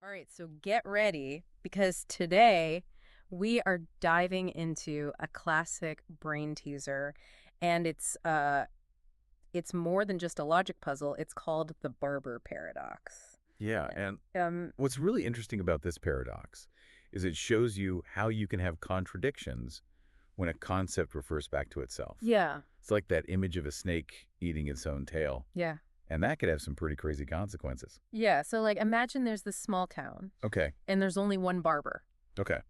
All right, so get ready because today we are diving into a classic brain teaser, and it's more than just a logic puzzle. It's called the Barber Paradox. Yeah, and Um what's really interesting about this paradox is it shows you how you can have contradictions when a concept refers back to itself. yeah. It's like that image of a snake eating its own tail, Yeah. and that could have some pretty crazy consequences. Yeah, so like imagine there's this small town Okay, and there's only one barber. okay,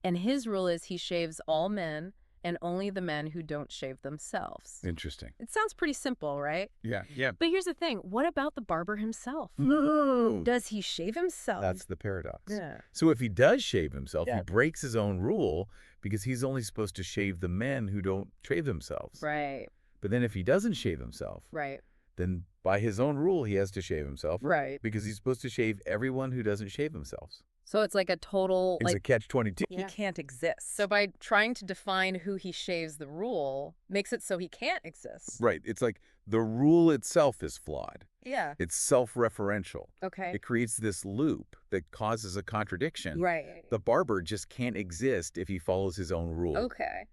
And his rule is he shaves all men and only the men who don't shave themselves. interesting. It sounds pretty simple, right? Yeah. But here's the thing, what about the barber himself? No! Does he shave himself? That's the paradox. Yeah. So if he does shave himself, Yeah. he breaks his own rule because he's only supposed to shave the men who don't shave themselves. Right, But then if he doesn't shave himself, right, then by his own rule, he has to shave himself. right. Because he's supposed to shave everyone who doesn't shave themselves. So it's like a total, It's a catch-22. he can't exist. So by trying to define who he shaves, the rule makes it so he can't exist. Right. It's like the rule itself is flawed. Yeah. It's self-referential. Okay. It creates this loop that causes a contradiction. Right. The barber just can't exist if he follows his own rule. Okay.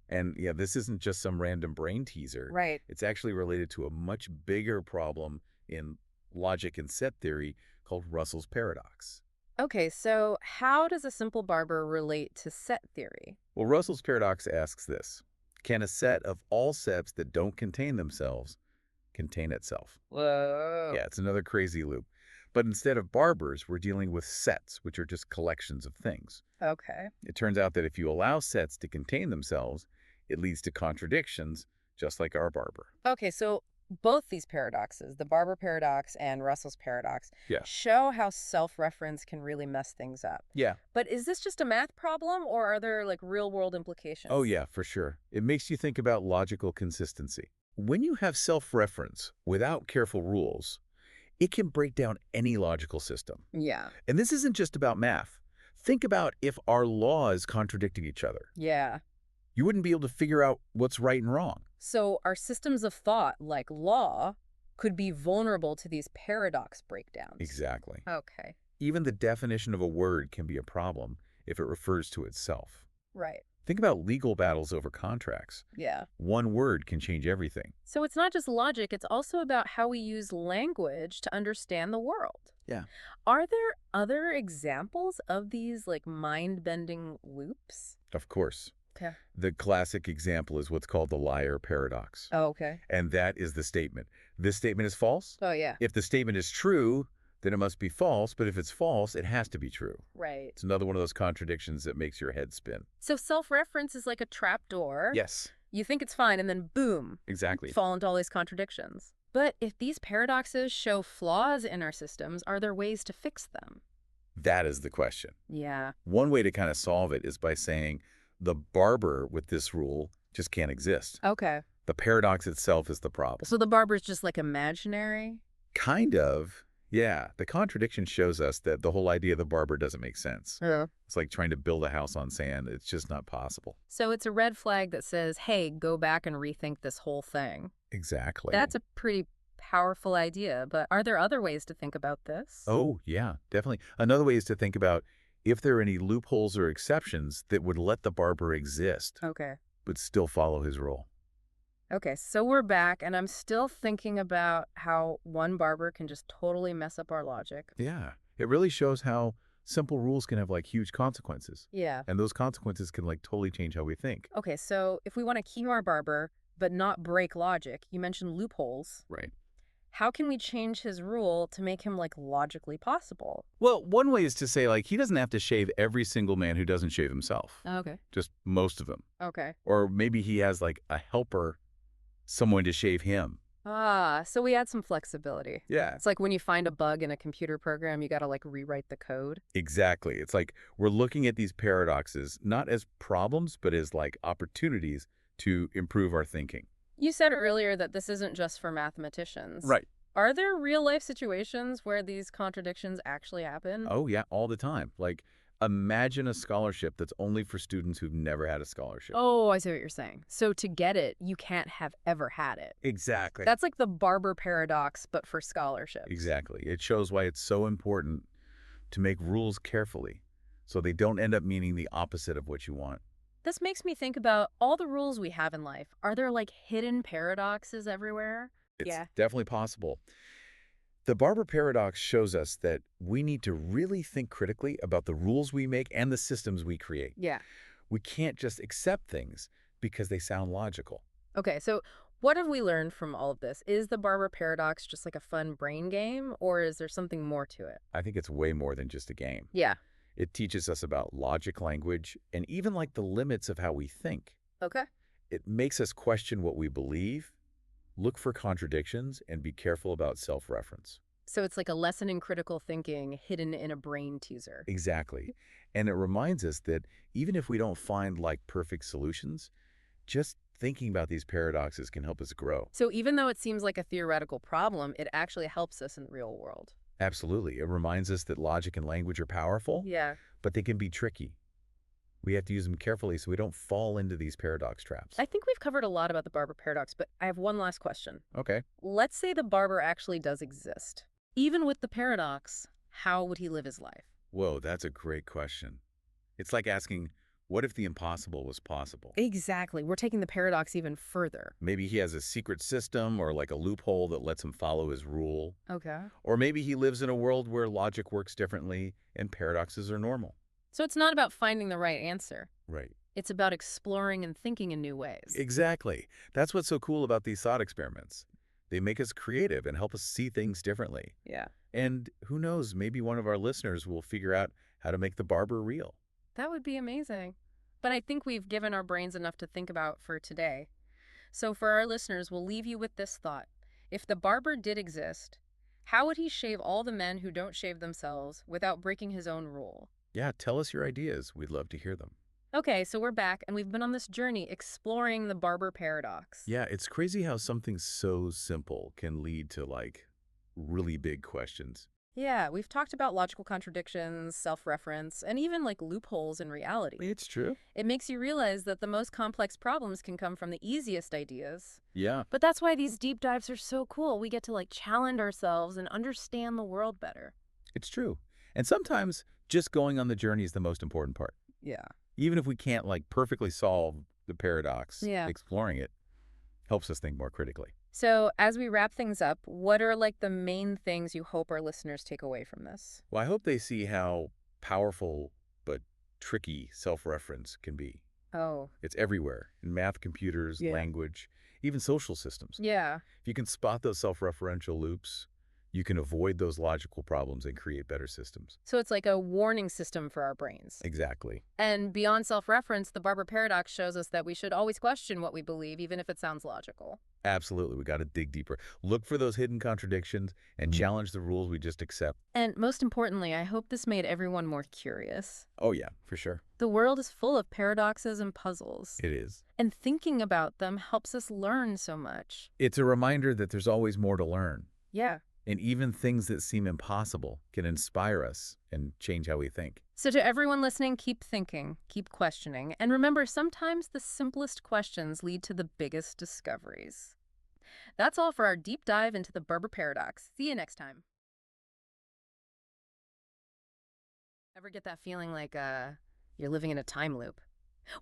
And yeah, this isn't just some random brain teaser. Right. It's actually related to a much bigger problem in logic and set theory called Russell's paradox. Okay, so how does a simple barber relate to set theory? Well, Russell's paradox asks this: can a set of all sets that don't contain themselves contain itself? Whoa. Yeah, it's another crazy loop. But instead of barbers, we're dealing with sets, which are just collections of things. Okay. It turns out that if you allow sets to contain themselves, it leads to contradictions, just like our barber. Okay, so both these paradoxes, the Barber Paradox and Russell's Paradox, Yeah. show how self-reference can really mess things up. Yeah. But is this just a math problem, or are there like real-world implications? Oh, yeah, for sure. It makes you think about logical consistency. When you have self-reference without careful rules, it can break down any logical system. Yeah. And this isn't just about math. Think about if our laws contradicted each other. Yeah. You wouldn't be able to figure out what's right and wrong. So our systems of thought, like law, could be vulnerable to these paradox breakdowns. Exactly. Okay. Even the definition of a word can be a problem if it refers to itself. Right. Think about legal battles over contracts. Yeah. One word can change everything. So it's not just logic, it's also about how we use language to understand the world. Yeah. Are there other examples of these like mind-bending loops? Of course. Okay. The classic example is what's called the liar paradox. Oh, okay. And that is the statement. This statement is false. Oh, yeah. If the statement is true, then it must be false. But if it's false, it has to be true. Right. It's another one of those contradictions that makes your head spin. So self-reference is like a trap door. Yes, You think it's fine, and then boom, exactly. fall into all these contradictions. But if these paradoxes show flaws in our systems, are there ways to fix them? That is the question. Yeah. One way to kind of solve it is by saying the barber with this rule just can't exist. Okay. The paradox itself is the problem. So the barber's just like imaginary? Kind of. Yeah. The contradiction shows us that the whole idea of the barber doesn't make sense. Yeah. It's like trying to build a house on sand. It's just not possible. So it's a red flag that says, hey, go back and rethink this whole thing. Exactly. That's a pretty powerful idea, but are there other ways to think about this? Oh, yeah, definitely. Another way is to think about if there are any loopholes or exceptions that would let the barber exist, Okay. but still follow his rule. Okay, so we're back, and I'm still thinking about how one barber can just totally mess up our logic. Yeah. It really shows how simple rules can have like huge consequences. Yeah. And those consequences can like totally change how we think. Okay, so if we want to keep our barber, but not break logic, you mentioned loopholes. Right. How can we change his rule to make him like logically possible? Well, one way is to say like he doesn't have to shave every single man who doesn't shave himself. Okay. Just most of them. Okay. Or maybe he has like a helper, someone to shave him. Ah, so we add some flexibility. Yeah. It's like when you find a bug in a computer program, you got to like rewrite the code. Exactly. It's like we're looking at these paradoxes not as problems, but as like opportunities to improve our thinking. You said earlier that this isn't just for mathematicians. Right. Are there real life situations where these contradictions actually happen? Oh, yeah, all the time. Like, imagine a scholarship that's only for students who've never had a scholarship. Oh, I see what you're saying. So to get it, you can't have ever had it. Exactly. That's like the Barber Paradox, but for scholarship. Exactly. It shows why it's so important to make rules carefully so they don't end up meaning the opposite of what you want. This makes me think about all the rules we have in life. Are there like hidden paradoxes everywhere? It's Yeah. definitely possible. The Barber Paradox shows us that we need to really think critically about the rules we make and the systems we create. Yeah. We can't just accept things because they sound logical. Okay, so what have we learned from all of this? Is the Barber Paradox just like a fun brain game, or is there something more to it? I think it's way more than just a game. Yeah. It teaches us about logic, language, and even like the limits of how we think. Okay. It makes us question what we believe, look for contradictions, and be careful about self-reference. So it's like a lesson in critical thinking hidden in a brain teaser. Exactly. And it reminds us that even if we don't find like perfect solutions, just thinking about these paradoxes can help us grow. So even though it seems like a theoretical problem, it actually helps us in the real world. Absolutely. It reminds us that logic and language are powerful, Yeah. but they can be tricky. We have to use them carefully so we don't fall into these paradox traps. I think we've covered a lot about the Barber Paradox, but I have one last question. Okay. Let's say the barber actually does exist. Even with the paradox, how would he live his life? Whoa, that's a great question. It's like asking, what if the impossible was possible? Exactly. We're taking the paradox even further. Maybe he has a secret system or like a loophole that lets him follow his rule. Okay. Or maybe he lives in a world where logic works differently and paradoxes are normal. So it's not about finding the right answer. Right. It's about exploring and thinking in new ways. Exactly. That's what's so cool about these thought experiments. They make us creative and help us see things differently. Yeah. And who knows, maybe one of our listeners will figure out how to make the barber real. That would be amazing. But I think we've given our brains enough to think about for today. So for our listeners, we'll leave you with this thought. If the barber did exist, how would he shave all the men who don't shave themselves without breaking his own rule? Yeah, tell us your ideas. We'd love to hear them. Okay, so we're back, and we've been on this journey exploring the Barber Paradox. Yeah, it's crazy how something so simple can lead to like really big questions. Yeah, we've talked about logical contradictions, self-reference, and even like loopholes in reality. It's true. It makes you realize that the most complex problems can come from the easiest ideas. Yeah, But that's why these deep dives are so cool. We get to like challenge ourselves and understand the world better. it's true. And sometimes just going on the journey is the most important part. Yeah. Even if we can't like perfectly solve the paradox, Yeah. exploring it helps us think more critically. So as we wrap things up, what are like the main things you hope our listeners take away from this? Well, I hope they see how powerful but tricky self-reference can be. Oh, It's everywhere, in math, computers, yeah. language, even social systems. Yeah. If you can spot those self-referential loops, you can avoid those logical problems and create better systems. So it's like a warning system for our brains. Exactly. And beyond self-reference, the Barber Paradox shows us that we should always question what we believe, even if it sounds logical. Absolutely. We got to dig deeper. Look for those hidden contradictions and challenge the rules we just accept. And most importantly, I hope this made everyone more curious. Oh, yeah, for sure. The world is full of paradoxes and puzzles, It is. and thinking about them helps us learn so much. It's a reminder that there's always more to learn. Yeah. And even things that seem impossible can inspire us and change how we think. So to everyone listening, keep thinking, keep questioning, and remember, sometimes the simplest questions lead to the biggest discoveries. That's all for our deep dive into the Barber Paradox. See you next time. Ever get that feeling like you're living in a time loop?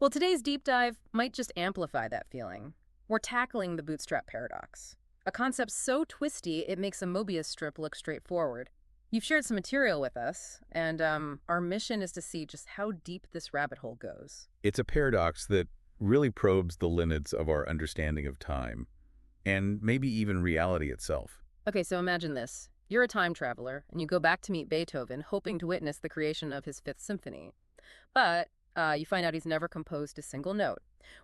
Well, today's deep dive might just amplify that feeling. We're tackling the Bootstrap Paradox, a concept so twisty it makes a Mobius strip look straightforward. You've shared some material with us, and our mission is to see just how deep this rabbit hole goes. It's a paradox that really probes the limits of our understanding of time and maybe even reality itself. Okay, so imagine this. You're a time traveler, and you go back to meet Beethoven, hoping to witness the creation of his Fifth Symphony. But you find out he's never composed a single note.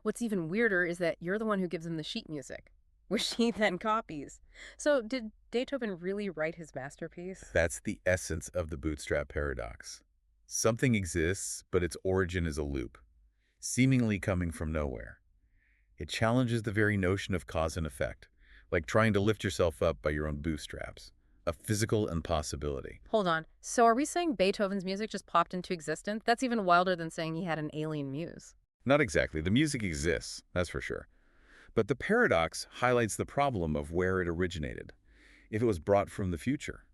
What's even weirder is that you're the one who gives him the sheet music, which he then copies. So did Beethoven really write his masterpiece? That's the essence of the Bootstrap Paradox. Something exists, but its origin is a loop, seemingly coming from nowhere. It challenges the very notion of cause and effect, like trying to lift yourself up by your own bootstraps, a physical impossibility. Hold on. So are we saying Beethoven's music just popped into existence? That's even wilder than saying he had an alien muse. Not exactly. The music exists, that's for sure. But the paradox highlights the problem of where it originated, if it was brought from the future.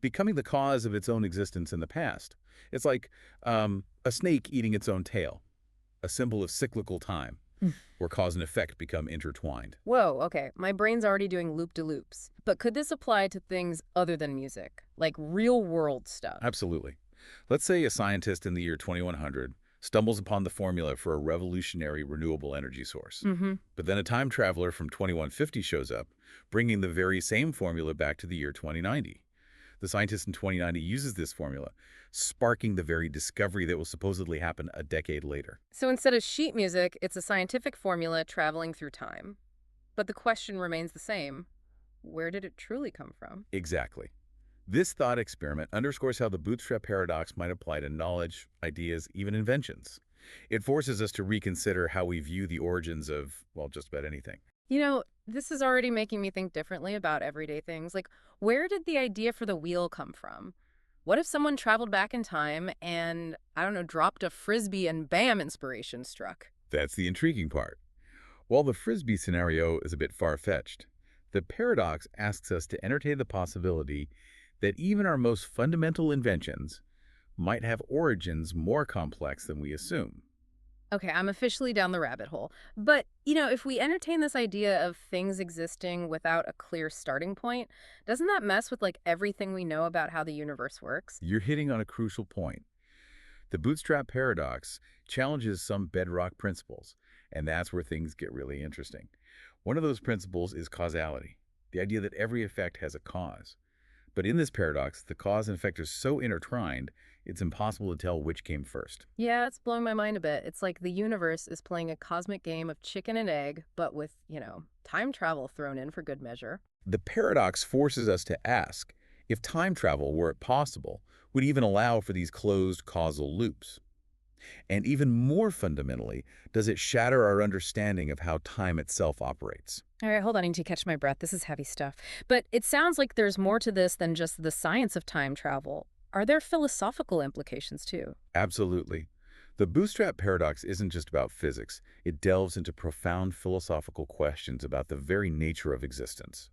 becoming the cause of its own existence in the past. It's like a snake eating its own tail, a symbol of cyclical time, where cause and effect become intertwined. Whoa, okay. My brain's already doing loop-de-loops. But could this apply to things other than music? Like real-world stuff? Absolutely. Let's say a scientist in the year 2100 stumbles upon the formula for a revolutionary renewable energy source. Mm-hmm. But then a time traveler from 2150 shows up, bringing the very same formula back to the year 2090. The scientist in 2090 uses this formula, sparking the very discovery that will supposedly happen a decade later. So instead of sheet music, it's a scientific formula traveling through time. But the question remains the same. Where did it truly come from? Exactly. This thought experiment underscores how the Bootstrap Paradox might apply to knowledge, ideas, even inventions. It forces us to reconsider how we view the origins of, well, just about anything. You know, this is already making me think differently about everyday things. Like, where did the idea for the wheel come from? What if someone traveled back in time and, I don't know, dropped a frisbee and bam, inspiration struck? That's the intriguing part. While the Frisbee scenario is a bit far-fetched, the paradox asks us to entertain the possibility that even our most fundamental inventions might have origins more complex than we assume. Okay, I'm officially down the rabbit hole. But, you know, if we entertain this idea of things existing without a clear starting point, doesn't that mess with like everything we know about how the universe works? You're hitting on a crucial point. The Bootstrap Paradox challenges some bedrock principles, and that's where things get really interesting. One of those principles is causality, the idea that every effect has a cause. But in this paradox, the cause and effect are so intertwined, it's impossible to tell which came first. Yeah, it's blowing my mind a bit. It's like the universe is playing a cosmic game of chicken and egg, but with, time travel thrown in for good measure. The paradox forces us to ask if time travel, were it possible, would even allow for these closed causal loops. And even more fundamentally, does it shatter our understanding of how time itself operates? All right, hold on. I need to catch my breath. This is heavy stuff. But it sounds like there's more to this than just the science of time travel. Are there philosophical implications too? Absolutely. The Bootstrap Paradox isn't just about physics. It delves into profound philosophical questions about the very nature of existence.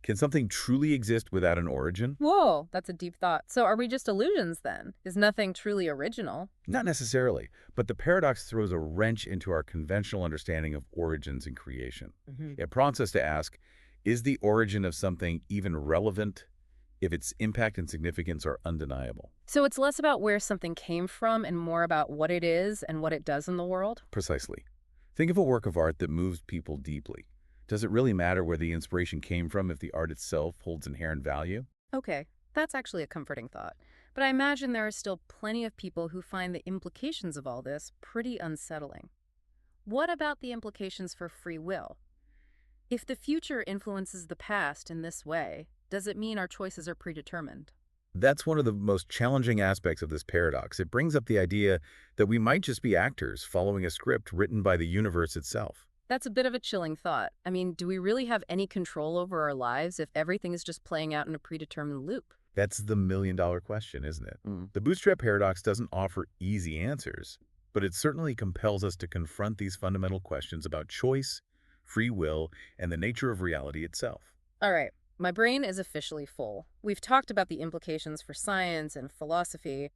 Can something truly exist without an origin? Whoa, that's a deep thought. So are we just illusions then? Is nothing truly original? Not necessarily, but the paradox throws a wrench into our conventional understanding of origins and creation. It prompts us to ask, is the origin of something even relevant if its impact and significance are undeniable? So it's less about where something came from and more about what it is and what it does in the world? Precisely. Think of a work of art that moves people deeply. Does it really matter where the inspiration came from if the art itself holds inherent value? Okay, that's actually a comforting thought. But I imagine there are still plenty of people who find the implications of all this pretty unsettling. What about the implications for free will? If the future influences the past in this way, does it mean our choices are predetermined? That's one of the most challenging aspects of this paradox. It brings up the idea that we might just be actors following a script written by the universe itself. That's a bit of a chilling thought. I mean, do we really have any control over our lives if everything is just playing out in a predetermined loop? That's the million-dollar question, isn't it? Mm. The Bootstrap Paradox doesn't offer easy answers, but it certainly compels us to confront these fundamental questions about choice, free will, and the nature of reality itself. All right, my brain is officially full. We've talked about the implications for science and philosophy,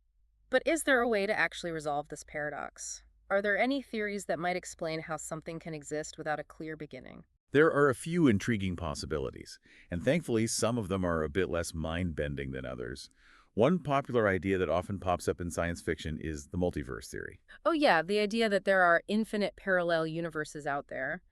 but is there a way to actually resolve this paradox? Are there any theories that might explain how something can exist without a clear beginning? There are a few intriguing possibilities, and thankfully some of them are a bit less mind-bending than others. One popular idea that often pops up in science fiction is the multiverse theory. Oh yeah, the idea that there are infinite parallel universes out there.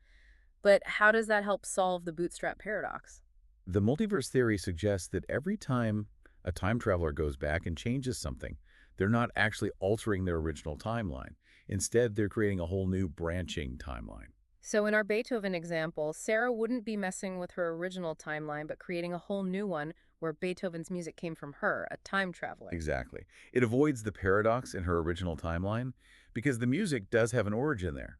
But how does that help solve the Bootstrap Paradox? The multiverse theory suggests that every time a time traveler goes back and changes something, they're not actually altering their original timeline. Instead, they're creating a whole new branching timeline. So in our Beethoven example, Sarah wouldn't be messing with her original timeline, but creating a whole new one where Beethoven's music came from her, a time traveler. Exactly. It avoids the paradox in her original timeline because the music does have an origin there.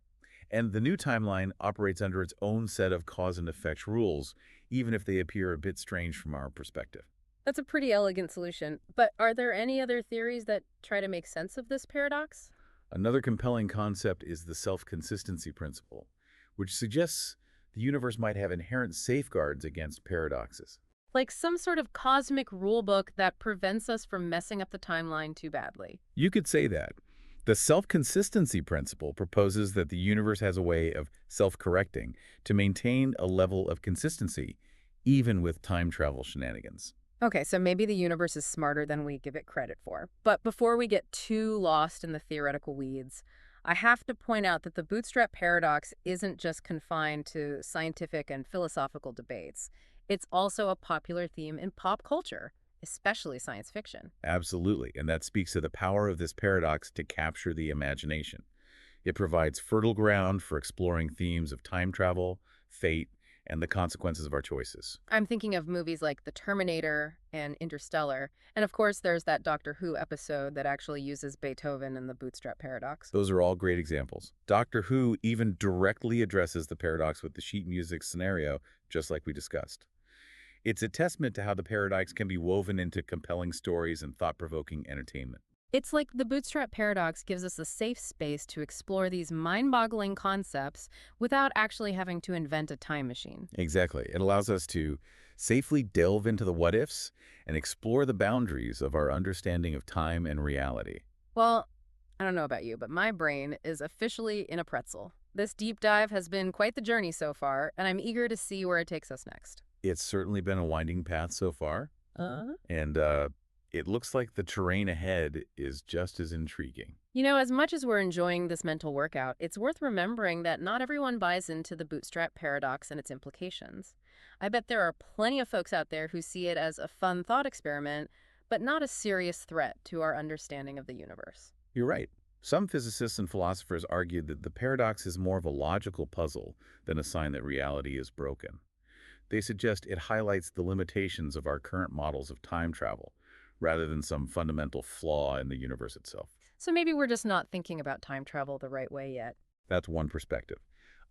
And the new timeline operates under its own set of cause and effect rules, even if they appear a bit strange from our perspective. That's a pretty elegant solution. But are there any other theories that try to make sense of this paradox? Another compelling concept is the self-consistency principle, which suggests the universe might have inherent safeguards against paradoxes. Like some sort of cosmic rule book that prevents us from messing up the timeline too badly. You could say that. The self-consistency principle proposes that the universe has a way of self-correcting to maintain a level of consistency, even with time travel shenanigans. Okay, so maybe the universe is smarter than we give it credit for. But before we get too lost in the theoretical weeds, I have to point out that the Bootstrap Paradox isn't just confined to scientific and philosophical debates. It's also a popular theme in pop culture, especially science fiction. Absolutely, and that speaks to the power of this paradox to capture the imagination. It provides fertile ground for exploring themes of time travel, fate, and the consequences of our choices. I'm thinking of movies like The Terminator and Interstellar, and of course there's that Doctor Who episode that actually uses Beethoven and the Bootstrap Paradox. Those are all great examples. Doctor Who even directly addresses the paradox with the sheet music scenario, just like we discussed. It's a testament to how the paradox can be woven into compelling stories and thought-provoking entertainment. It's like the Bootstrap Paradox gives us a safe space to explore these mind-boggling concepts without actually having to invent a time machine. Exactly. It allows us to safely delve into the what-ifs and explore the boundaries of our understanding of time and reality. Well, I don't know about you, but my brain is officially in a pretzel. This deep dive has been quite the journey so far, and I'm eager to see where it takes us next. It's certainly been a winding path so far, and it looks like the terrain ahead is just as intriguing. You know, as much as we're enjoying this mental workout, it's worth remembering that not everyone buys into the Bootstrap Paradox and its implications. I bet there are plenty of folks out there who see it as a fun thought experiment, but not a serious threat to our understanding of the universe. You're right. Some physicists and philosophers argue that the paradox is more of a logical puzzle than a sign that reality is broken. They suggest it highlights the limitations of our current models of time travel, rather than some fundamental flaw in the universe itself. So maybe we're just not thinking about time travel the right way yet. That's one perspective.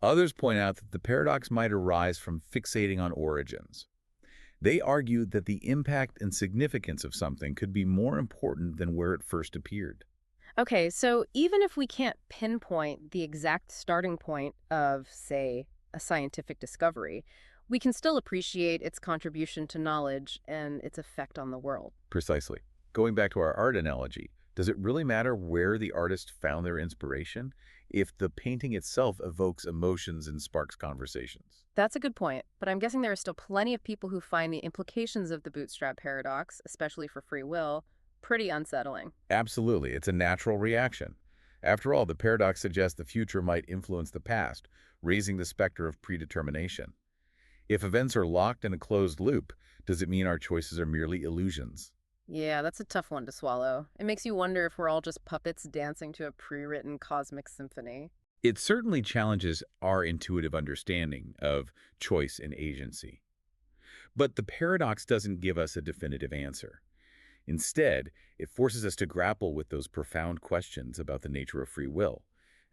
Others point out that the paradox might arise from fixating on origins. They argue that the impact and significance of something could be more important than where it first appeared. Okay, so even if we can't pinpoint the exact starting point of, say, a scientific discovery, we can still appreciate its contribution to knowledge and its effect on the world. Precisely. Going back to our art analogy, does it really matter where the artist found their inspiration if the painting itself evokes emotions and sparks conversations? That's a good point, but I'm guessing there are still plenty of people who find the implications of the bootstrap paradox, especially for free will, pretty unsettling. Absolutely, it's a natural reaction. After all, the paradox suggests the future might influence the past, raising the specter of predetermination. If events are locked in a closed loop, does it mean our choices are merely illusions? Yeah, that's a tough one to swallow. It makes you wonder if we're all just puppets dancing to a pre-written cosmic symphony. It certainly challenges our intuitive understanding of choice and agency. But the paradox doesn't give us a definitive answer. Instead, it forces us to grapple with those profound questions about the nature of free will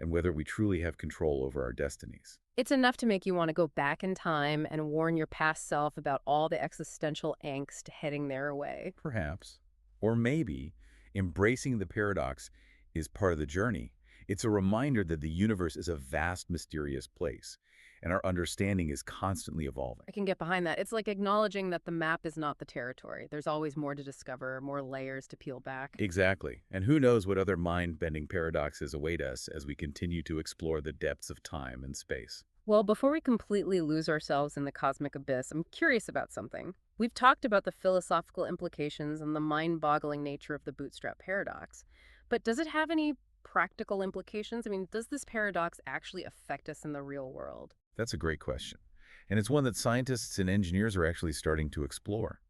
and whether we truly have control over our destinies. It's enough to make you want to go back in time and warn your past self about all the existential angst heading their way. Perhaps. Or maybe embracing the paradox is part of the journey. It's a reminder that the universe is a vast, mysterious place, and our understanding is constantly evolving. I can get behind that. It's like acknowledging that the map is not the territory. There's always more to discover, more layers to peel back. Exactly. And who knows what other mind-bending paradoxes await us as we continue to explore the depths of time and space. Well, before we completely lose ourselves in the cosmic abyss, I'm curious about something. We've talked about the philosophical implications and the mind-boggling nature of the bootstrap paradox, but does it have any practical implications? I mean, does this paradox actually affect us in the real world? That's a great question. And it's one that scientists and engineers are actually starting to explore.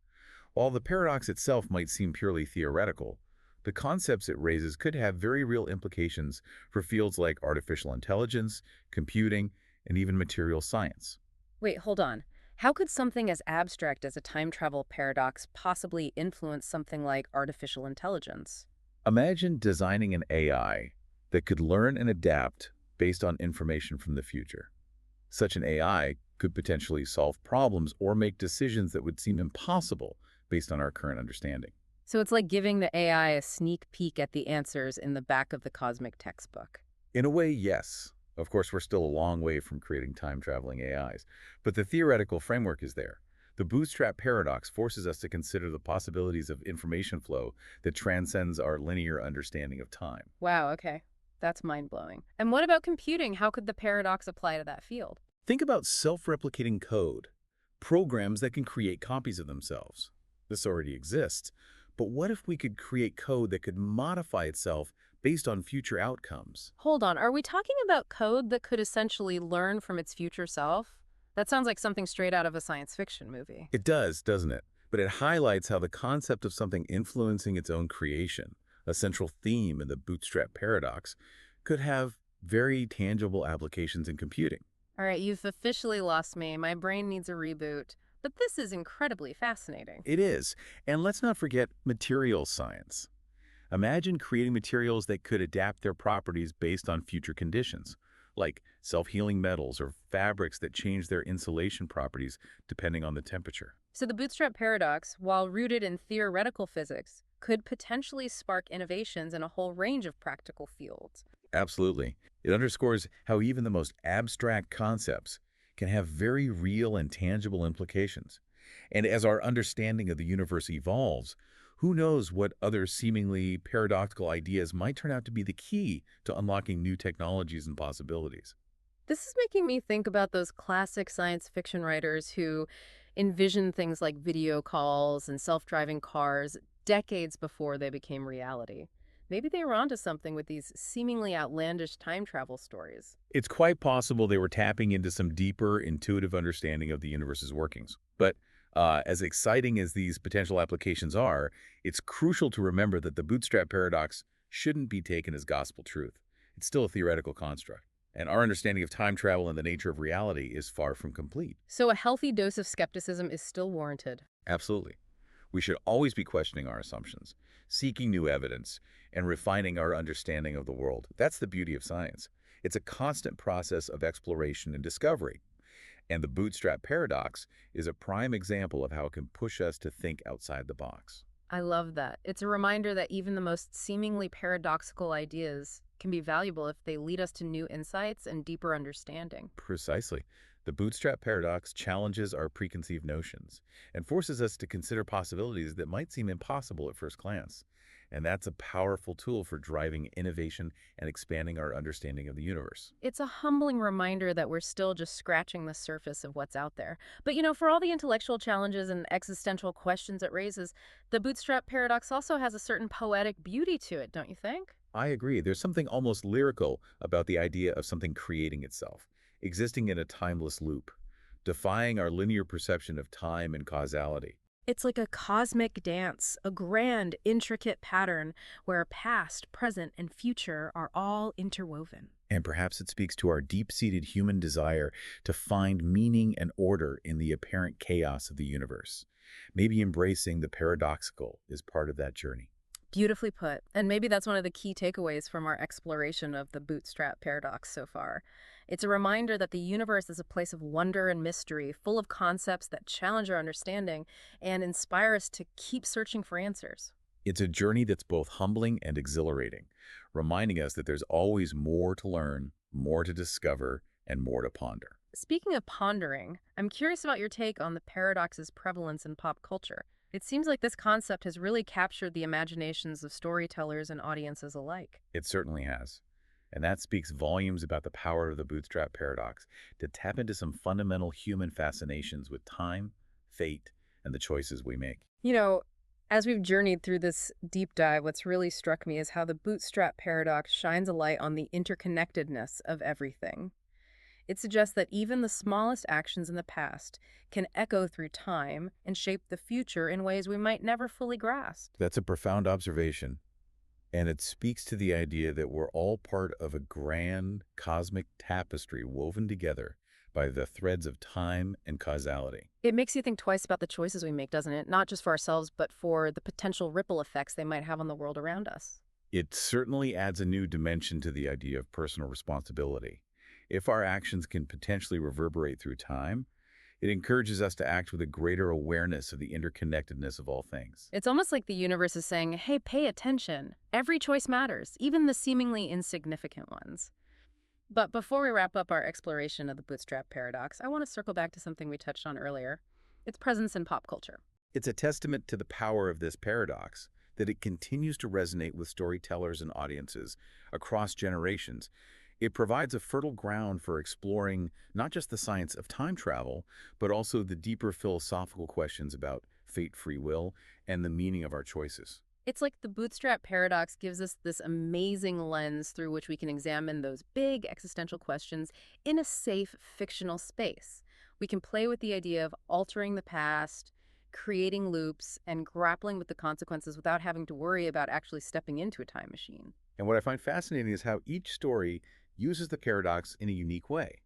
While the paradox itself might seem purely theoretical, the concepts it raises could have very real implications for fields like artificial intelligence, computing, and even material science. Wait, hold on. How could something as abstract as a time travel paradox possibly influence something like artificial intelligence? Imagine designing an AI that could learn and adapt based on information from the future. Such an AI could potentially solve problems or make decisions that would seem impossible based on our current understanding. So it's like giving the AI a sneak peek at the answers in the back of the cosmic textbook. In a way, yes. Of course, we're still a long way from creating time-traveling AIs, but the theoretical framework is there. The Bootstrap Paradox forces us to consider the possibilities of information flow that transcends our linear understanding of time. Wow, okay. That's mind-blowing. And what about computing? How could the paradox apply to that field? Think about self-replicating code, programs that can create copies of themselves. This already exists, but what if we could create code that could modify itself based on future outcomes? Hold on, are we talking about code that could essentially learn from its future self? That sounds like something straight out of a science fiction movie. It does, doesn't it? But it highlights how the concept of something influencing its own creation, a central theme in the Bootstrap Paradox, could have very tangible applications in computing. All right, you've officially lost me. My brain needs a reboot. But this is incredibly fascinating. It is. And let's not forget materials science. Imagine creating materials that could adapt their properties based on future conditions, like self-healing metals or fabrics that change their insulation properties depending on the temperature. So the Bootstrap Paradox, while rooted in theoretical physics, could potentially spark innovations in a whole range of practical fields. Absolutely. It underscores how even the most abstract concepts can have very real and tangible implications. And as our understanding of the universe evolves, who knows what other seemingly paradoxical ideas might turn out to be the key to unlocking new technologies and possibilities. This is making me think about those classic science fiction writers who envisioned things like video calls and self-driving cars decades before they became reality. Maybe they were onto something with these seemingly outlandish time travel stories. It's quite possible they were tapping into some deeper, intuitive understanding of the universe's workings. But as exciting as these potential applications are, it's crucial to remember that the Bootstrap Paradox shouldn't be taken as gospel truth. It's still a theoretical construct, and our understanding of time travel and the nature of reality is far from complete. So a healthy dose of skepticism is still warranted. Absolutely. We should always be questioning our assumptions, seeking new evidence, and refining our understanding of the world. That's the beauty of science. It's a constant process of exploration and discovery. And the Bootstrap Paradox is a prime example of how it can push us to think outside the box. I love that. It's a reminder that even the most seemingly paradoxical ideas can be valuable if they lead us to new insights and deeper understanding. Precisely. The Bootstrap Paradox challenges our preconceived notions and forces us to consider possibilities that might seem impossible at first glance. And that's a powerful tool for driving innovation and expanding our understanding of the universe. It's a humbling reminder that we're still just scratching the surface of what's out there. But for all the intellectual challenges and existential questions it raises, the Bootstrap Paradox also has a certain poetic beauty to it, don't you think? I agree. There's something almost lyrical about the idea of something creating itself, existing in a timeless loop, defying our linear perception of time and causality. It's like a cosmic dance, a grand, intricate pattern where past, present, and future are all interwoven. And perhaps it speaks to our deep-seated human desire to find meaning and order in the apparent chaos of the universe. Maybe embracing the paradoxical is part of that journey. Beautifully put. And maybe that's one of the key takeaways from our exploration of the Bootstrap Paradox so far. It's a reminder that the universe is a place of wonder and mystery, full of concepts that challenge our understanding and inspire us to keep searching for answers. It's a journey that's both humbling and exhilarating, reminding us that there's always more to learn, more to discover, and more to ponder. Speaking of pondering, I'm curious about your take on the paradox's prevalence in pop culture. It seems like this concept has really captured the imaginations of storytellers and audiences alike. It certainly has. And that speaks volumes about the power of the Bootstrap Paradox to tap into some fundamental human fascinations with time, fate, and the choices we make. As we've journeyed through this deep dive, what's really struck me is how the Bootstrap Paradox shines a light on the interconnectedness of everything. It suggests that even the smallest actions in the past can echo through time and shape the future in ways we might never fully grasp. That's a profound observation. And it speaks to the idea that we're all part of a grand cosmic tapestry woven together by the threads of time and causality. It makes you think twice about the choices we make, doesn't it? Not just for ourselves, but for the potential ripple effects they might have on the world around us. It certainly adds a new dimension to the idea of personal responsibility. If our actions can potentially reverberate through time, it encourages us to act with a greater awareness of the interconnectedness of all things. It's almost like the universe is saying, hey, pay attention. Every choice matters, even the seemingly insignificant ones. But before we wrap up our exploration of the Bootstrap Paradox, I want to circle back to something we touched on earlier. its presence in pop culture. It's a testament to the power of this paradox that it continues to resonate with storytellers and audiences across generations. It provides a fertile ground for exploring not just the science of time travel, but also the deeper philosophical questions about fate, free will, and the meaning of our choices. It's like the Bootstrap Paradox gives us this amazing lens through which we can examine those big existential questions in a safe fictional space. We can play with the idea of altering the past, creating loops, and grappling with the consequences without having to worry about actually stepping into a time machine. And what I find fascinating is how each story uses the paradox in a unique way.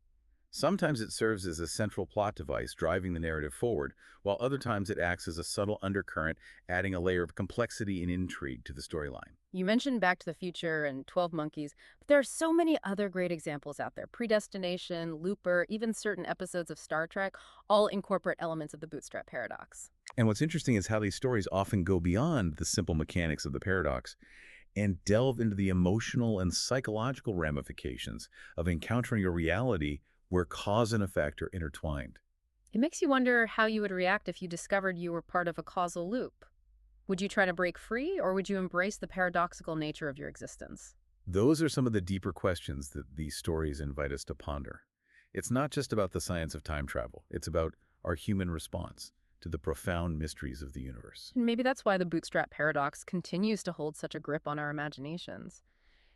Sometimes it serves as a central plot device, driving the narrative forward, while other times it acts as a subtle undercurrent, adding a layer of complexity and intrigue to the storyline. You mentioned Back to the Future and 12 Monkeys, but there are so many other great examples out there. Predestination, Looper, even certain episodes of Star Trek all incorporate elements of the Bootstrap Paradox. And what's interesting is how these stories often go beyond the simple mechanics of the paradox and delve into the emotional and psychological ramifications of encountering a reality where cause and effect are intertwined. It makes you wonder how you would react if you discovered you were part of a causal loop. Would you try to break free, or would you embrace the paradoxical nature of your existence? Those are some of the deeper questions that these stories invite us to ponder. It's not just about the science of time travel. It's about our human response to the profound mysteries of the universe. And maybe that's why the Bootstrap Paradox continues to hold such a grip on our imaginations.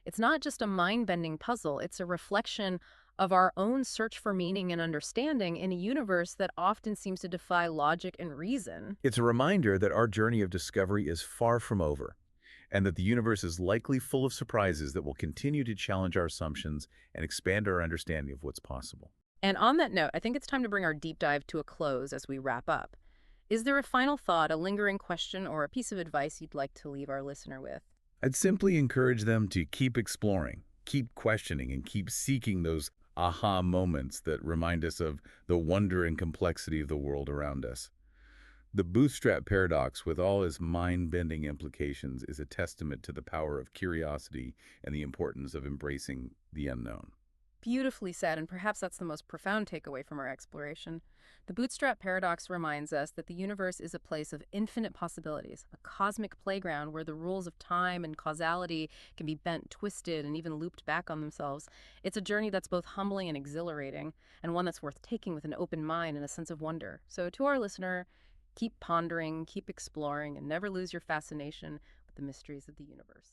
It's not just a mind-bending puzzle, it's a reflection of our own search for meaning and understanding in a universe that often seems to defy logic and reason. It's a reminder that our journey of discovery is far from over, and that the universe is likely full of surprises that will continue to challenge our assumptions and expand our understanding of what's possible. And on that note, I think it's time to bring our deep dive to a close as we wrap up. Is there a final thought, a lingering question, or a piece of advice you'd like to leave our listener with? I'd simply encourage them to keep exploring, keep questioning, and keep seeking those aha moments that remind us of the wonder and complexity of the world around us. The Bootstrap Paradox, with all its mind-bending implications, is a testament to the power of curiosity and the importance of embracing the unknown. Beautifully said, and perhaps that's the most profound takeaway from our exploration. The Bootstrap Paradox reminds us that the universe is a place of infinite possibilities, a cosmic playground where the rules of time and causality can be bent, twisted, and even looped back on themselves. It's a journey that's both humbling and exhilarating, and one that's worth taking with an open mind and a sense of wonder. So to our listener, keep pondering, keep exploring, and never lose your fascination with the mysteries of the universe.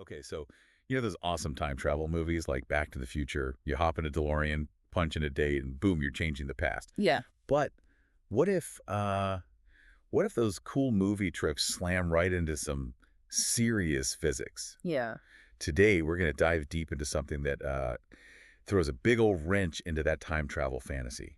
Okay, so you know those awesome time travel movies like Back to the Future? You hop in a DeLorean, punch in a date, and boom, you're changing the past. Yeah. But what if those cool movie trips slam right into some serious physics? Yeah. Today, we're going to dive deep into something that throws a big old wrench into that time travel fantasy.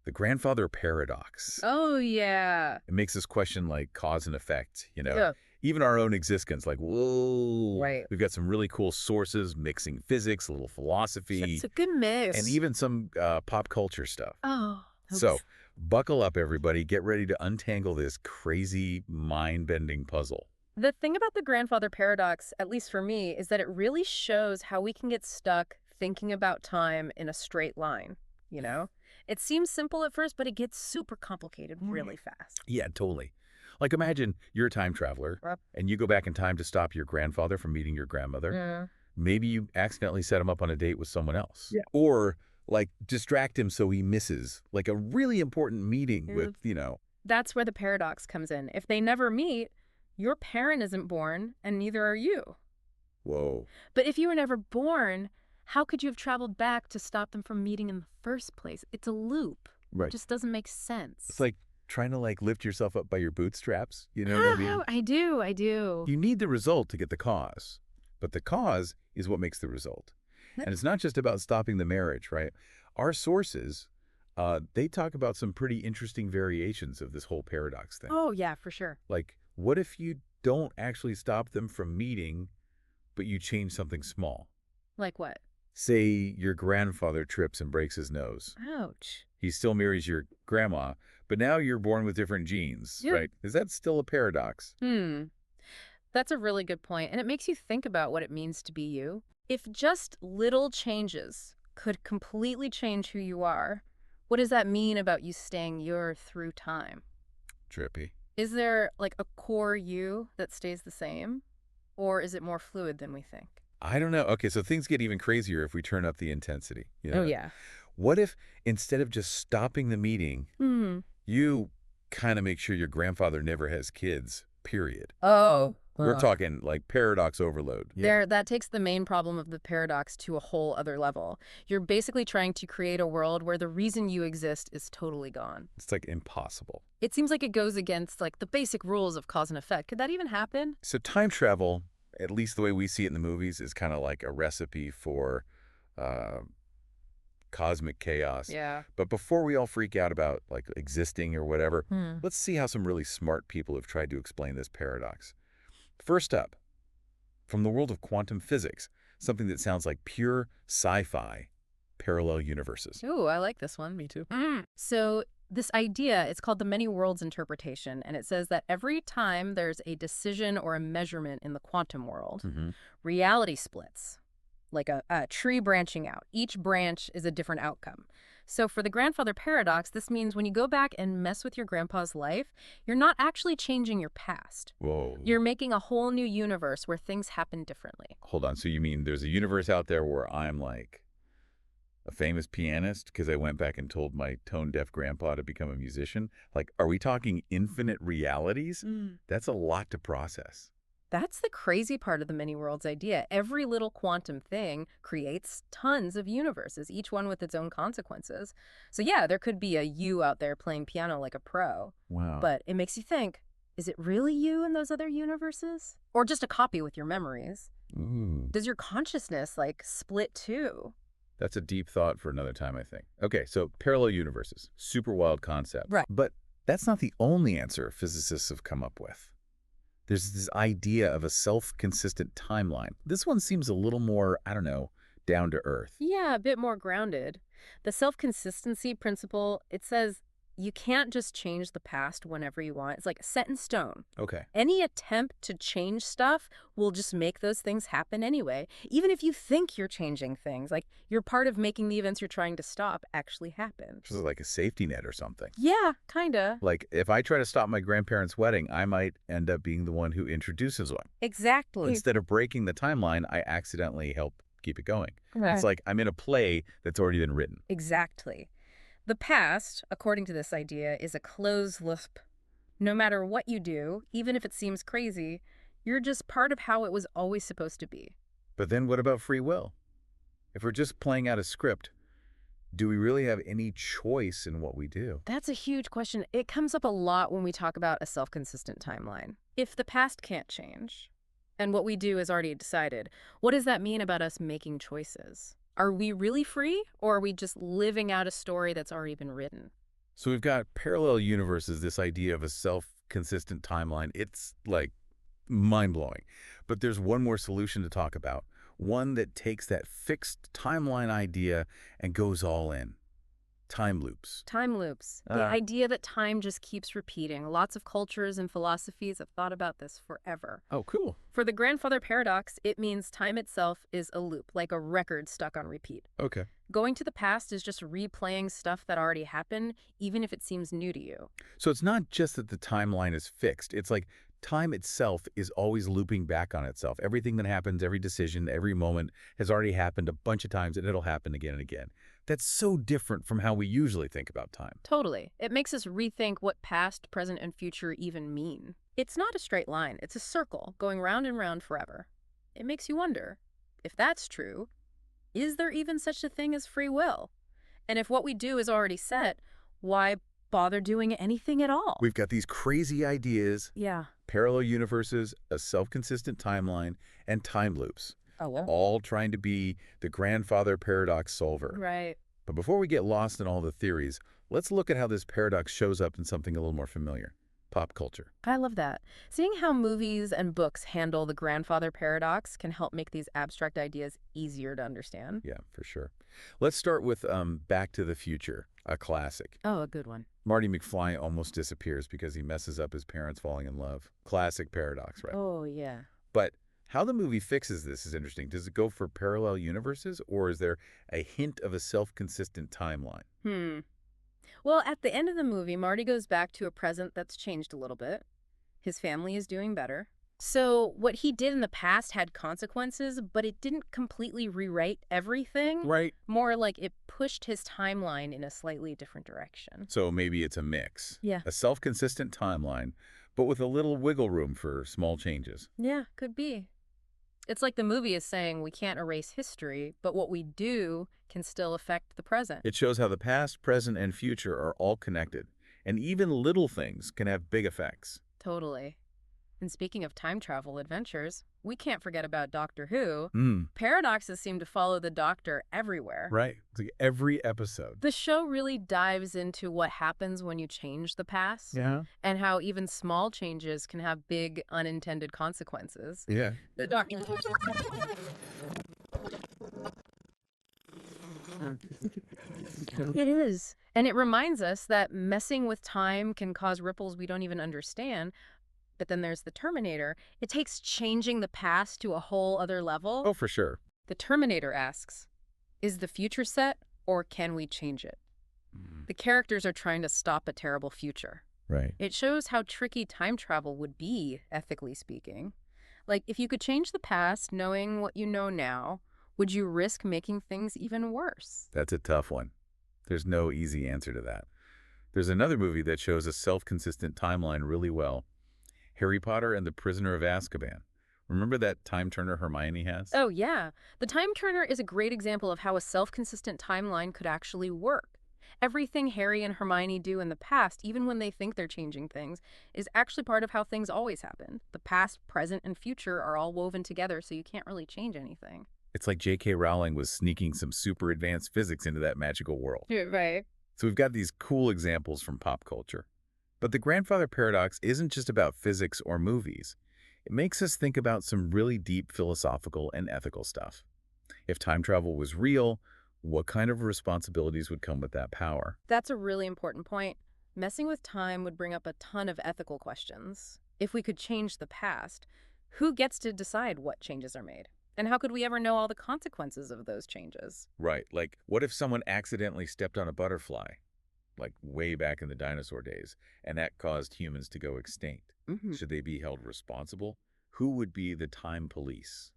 The grandfather paradox. Oh, yeah. It makes us question like cause and effect, Yeah. even our own existence. Like, whoa, Right. we've got some really cool sources, mixing physics, a little philosophy, It's a good mix. and even some pop culture stuff. Oh. So buckle up, everybody. Get ready to untangle this crazy, mind-bending puzzle. The thing about the grandfather paradox, at least for me, is that it really shows how we can get stuck thinking about time in a straight line, you know? It seems simple at first, but it gets super complicated really fast. Yeah, totally. Like imagine you're a time traveler Yep. and you go back in time to stop your grandfather from meeting your grandmother. Maybe you accidentally set him up on a date with someone else. Yeah. Or like distract him so he misses like a really important meeting with, That's where the paradox comes in. If they never meet, your parent isn't born, and neither are you. whoa. But if you were never born, how could you have traveled back to stop them from meeting in the first place? It's a loop. Right. It just doesn't make sense. It's like trying to like lift yourself up by your bootstraps. You know what I mean? I do. You need the result to get the cause, but the cause is what makes the result. And it's not just about stopping the marriage, right? Our sources, they talk about some pretty interesting variations of this whole paradox thing. Oh, yeah, for sure. Like, what if you don't actually stop them from meeting, but you change something small? Like what? Say your grandfather trips and breaks his nose. Ouch. He still marries your grandma, but now you're born with different genes, Yeah. right? Is that still a paradox? That's a really good point, and it makes you think about what it means to be you. If just little changes could completely change who you are, what does that mean about you staying your through time? Trippy. Is there like a core you that stays the same? Or is it more fluid than we think? I don't know. Okay, so things get even crazier if we turn up the intensity. Oh, yeah. What if instead of just stopping the meeting, Hmm. you kind of make sure your grandfather never has kids, period? Oh. We're Ugh. talking like paradox overload. That takes the main problem of the paradox to a whole other level. You're basically trying to create a world where the reason you exist is totally gone. It's like impossible. It seems like it goes against like the basic rules of cause and effect. Could that even happen? So time travel, at least the way we see it in the movies, is kind of like a recipe for uh, cosmic chaos. Yeah. But before we all freak out about like existing or whatever, Hmm. let's see how some really smart people have tried to explain this paradox. First up, from the world of quantum physics, something that sounds like pure sci-fi, parallel universes. Ooh, I like this one. Me too. So this idea, it's called the many worlds interpretation, and it says that every time there's a decision or a measurement in the quantum world, Mm-hmm. reality splits, like a tree branching out. Each branch is a different outcome. So for the grandfather paradox, this means when you go back and mess with your grandpa's life, you're not actually changing your past. Whoa. You're making a whole new universe where things happen differently. Hold on. So you mean there's a universe out there where I'm like a famous pianist because I went back and told my tone-deaf grandpa to become a musician? Like, are we talking infinite realities? That's a lot to process. That's the crazy part of the many worlds idea. Every little quantum thing creates tons of universes, each one with its own consequences. So yeah, there could be a you out there playing piano like a pro, Wow. but it makes you think, is it really you in those other universes? Or just a copy with your memories? Ooh. Does your consciousness like split too? That's a deep thought for another time, I think. Okay, so parallel universes. Super wild concept. Right. But that's not the only answer physicists have come up with. There's this idea of a self-consistent timeline. This one seems a little more, I don't know, down to earth. Yeah, a bit more grounded. The self-consistency principle, it says you can't just change the past whenever you want. It's like set in stone. Okay. Any attempt to change stuff will just make those things happen anyway. Even if you think you're changing things, like you're part of making the events you're trying to stop actually happen. This is like a safety net or something. Yeah, kinda. Like, if I try to stop my grandparents' wedding, I might end up being the one who introduces one. Exactly. Instead of breaking the timeline, I accidentally help keep it going. Right. It's like I'm in a play that's already been written. Exactly. The past, according to this idea, is a closed loop. No matter what you do, even if it seems crazy, you're just part of how it was always supposed to be. But then what about free will? If we're just playing out a script, do we really have any choice in what we do? That's a huge question. It comes up a lot when we talk about a self-consistent timeline. If the past can't change, and what we do is already decided, what does that mean about us making choices? Are we really free, or are we just living out a story that's already been written? So we've got parallel universes, this idea of a self-consistent timeline. It's like mind-blowing. But there's one more solution to talk about, one that takes that fixed timeline idea and goes all in. Time loops. Time loops. The idea that time just keeps repeating. Lots of cultures and philosophies have thought about this forever. Oh, cool. For the grandfather paradox, it means time itself is a loop, like a record stuck on repeat. Okay. Going to the past is just replaying stuff that already happened, even if it seems new to you. So it's not just that the timeline is fixed. It's like time itself is always looping back on itself. Everything that happens, every decision, every moment has already happened a bunch of times, and it'll happen again and again. That's so different from how we usually think about time. Totally. It makes us rethink what past, present, and future even mean. It's not a straight line. It's a circle going round and round forever. It makes you wonder, if that's true, is there even such a thing as free will? And if what we do is already set, why bother doing anything at all? We've got these crazy ideas, Yeah. parallel universes, a self-consistent timeline, and time loops, Oh, well. all trying to be the grandfather paradox solver. Right. But before we get lost in all the theories, let's look at how this paradox shows up in something a little more familiar, pop culture. I love that. Seeing how movies and books handle the grandfather paradox can help make these abstract ideas easier to understand. Yeah, for sure. Let's start with Back to the Future, a classic. Oh, a good one. Marty McFly almost disappears because he messes up his parents falling in love. Classic paradox, right? Oh, yeah. But How the movie fixes this is interesting. Does it go for parallel universes, or is there a hint of a self-consistent timeline? Hmm. Well, at the end of the movie, Marty goes back to a present that's changed a little bit. His family is doing better. So, what he did in the past had consequences, but it didn't completely rewrite everything. Right. More like it pushed his timeline in a slightly different direction. So maybe it's a mix. Yeah. A self-consistent timeline, but with a little wiggle room for small changes. Yeah, could be. It's like the movie is saying we can't erase history, but what we do can still affect the present. It shows how the past, present, and future are all connected, and even little things can have big effects. Totally. And speaking of time travel adventures, we can't forget about Doctor Who. Hmm. Paradoxes seem to follow the Doctor everywhere. Right. It's like every episode. The show really dives into what happens when you change the past Yeah. and how even small changes can have big unintended consequences. Yeah. The Doctor. It is. And it reminds us that messing with time can cause ripples we don't even understand. But then there's the Terminator. It takes changing the past to a whole other level. Oh, for sure. The Terminator asks, is the future set or can we change it? The characters are trying to stop a terrible future. Right. It shows how tricky time travel would be, ethically speaking. Like, if you could change the past knowing what you know now, would you risk making things even worse? That's a tough one. There's no easy answer to that. There's another movie that shows a self-consistent timeline really well. Harry Potter and the Prisoner of Azkaban. Remember that time turner Hermione has? Oh, yeah. The Time Turner is a great example of how a self-consistent timeline could actually work. Everything Harry and Hermione do in the past, even when they think they're changing things, is actually part of how things always happened. The past, present, and future are all woven together, so you can't really change anything. It's like J.K. Rowling was sneaking some super advanced physics into that magical world. Yeah, right. So we've got these cool examples from pop culture. But the grandfather paradox isn't just about physics or movies. It makes us think about some really deep philosophical and ethical stuff. If time travel was real, what kind of responsibilities would come with that power? That's a really important point. Messing with time would bring up a ton of ethical questions. If we could change the past, who gets to decide what changes are made? And how could we ever know all the consequences of those changes? Right, like what if someone accidentally stepped on a butterfly, like way back in the dinosaur days, and that caused humans to go extinct? Should they be held responsible? Who would be the time police?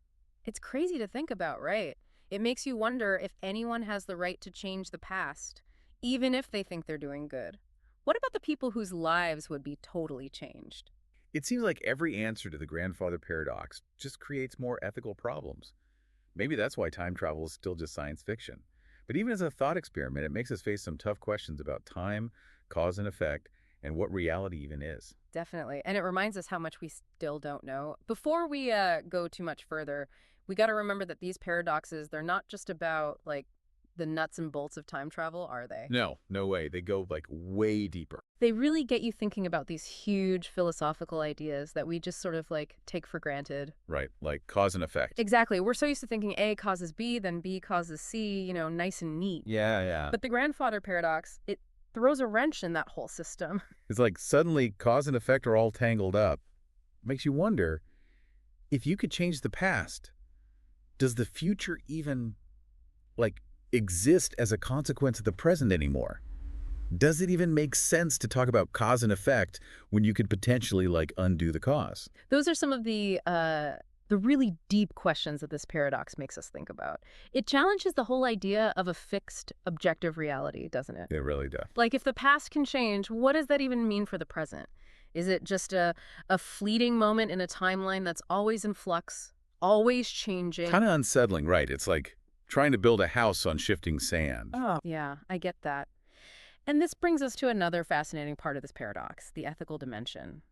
It's crazy to think about, right? It makes you wonder if anyone has the right to change the past, even if they think they're doing good. What about the people whose lives would be totally changed? It seems like every answer to the grandfather paradox just creates more ethical problems. Maybe that's why time travel is still just science fiction. But even as a thought experiment, it makes us face some tough questions about time, cause and effect, and what reality even is. Definitely. And it reminds us how much we still don't know. Before we go too much further, we got to remember that these paradoxes, they're not just about like the nuts and bolts of time travel, are they? No, no way. They go like way deeper. They really get you thinking about these huge philosophical ideas that we just sort of like take for granted. Right, like cause and effect. Exactly. We're so used to thinking A causes B, then B causes C, nice and neat. Yeah. But the grandfather paradox, it throws a wrench in that whole system. It's like suddenly cause and effect are all tangled up. Makes you wonder, if you could change the past, does the future even, like, exist as a consequence of the present anymore? Does it even make sense to talk about cause and effect when you could potentially, like, undo the cause? Those are some of the really deep questions that this paradox makes us think about. It challenges the whole idea of a fixed, objective reality, doesn't it? It really does. Like, if the past can change, what does that even mean for the present? Is it just a fleeting moment in a timeline that's always in flux, always changing? Kind of unsettling, right? It's like trying to build a house on shifting sand. Oh, yeah, I get that. And this brings us to another fascinating part of this paradox, the ethical dimension.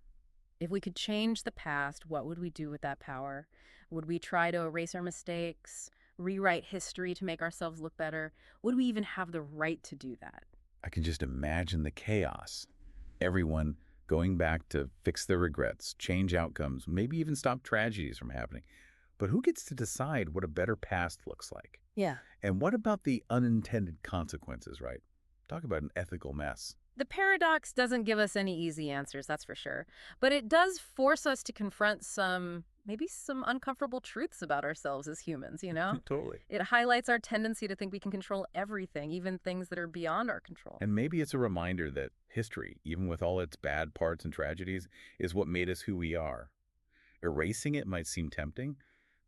If we could change the past, what would we do with that power? Would we try to erase our mistakes, rewrite history to make ourselves look better? Would we even have the right to do that? I can just imagine the chaos. Everyone going back to fix their regrets, change outcomes, maybe even stop tragedies from happening. But who gets to decide what a better past looks like? Yeah. And what about the unintended consequences, right? Talk about an ethical mess. The paradox doesn't give us any easy answers, that's for sure. But it does force us to confront maybe some uncomfortable truths about ourselves as humans, you know? Totally. It highlights our tendency to think we can control everything, even things that are beyond our control. And maybe it's a reminder that history, even with all its bad parts and tragedies, is what made us who we are. Erasing it might seem tempting,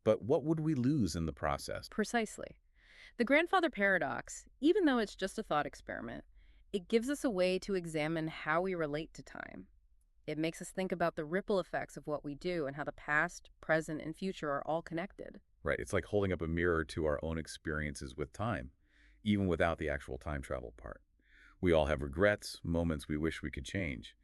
but what would we lose in the process? Precisely. The grandfather paradox, even though it's just a thought experiment, it gives us a way to examine how we relate to time. It makes us think about the ripple effects of what we do and how the past, present, and future are all connected. Right, it's like holding up a mirror to our own experiences with time, even without the actual time travel part. We all have regrets, moments we wish we could change.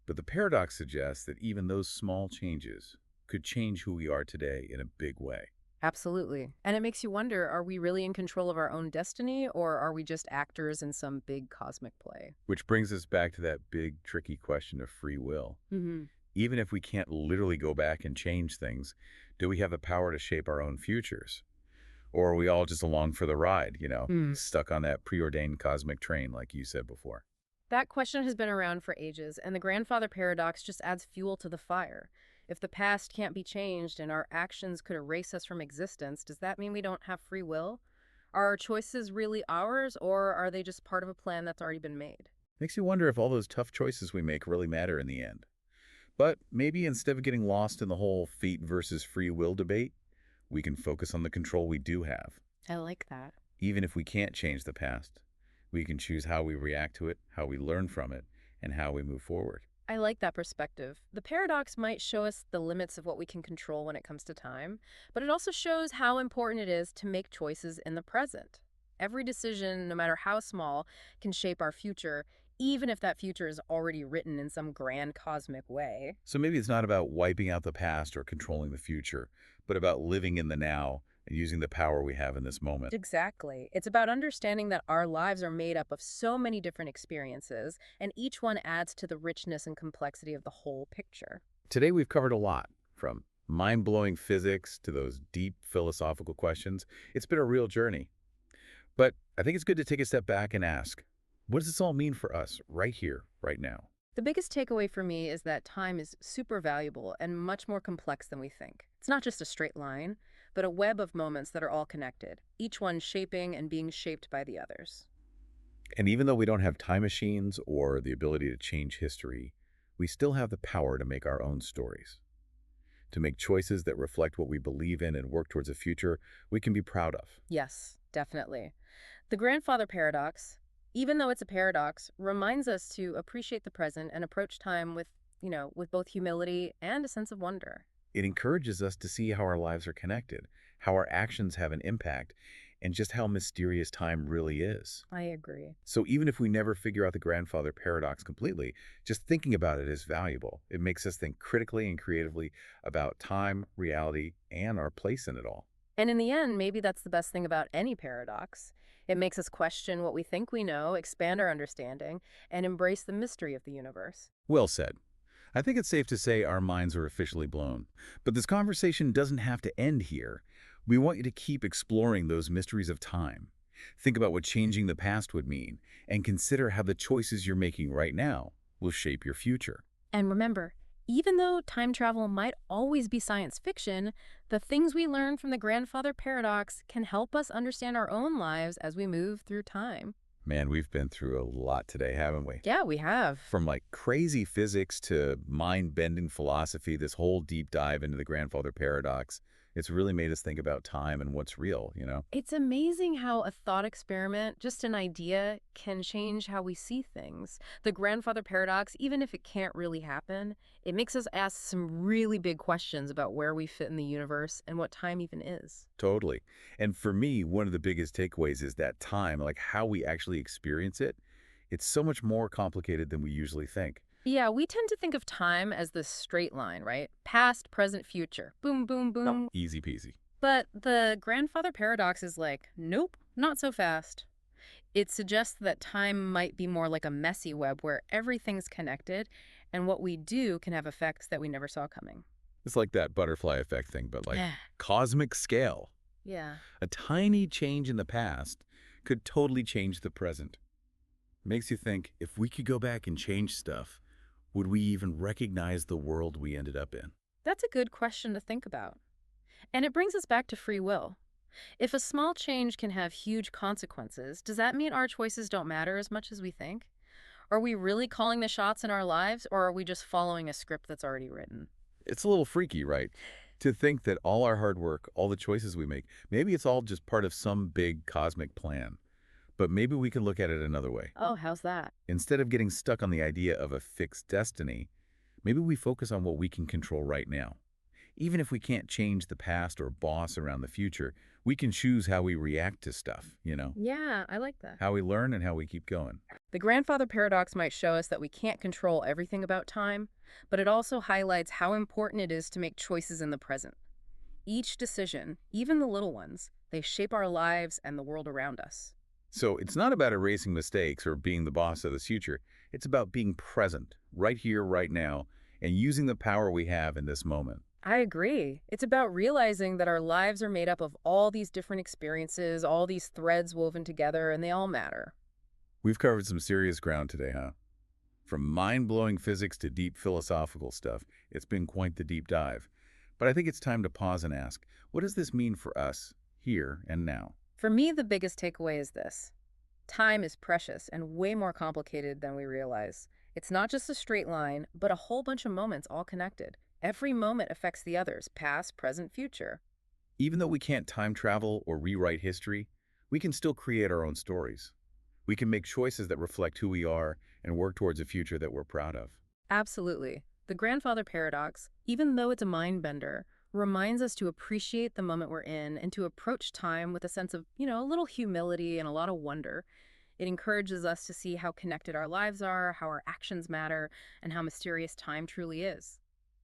But the paradox suggests that even those small changes could change who we are today in a big way. Absolutely. And it makes you wonder, are we really in control of our own destiny, or are we just actors in some big cosmic play? Which brings us back to that big, tricky question of free will. Hmm. Even if we can't literally go back and change things, do we have the power to shape our own futures? Or are we all just along for the ride, stuck on that preordained cosmic train, like you said before? That question has been around for ages, and the grandfather paradox just adds fuel to the fire. If the past can't be changed and our actions could erase us from existence, does that mean we don't have free will? Are our choices really ours, or are they just part of a plan that's already been made? Makes you wonder if all those tough choices we make really matter in the end. But maybe instead of getting lost in the whole fate versus free will debate, we can focus on the control we do have. I like that. Even if we can't change the past, we can choose how we react to it, how we learn from it, and how we move forward. I like that perspective. The paradox might show us the limits of what we can control when it comes to time, but it also shows how important it is to make choices in the present. Every decision, no matter how small, can shape our future, even if that future is already written in some grand cosmic way. So maybe it's not about wiping out the past or controlling the future, but about living in the now and using the power we have in this moment. Exactly. It's about understanding that our lives are made up of so many different experiences, and each one adds to the richness and complexity of the whole picture. Today we've covered a lot, from mind-blowing physics to those deep philosophical questions. It's been a real journey. But I think it's good to take a step back and ask, what does this all mean for us right here, right now? The biggest takeaway for me is that time is super valuable and much more complex than we think. It's not just a straight line, but a web of moments that are all connected, each one shaping and being shaped by the others. And even though we don't have time machines or the ability to change history, we still have the power to make our own stories, to make choices that reflect what we believe in and work towards a future we can be proud of. Yes, definitely. The grandfather paradox, even though it's a paradox, reminds us to appreciate the present and approach time with both humility and a sense of wonder. It encourages us to see how our lives are connected, how our actions have an impact, and just how mysterious time really is. I agree. So even if we never figure out the grandfather paradox completely, just thinking about it is valuable. It makes us think critically and creatively about time, reality, and our place in it all. And in the end, maybe that's the best thing about any paradox. It makes us question what we think we know, expand our understanding, and embrace the mystery of the universe. Well said. I think it's safe to say our minds are officially blown. But this conversation doesn't have to end here. We want you to keep exploring those mysteries of time. Think about what changing the past would mean, and consider how the choices you're making right now will shape your future. And remember, even though time travel might always be science fiction, the things we learn from the grandfather paradox can help us understand our own lives as we move through time. Man, we've been through a lot today, haven't we? Yeah, we have. From like crazy physics to mind-bending philosophy, this whole deep dive into the grandfather paradox, it's really made us think about time and what's real. It's amazing how a thought experiment, just an idea, can change how we see things. The grandfather paradox, even if it can't really happen, it makes us ask some really big questions about where we fit in the universe and what time even is. Totally. And for me, one of the biggest takeaways is that time, like how we actually experience it, it's so much more complicated than we usually think. Yeah, we tend to think of time as this straight line, right? Past, present, future. Boom, boom, boom. Easy peasy. But the grandfather paradox is like, nope, not so fast. It suggests that time might be more like a messy web where everything's connected and what we do can have effects that we never saw coming. It's like that butterfly effect thing, but like Yeah. cosmic scale. Yeah. A tiny change in the past could totally change the present. Makes you think, if we could go back and change stuff, would we even recognize the world we ended up in? That's a good question to think about. And it brings us back to free will. If a small change can have huge consequences, does that mean our choices don't matter as much as we think? Are we really calling the shots in our lives, or are we just following a script that's already written? It's a little freaky, right? To think that all our hard work, all the choices we make, maybe it's all just part of some big cosmic plan. But maybe we can look at it another way. Oh, how's that? Instead of getting stuck on the idea of a fixed destiny, maybe we focus on what we can control right now. Even if we can't change the past or boss around the future, we can choose how we react to stuff, Yeah, I like that. how we learn and how we keep going. The grandfather paradox might show us that we can't control everything about time, but it also highlights how important it is to make choices in the present. Each decision, even the little ones, they shape our lives and the world around us. So it's not about erasing mistakes or being the boss of the future. It's about being present, right here, right now, and using the power we have in this moment. I agree. It's about realizing that our lives are made up of all these different experiences, all these threads woven together, and they all matter. We've covered some serious ground today, huh? From mind-blowing physics to deep philosophical stuff, it's been quite the deep dive. But I think it's time to pause and ask, what does this mean for us, here and now? For me, the biggest takeaway is this. Time is precious and way more complicated than we realize. It's not just a straight line, but a whole bunch of moments all connected. Every moment affects the others, past, present, future. Even though we can't time travel or rewrite history, we can still create our own stories. We can make choices that reflect who we are and work towards a future that we're proud of. Absolutely. The grandfather paradox, even though it's a mind bender, reminds us to appreciate the moment we're in and to approach time with a sense of, a little humility and a lot of wonder. It encourages us to see how connected our lives are, how our actions matter, and how mysterious time truly is.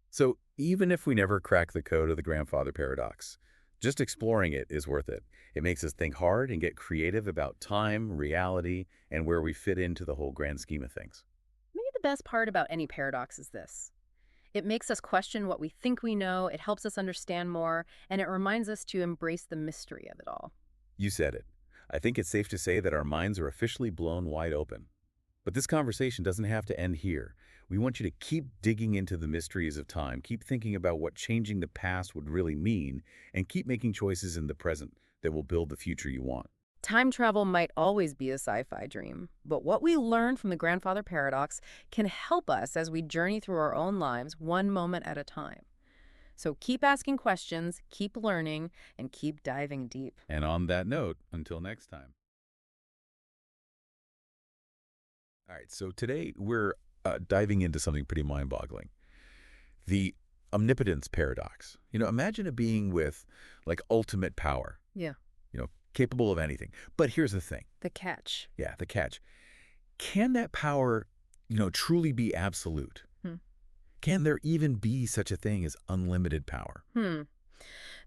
So even if we never crack the code of the grandfather paradox, just exploring it is worth it. It makes us think hard and get creative about time, reality, and where we fit into the whole grand scheme of things. Maybe the best part about any paradox is this. It makes us question what we think we know, it helps us understand more, and it reminds us to embrace the mystery of it all. You said it. I think it's safe to say that our minds are officially blown wide open. But this conversation doesn't have to end here. We want you to keep digging into the mysteries of time, keep thinking about what changing the past would really mean, and keep making choices in the present that will build the future you want. Time travel might always be a sci-fi dream, but what we learn from the grandfather paradox can help us as we journey through our own lives one moment at a time. So keep asking questions, keep learning, and keep diving deep. And on that note, until next time. All right, so today we're diving into something pretty mind-boggling. The Omnipotence Paradox. Imagine a being with, like, ultimate power, Yeah. capable of anything. But here's the thing. The catch. Yeah, the catch. Can that power, truly be absolute? Hmm. Can there even be such a thing as unlimited power?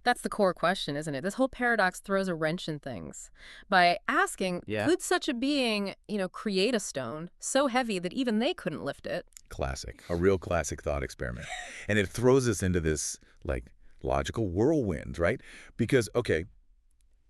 That's the core question, isn't it? This whole paradox throws a wrench in things by asking, Yeah. could such a being, create a stone so heavy that even they couldn't lift it? Classic. A real classic thought experiment. And it throws us into this, like, logical whirlwind, right? Because, okay,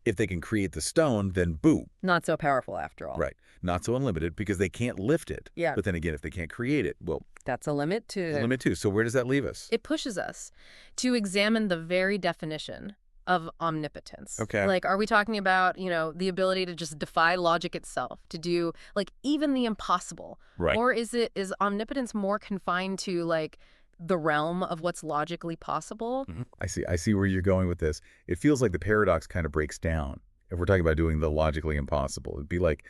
if they can create the stone, then boom. Not so powerful after all. Right. Not so unlimited because they can't lift it. Yeah. But then again, if they can't create it, well, That's a limit there's a to limit too. So where does that leave us? It pushes us to examine the very definition of omnipotence. Okay. Like, are we talking about, the ability to just defy logic itself, to do, like, even the impossible? Right. Or is omnipotence more confined to, like, the realm of what's logically possible? I see where you're going with this. It feels like the paradox kind of breaks down. If we're talking about doing the logically impossible, it'd be like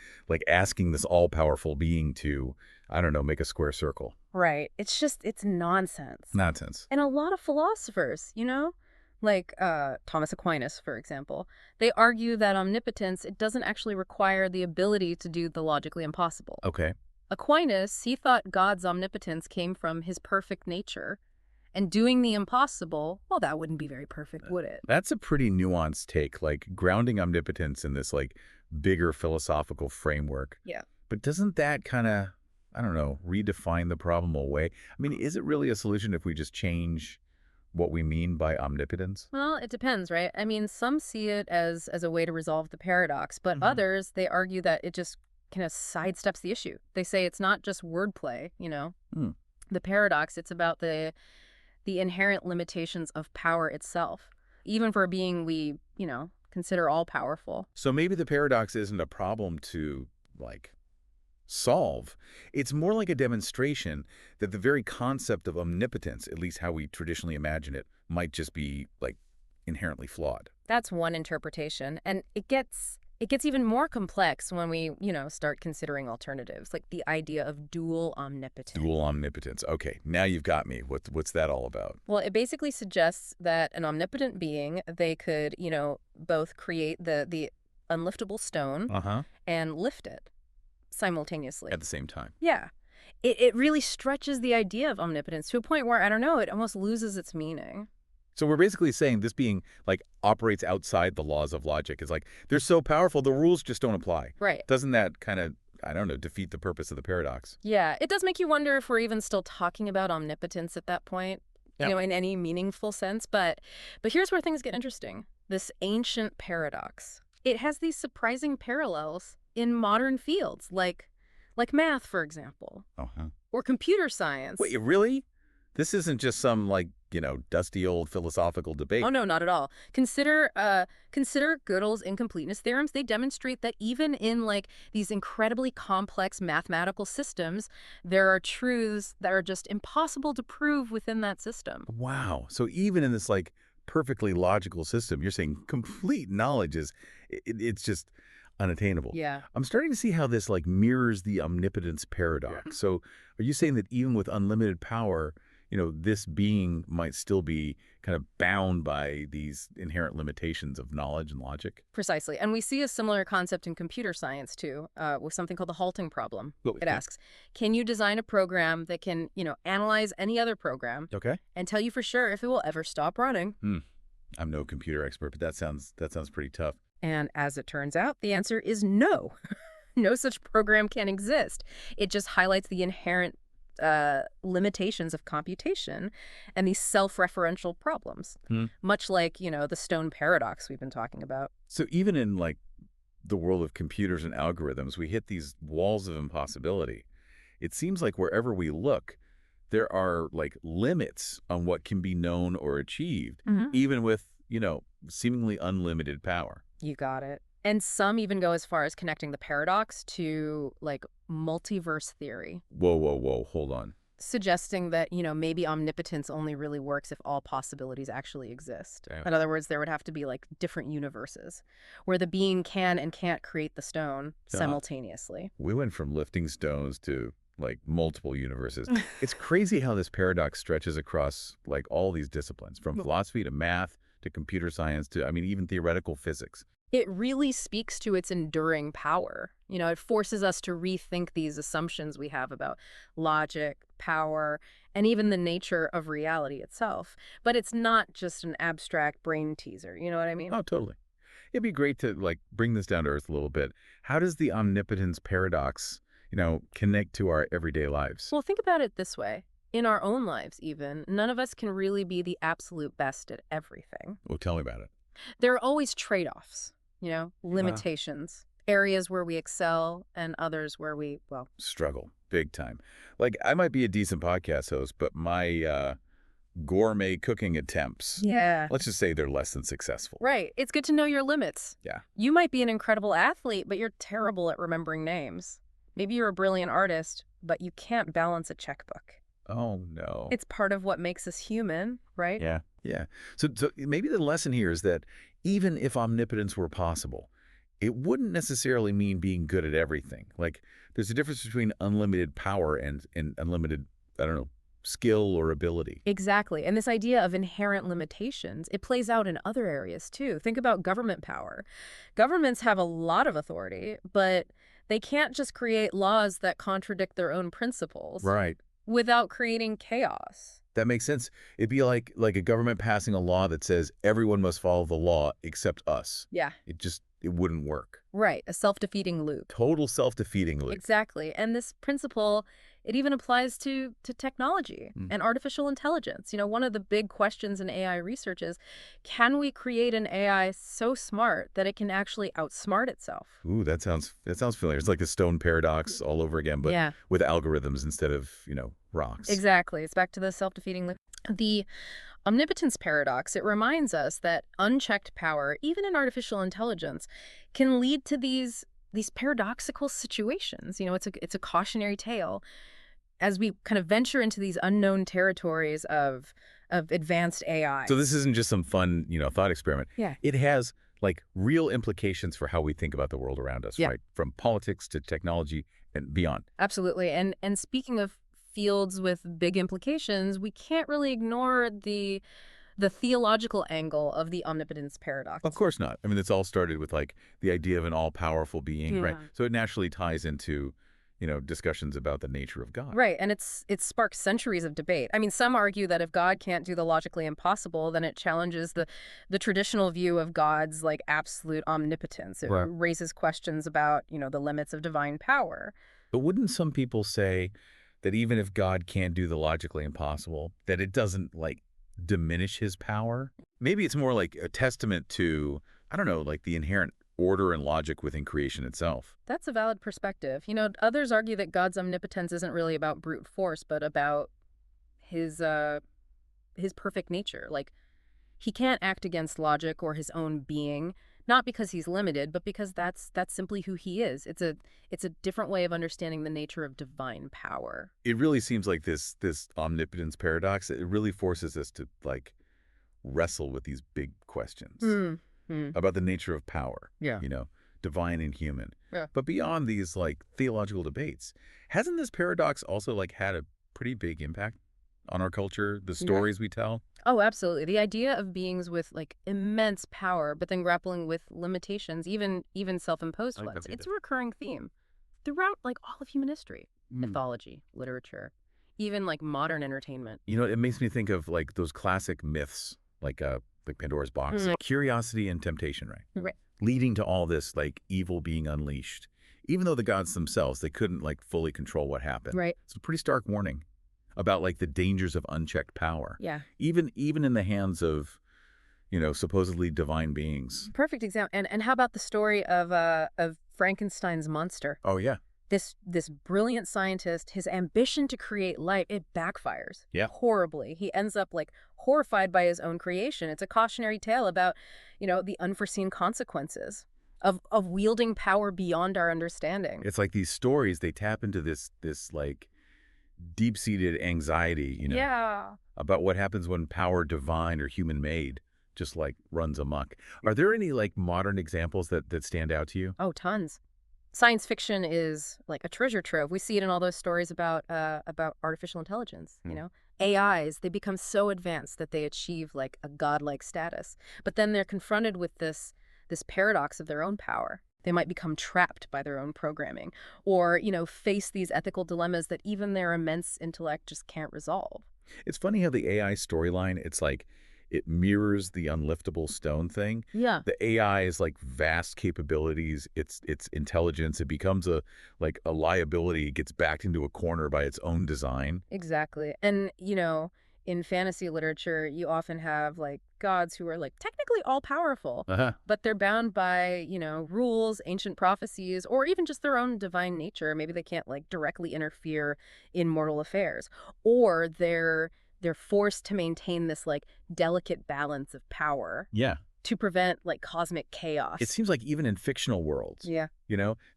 asking this all-powerful being to, I don't know, make a square circle. Right. It's nonsense. Nonsense. And a lot of philosophers, like Thomas Aquinas, for example, they argue that omnipotence, it doesn't actually require the ability to do the logically impossible. Okay. Aquinas, he thought God's omnipotence came from his perfect nature, and doing the impossible, well, that wouldn't be very perfect, would it? That's a pretty nuanced take, like grounding omnipotence in this, like, bigger philosophical framework. Yeah. But doesn't that kind of, I don't know, redefine the problem away? I mean, is it really a solution if we just change what we mean by omnipotence? Well, it depends, right? I mean, some see it as a way to resolve the paradox, but others, they argue that it just kind of sidesteps the issue. They say it's not just wordplay, Hmm. the paradox, it's about the inherent limitations of power itself, even for a being we, consider all powerful. So maybe the paradox isn't a problem to, like, solve. It's more like a demonstration that the very concept of omnipotence, at least how we traditionally imagine it, might just be, like, inherently flawed. That's one interpretation, and it gets even more complex when we, start considering alternatives, like the idea of dual omnipotence. Dual omnipotence. Okay, now you've got me. What's that all about? Well, it basically suggests that an omnipotent being, they could, both create the unliftable stone Uh-huh. and lift it simultaneously. At the same time. Yeah. It really stretches the idea of omnipotence to a point where, I don't know, it almost loses its meaning. So we're basically saying this being, like, operates outside the laws of logic. It's like, they're so powerful, the rules just don't apply. Right. Doesn't that kind of, I don't know, defeat the purpose of the paradox? Yeah, it does make you wonder if we're even still talking about omnipotence at that point, Yeah. in any meaningful sense. But here's where things get interesting. This ancient paradox, it has these surprising parallels in modern fields, like math, for example, Uh-huh. or computer science. Wait, really? This isn't just some, like, dusty old philosophical debate. Oh, no, not at all. Consider Gödel's incompleteness theorems. They demonstrate that even in, like, these incredibly complex mathematical systems, there are truths that are just impossible to prove within that system. Wow. So even in this, like, perfectly logical system, you're saying complete knowledge is, it's just unattainable. Yeah. I'm starting to see how this, like, mirrors the omnipotence paradox. Yeah. So are you saying that even with unlimited power, this being might still be kind of bound by these inherent limitations of knowledge and logic? Precisely. And we see a similar concept in computer science, too, with something called the halting problem. It asks, can you design a program that can, analyze any other program Okay. and tell you for sure if it will ever stop running? I'm no computer expert, but that sounds pretty tough. And as it turns out, the answer is no. No such program can exist. It just highlights the inherent limitations of computation and these self-referential problems, much like, the stone paradox we've been talking about. So even in, like, the world of computers and algorithms, we hit these walls of impossibility. It seems like wherever we look, there are, like, limits on what can be known or achieved, even with, seemingly unlimited power. You got it. And some even go as far as connecting the paradox to, like, multiverse theory, Whoa, hold on. suggesting that, maybe omnipotence only really works if all possibilities actually exist. Damn. In other words, there would have to be, like, different universes where the being can and can't create the stone simultaneously. We went from lifting stones to, like, multiple universes. It's crazy how this paradox stretches across, like, all these disciplines, from philosophy to math to computer science to, even theoretical physics. It really speaks to its enduring power. It forces us to rethink these assumptions we have about logic, power, and even the nature of reality itself. But it's not just an abstract brain teaser. You know what I mean? Oh, totally. It'd be great to, like, bring this down to earth a little bit. How does the omnipotence paradox, connect to our everyday lives? Well, think about it this way. In our own lives, even, none of us can really be the absolute best at everything. Well, tell me about it. There are always trade-offs, limitations, areas where we excel and others where we, well, Struggle, big time. Like, I might be a decent podcast host, but my gourmet cooking attempts, yeah. let's just say they're less than successful. Right. It's good to know your limits. Yeah. You might be an incredible athlete, but you're terrible at remembering names. Maybe you're a brilliant artist, but you can't balance a checkbook. Oh, no. It's part of what makes us human, right? Yeah. So maybe the lesson here is that even if omnipotence were possible, it wouldn't necessarily mean being good at everything. Like, there's a difference between unlimited power and unlimited, I don't know, skill or ability. Exactly. And this idea of inherent limitations, it plays out in other areas too. Think about government power. Governments have a lot of authority, but they can't just create laws that contradict their own principles. Right. Without creating chaos. That makes sense. It'd be like a government passing a law that says everyone must follow the law except us. Yeah. It wouldn't work. Right. A self-defeating loop. Total self-defeating loop. Exactly. And this principle, It even applies to technology Mm. and artificial intelligence. One of the big questions in AI research is, can we create an AI so smart that it can actually outsmart itself? Ooh, that sounds familiar. It's like the stone paradox all over again, but Yeah, with algorithms instead of, rocks. exactly. It's back to the self-defeating loop. The Omnipotence Paradox, it reminds us that unchecked power, even in artificial intelligence, can lead to these paradoxical situations. It's a cautionary tale as we kind of venture into these unknown territories of advanced So this AIs. isn't just some fun, thought experiment. Yeah. It has like real implications for how we think about the world around us, Yeah. right? From politics to technology and beyond. Absolutely. And speaking of fields with big implications, we can't really ignore the theological angle of the omnipotence Of paradox. course not. I mean, it's all started with like the idea of an all-powerful being, right? Yeah. So it naturally ties into, discussions about the nature of God. Right, and it's sparked centuries of debate. I mean, some argue that if God can't do the logically impossible, then it challenges the traditional view of God's like absolute omnipotence. It Right. raises questions about, the limits of divine power. But wouldn't some people say that even if God can't do the logically impossible, that it doesn't like diminish his power? Maybe it's more like a testament to, I don't know, like the inherent order and logic within creation itself. That's a valid perspective. Others argue that God's omnipotence isn't really about brute force, but about his perfect nature. Like he can't act against logic or his own being, not because he's limited, but because that's simply who he is. It's a different way of understanding the nature of divine power. It really seems like this omnipotence paradox, it really forces us to like wrestle with these big questions Hmm. Hmm. about the nature of power, Yeah. divine and human. Yeah. But beyond these like theological debates, hasn't this paradox also like had a pretty big impact on our culture, the Yeah. stories we tell? Oh, absolutely. The idea of beings with like immense power, but then grappling with limitations, even self-imposed I like that ones. idea. It's a recurring theme throughout like all of human history, mythology, literature, even like modern entertainment. It makes me think of like those classic myths, like Pandora's box, Mm. curiosity and temptation, right? Right. Leading to all this like evil being unleashed. Even though the gods themselves, they couldn't like fully control what happened. Right. It's a pretty stark warning about like the dangers of unchecked power, Yeah. even in the hands of, supposedly divine beings. Perfect example. And how about the story of Frankenstein's monster? Oh yeah, This brilliant scientist, his ambition to create life, it backfires yeah. horribly. He ends up like horrified by his own creation. It's a cautionary tale about, the unforeseen consequences of wielding power beyond our understanding. It's like these stories, they tap into this like deep-seated anxiety, Yeah. about what happens when power, divine or human-made, just like runs amok. Are there any like modern examples that stand out to you? Oh, tons. Science fiction is like a treasure trove. We see it in all those stories about artificial intelligence, Hmm. AIs, they become so advanced that they achieve like a godlike status. But then they're confronted with this paradox of their own power. They might become trapped by their own programming or, face these ethical dilemmas that even their immense intellect just can't resolve. It's funny how the AI storyline, it's like it mirrors the unliftable stone thing. Yeah. The AI is like vast capabilities, its intelligence, it becomes a liability, it gets backed into a corner by its own design. Exactly. And, in fantasy literature, you often have like gods who are like technically all powerful, Uh-huh. but they're bound by, rules, ancient prophecies, or even just their own divine nature. Maybe they can't like directly interfere in mortal affairs, or they're forced to maintain this like delicate balance of power Yeah. to prevent like cosmic chaos. It seems like even in fictional worlds, Yeah.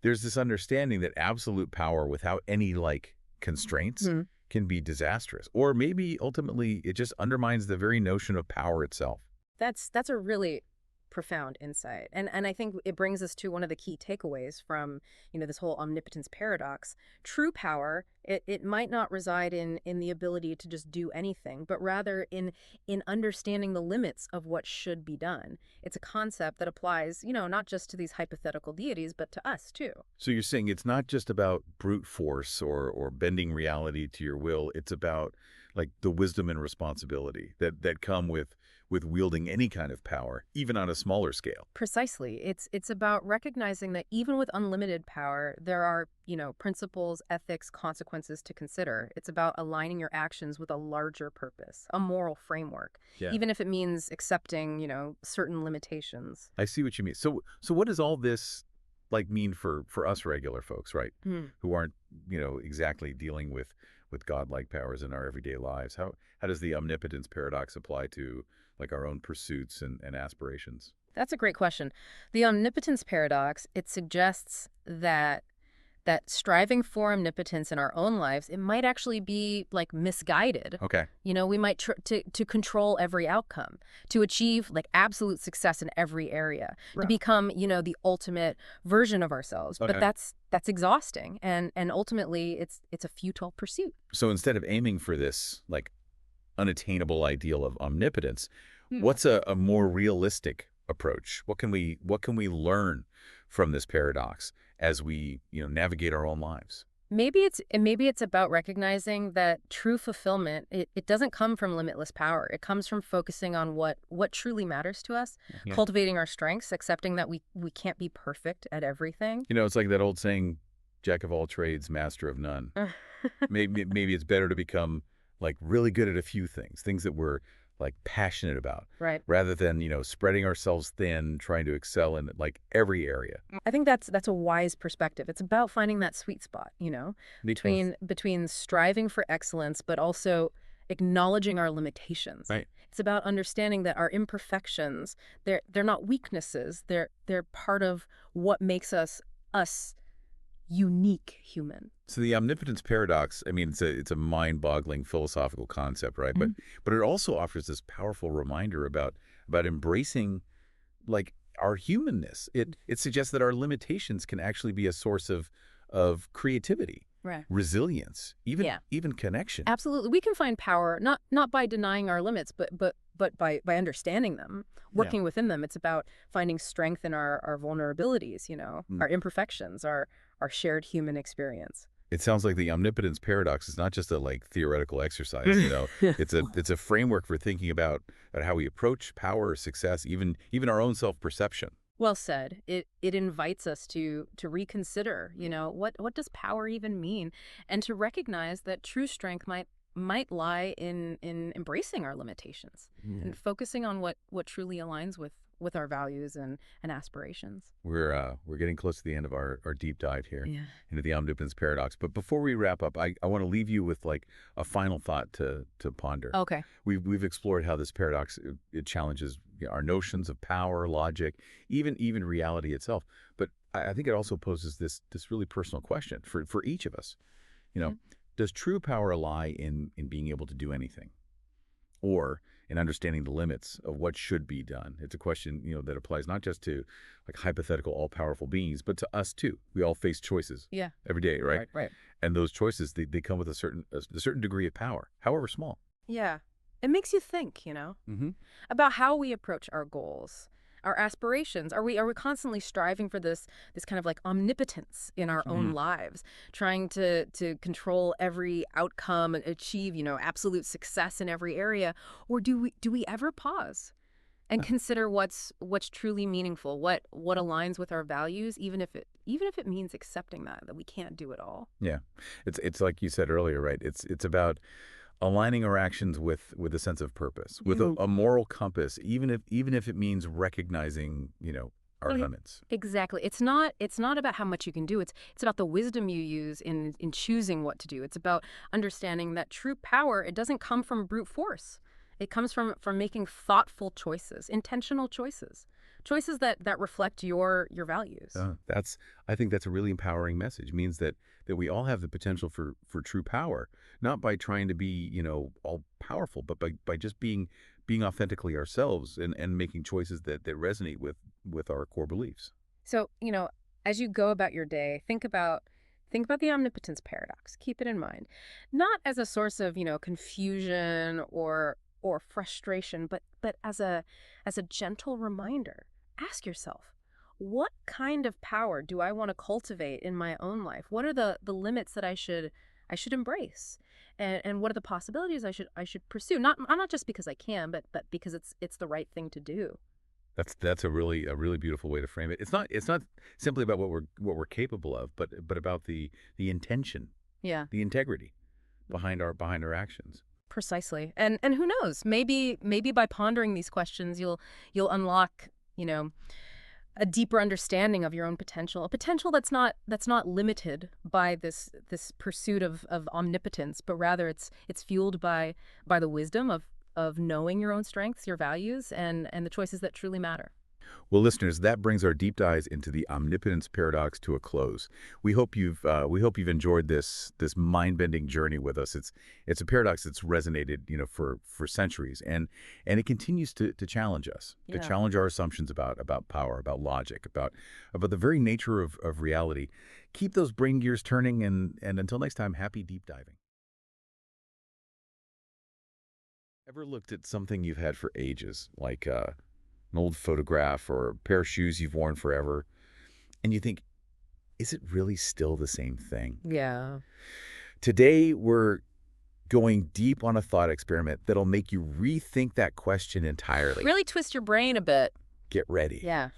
there's this understanding that absolute power without any like constraints Hmm. can be disastrous. Or maybe ultimately it just undermines the very notion of power itself. That's a really profound insight. And I think it brings us to one of the key takeaways from, this whole omnipotence paradox. True power, it might not reside in the ability to just do anything, but rather in understanding the limits of what should be done. It's a concept that applies, not just to these hypothetical deities, but to us too. So you're saying it's not just about brute force or bending reality to your will. It's about like the wisdom and responsibility that come with with wielding any kind of power, even on a smaller scale. Precisely. It's about recognizing that even with unlimited power, there are, principles, ethics, consequences to consider. It's about aligning your actions with a larger purpose, a moral framework, Yeah. even if it means accepting, certain limitations. I see what you mean. So what does all this like mean for us regular folks, right? Hmm. Who aren't, exactly dealing with godlike powers in our everyday lives? How does the omnipotence paradox apply to like our own pursuits and aspirations? That's a great question. The omnipotence paradox, it suggests that striving for omnipotence in our own lives, it might actually be like misguided. Okay. We might to control every outcome, to achieve like absolute success in every area, to Right. become, the ultimate version of ourselves. But Okay. that's exhausting, and ultimately it's a futile pursuit. So instead of aiming for this like unattainable ideal of omnipotence, Hmm. what's a more realistic approach? What can we learn from this paradox as we, navigate our own lives? Maybe it's about recognizing that true fulfillment, it doesn't come from limitless power. It comes from focusing on what truly matters to us, Yeah. cultivating our strengths, accepting that we can't be perfect at everything. It's like that old saying, jack of all trades, master of none. Maybe it's better to become like really good at a few things that we're like passionate about, Right. rather than, spreading ourselves thin, trying to excel in like every area. I think that's a wise perspective. It's about finding that sweet spot, Makes sense. between striving for excellence, but also acknowledging our limitations. Right. It's about understanding that our imperfections, they're not weaknesses. They're part of what makes us unique human. So the omnipotence paradox, I mean, it's a mind-boggling philosophical concept, right? But Mhm. but it also offers this powerful reminder about embracing like our humanness. It suggests that our limitations can actually be a source of creativity, Right. resilience, even Yeah. even connection. Absolutely. We can find power not by denying our limits, but by understanding them, Yeah. working within them. It's about finding strength in our vulnerabilities, Mm. our imperfections, our shared human experience. It sounds like the omnipotence paradox is not just a like theoretical exercise, It's a framework for thinking about how we approach power or success, even our own self-perception. Well said. It invites us to reconsider, what does power even mean, and to recognize that true strength might lie in embracing our limitations and focusing on what truly aligns with our values and aspirations. We're getting close to the end of our deep dive here Yeah. into the omnipotence paradox. But before we wrap up, I want to leave you with like a final thought to ponder. Okay. We've explored how this paradox it challenges our notions of power, logic, even reality itself. But I think it also poses this really personal question for each of us. You know, Yeah. does true power lie in being able to do anything, or in understanding the limits of what should be done? It's a question, that applies not just to like hypothetical all-powerful beings, but to us too. We all face choices Yeah. every day, right? Right. And those choices, they come with a certain degree of power, however small. Yeah. It makes you think, Mm-hmm. about how we approach our goals, our aspirations. Are we constantly striving for this kind of like omnipotence in our own Mhm. lives, trying to control every outcome and achieve, absolute success in every area? Or do we ever pause and consider what's truly meaningful, what aligns with our values, even if it means accepting that we can't do it all? Yeah, it's like you said earlier, right? It's about aligning our actions with a sense of purpose, with a, Mhm. a moral compass, even if it means recognizing, our Okay. limits. Exactly. It's not about how much you can do. It's about the wisdom you use in choosing what to do. It's about understanding that true power, it doesn't come from brute force. It comes from making thoughtful choices, intentional choices. Choices that reflect your values. I think that's a really empowering message. It means that we all have the potential for true power, not by trying to be, all powerful, but by just being authentically ourselves and making choices that resonate with our core beliefs. So, as you go about your day, think about the omnipotence paradox. Keep it in mind. Not as a source of, confusion or frustration, but as a gentle reminder. Ask yourself, what kind of power do I want to cultivate in my own life? What are the limits that I should embrace? and what are the possibilities I should pursue? Not just because I can, but because it's the right thing to do. That's a really beautiful way to frame it. It's not simply about what we're capable of, but about the intention, Yeah. the integrity behind our actions. Precisely. And who knows? Maybe by pondering these questions you'll unlock, a deeper understanding of your own potential. A potential that's not limited by this pursuit of omnipotence, but rather it's fueled by the wisdom of knowing your own strengths, your values, and the choices that truly matter. Well, listeners, that brings our deep dives into the Omnipotence Paradox to a close. We hope you've enjoyed this mind-bending journey with us. It's a paradox that's resonated, for centuries, and it continues to challenge us, to Yeah. challenge our assumptions about power, about logic, about the very nature of reality. Keep those brain gears turning, and until next time, happy deep diving. Ever looked at something you've had for ages, like an old photograph or a pair of shoes you've worn forever, and you think, is it really still the same thing? Yeah. Today, we're going deep on a thought experiment that'll make you rethink that question entirely. Really twist your brain a bit. Get ready. Yeah.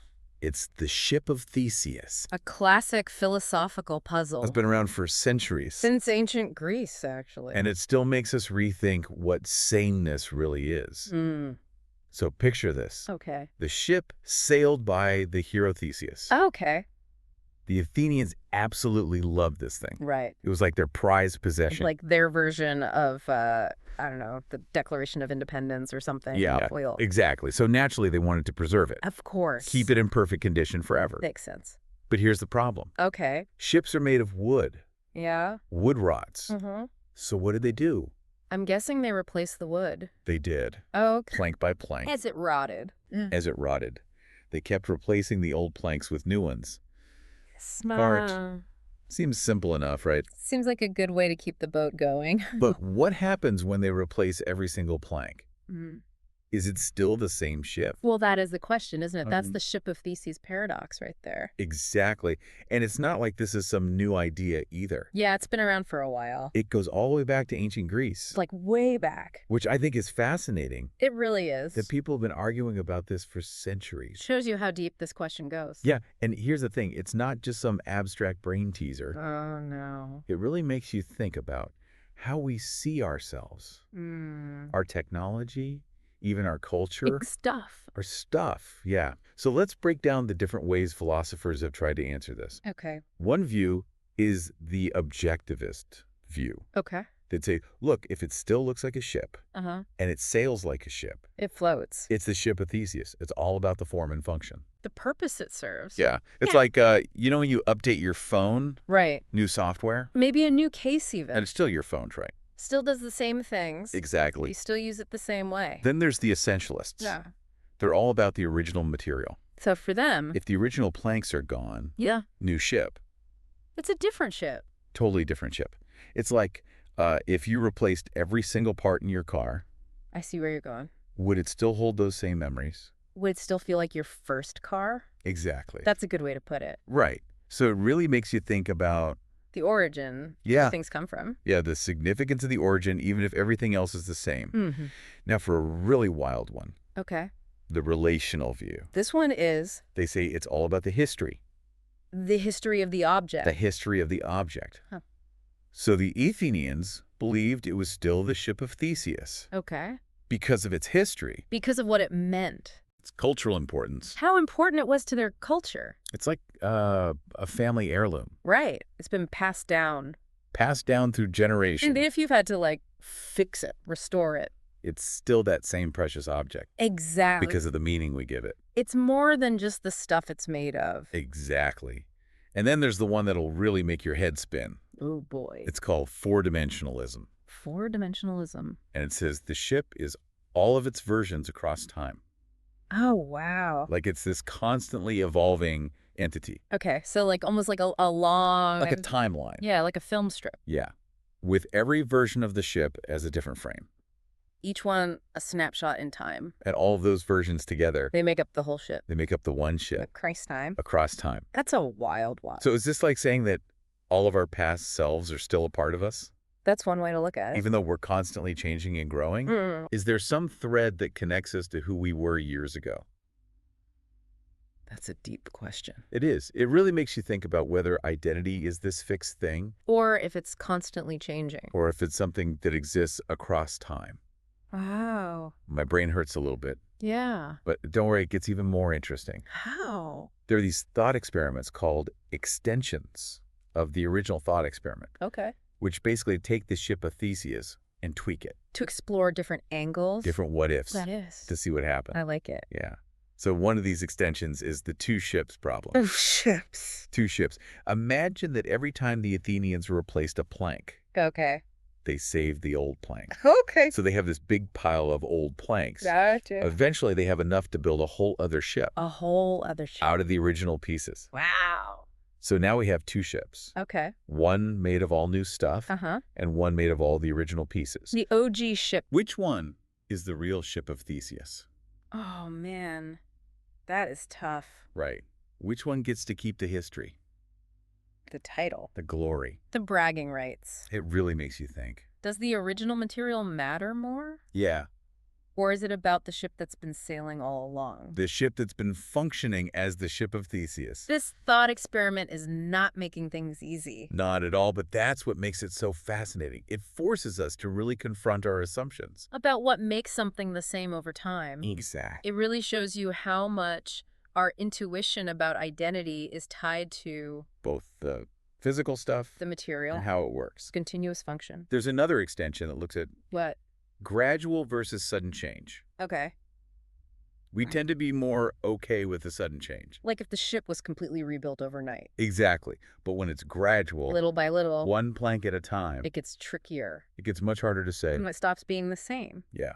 It's the ship of Theseus. A classic philosophical It's puzzle. been around for centuries, Since ancient Greece, actually. and it still makes us rethink what sameness really is. Mm, So picture this. okay. The ship sailed by the hero Theseus. Okay. The Athenians absolutely loved this thing. Right. It was like their prized possession. Like their version of, I don't know, the Declaration of Independence or something. Yeah, Well, exactly. So naturally, they wanted to preserve it, of course. keep it in perfect condition forever. Makes sense. But here's the problem. Okay. Ships are made of wood, Yeah. wood rods. Mm-hmm. So what did they do? I'm guessing they replaced the wood. They did, Oh, okay. plank by plank, As it rotted. as it rotted. They kept replacing the old planks with new ones. Smart. Seems simple enough, right? Seems like a good way to keep the boat going. But what happens when they replace every single plank? Mm. Is it still the same ship? Well, that is the question, isn't it? That's Mhm. the ship of Theseus paradox right there. Exactly. And it's not like this is some new idea either. Yeah, it's been around for a while. It goes all the way back to ancient Greece, Like way back. which I think is fascinating It really is. that people have been arguing about this for centuries. Shows you how deep this question goes. Yeah, and here's the thing. It's not just some abstract brain teaser. Oh, no. It really makes you think about how we see ourselves, Mm. our technology, even our culture, Big stuff. our stuff. Yeah. So let's break down the different ways philosophers have tried to answer this. Okay. One view is the objectivist view. Okay. They'd say, look, if it still looks like a ship Uh-huh. and it sails like a ship, It floats. it's the ship of Theseus. It's all about the form and function. The purpose it serves. Yeah. It's Yeah. like, when you update your phone, Right. new software, Maybe a new case even. and it's still your phone, right? Still does the same things. Exactly. You still use it the same way. Then there's the essentialists. Yeah. They're all about the original material. So for them, If the original planks are gone, yeah, new ship, it's a different ship. totally different ship. It's like if you replaced every single part in your car, I see where you're going. would it still hold those same memories? Would it still feel like your first car? Exactly. That's a good way to put it. Right. So it really makes you think about, The origin Yeah. where things come from. yeah, the significance of the origin, even if everything else is the same. Mm-hmm. Now, for a really wild one, Okay. the relational view. This one is They say it's all about the history the history of the object. of the object. Huh. So the Athenians believed it was still the ship of Theseus Okay. because of its history, Because of what it meant. its cultural importance. How important it was to their culture. It's like a family heirloom, Right. It's been passed down. passed down through generations. And if you've had to, fix it, restore it. It's still that same precious object Exactly. because of the meaning we give it. It's more than just the stuff it's made of. Exactly. And then there's the one that'll really make your head spin. Oh, boy. It's called four-dimensionalism. Four-dimensionalism. And it says the ship is all of its versions across time. Oh, wow. Like it's this constantly evolving entity, Okay, so almost like a long... like a timeline. Yeah, like a film strip. Yeah. With every version of the ship as a different frame. Each one a snapshot in time. And all of those versions together, They make up the whole ship. they make up the one At ship Christ time. across time. That's a wild one. So is this like saying that all of our past selves are still a part of us? That's one way to look at it. Even though we're constantly changing and growing? Mm, Is there some thread that connects us to who we were years ago? that's a deep question. It is. It really makes you think about whether identity is this fixed thing Or if it's constantly changing. or if it's something that exists across time. Wow. My brain hurts a little bit, Yeah. but don't worry, it gets even more interesting. How? There are these thought experiments called extensions of the original thought experiment, Okay. which basically take the ship of Theseus and tweak it, To explore different angles. different what-ifs, That is. to see what happens. I like it. Yeah. So one of these extensions is the two ships problem. Oh, ships. Two ships. Imagine that every time the Athenians replaced a plank, Okay. they saved the old plank. Okay. So they have this big pile of old planks. Gotcha. Eventually, they have enough to build a whole other ship A whole other ship. out of the original pieces. Wow. So now we have two ships, Okay. one made of all new stuff Uh-huh. and one made of all the original pieces. The OG ship. Which one is the real ship of Theseus? Oh, man. That is tough. Right. Which one gets to keep the history, The title. the glory? The bragging rights. It really makes you think. Does the original material matter more? Yeah, Or is it about the ship that's been sailing all along? the ship that's been functioning as the ship of Theseus. This thought experiment is not making things easy. Not at all, but that's what makes it so fascinating. It forces us to really confront our assumptions. About what makes something the same over time. Exactly. It really shows you how much our intuition about identity is tied to Both the physical stuff the material. and how it works. Continuous function. There's another extension that looks at What? gradual versus sudden change. Okay. We tend to be more okay with the sudden change. Like if the ship was completely rebuilt overnight. Exactly. But when it's gradual, Little by little, one plank at a time, it gets trickier. it gets much harder to say. And it stops being the same. Yeah.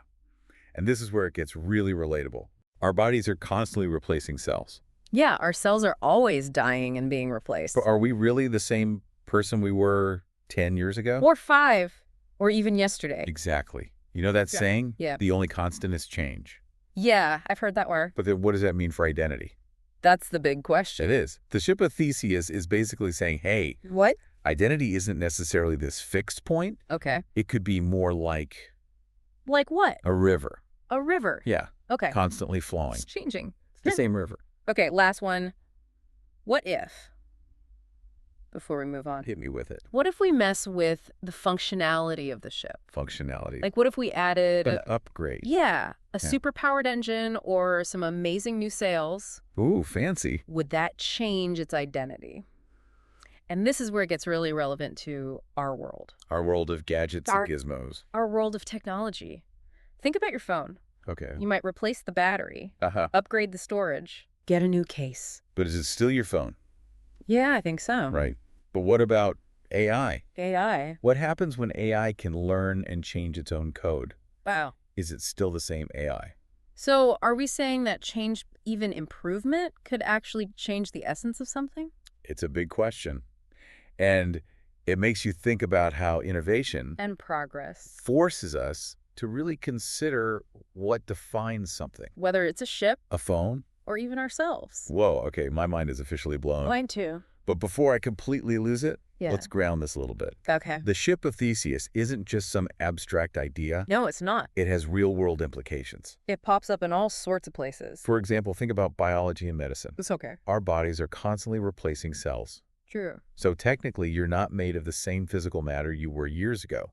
And this is where it gets really relatable. Our bodies are constantly replacing cells. Yeah, our cells are always dying and being replaced. But are we really the same person we were 10 years ago? Or 5, or even yesterday. Exactly. You know that saying? Yeah. The only constant is change. Yeah, I've heard that word. But then what does that mean for identity? That's the big question. It is. The ship of Theseus is basically saying, hey, What? identity isn't necessarily this fixed point. Okay. It could be more like Like what? a river. A river. Yeah. Okay. Constantly flowing. It's changing. It's the same river. Okay, last one. What if, before we move on, Hit me with it. what if we mess with the functionality of the ship? Functionality. Like what if we added, an upgrade. yeah, a Yeah. super-powered engine or some amazing new sails? Ooh, fancy. Would that change its identity? And this is where it gets really relevant to our world. Our world of gadgets Our- and gizmos. Our world of technology. Think about your phone. Okay. You might replace the battery, Uh-huh. upgrade the storage, get a new case. But is it still your phone? Yeah, I think so. Right. But what about AI? AI. What happens when AI can learn and change its own code? Wow. Is it still the same AI? So are we saying that change, even improvement, could actually change the essence of something? It's a big question. And it makes you think about how innovation And progress. forces us to really consider what defines something. Whether it's a ship A phone? or even ourselves. Whoa, okay, my mind is officially blown. Mine too. But before I completely lose it, Yeah. let's ground this a little bit. Okay. The ship of Theseus isn't just some abstract idea. No, it's not. It has real-world implications. It pops up in all sorts of places. For example, think about biology and medicine. It's okay. Our bodies are constantly replacing cells. True. So technically, you're not made of the same physical matter you were years ago.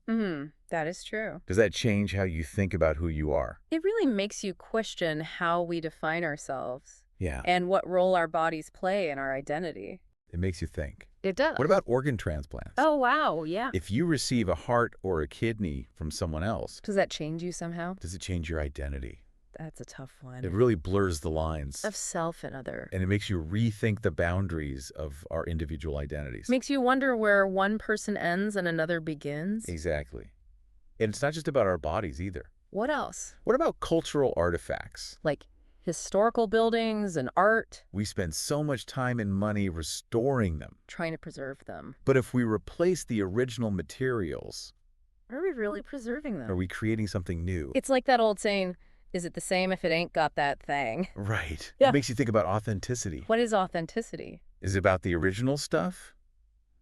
That is true. Does that change how you think about who you are? It really makes you question how we define ourselves Yeah, and what role our bodies play in our identity. it makes you think. It does. What about organ transplants? Oh, wow. Yeah. If you receive a heart or a kidney from someone else, Does that change you somehow? does it change your identity? That's a tough one. It really blurs the lines. Of self and other. And it makes you rethink the boundaries of our individual identities. Makes you wonder where one person ends and another begins. Exactly. And it's not just about our bodies either. What else? What about cultural artifacts? Like historical buildings and art, We spend so much time and money restoring them. trying to preserve them. But if we replace the original materials, Are we really preserving them? are we creating something new? It's like that old saying, is it the same if it ain't got that thing? Right. Yeah. It makes you think about authenticity. What is authenticity? Is it about the original stuff?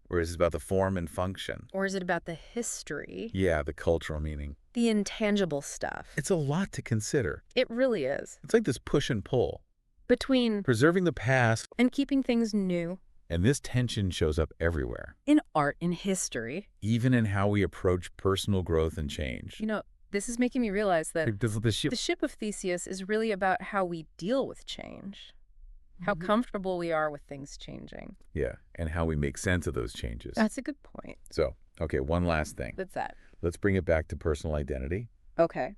Or is it about the form and function? Or is it about the history? Yeah, the cultural meaning. The intangible stuff. It's a lot to consider. It really is. It's like this push and pull. Between Preserving the past, and keeping things new. and this tension shows up everywhere. In art, in history. Even in how we approach personal growth and change. You know, this is making me realize that The ship. the ship of Theseus is really about how we deal with change. How comfortable we are with things changing. Yeah, and how we make sense of those changes. That's a good point. So, okay, one last thing. What's that? Let's bring it back to personal identity. Okay.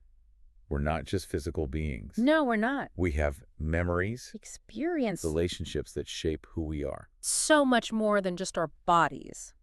We're not just physical beings. No, we're not. We have memories, Experience relationships that shape who we are. so much more than just our bodies.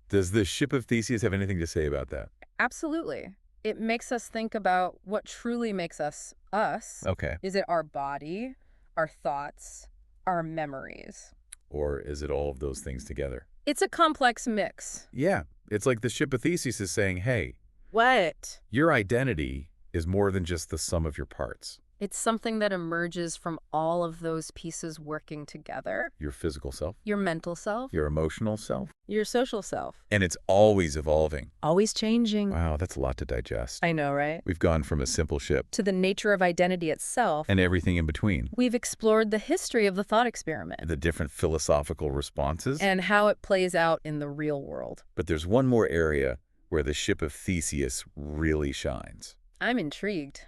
Does the ship of Theseus have anything to say about that? Absolutely. It makes us think about what truly makes us us. Okay. Is it our body, our thoughts, our memories? Or is it all of those things together? It's a complex mix. Yeah, it's like the ship of Theseus is saying, hey, What? your identity is more than just the sum of your parts. It's something that emerges from all of those pieces working together. Your physical self, Your mental self, your emotional self, your social self. and it's always evolving. Always changing. Wow, that's a lot to digest. I know, right? We've gone from a simple ship To the nature of identity itself. and everything in between, We've explored the history of the thought experiment and the different philosophical responses. and how it plays out in the real world. But there's one more area where the ship of Theseus really shines. I'm intrigued.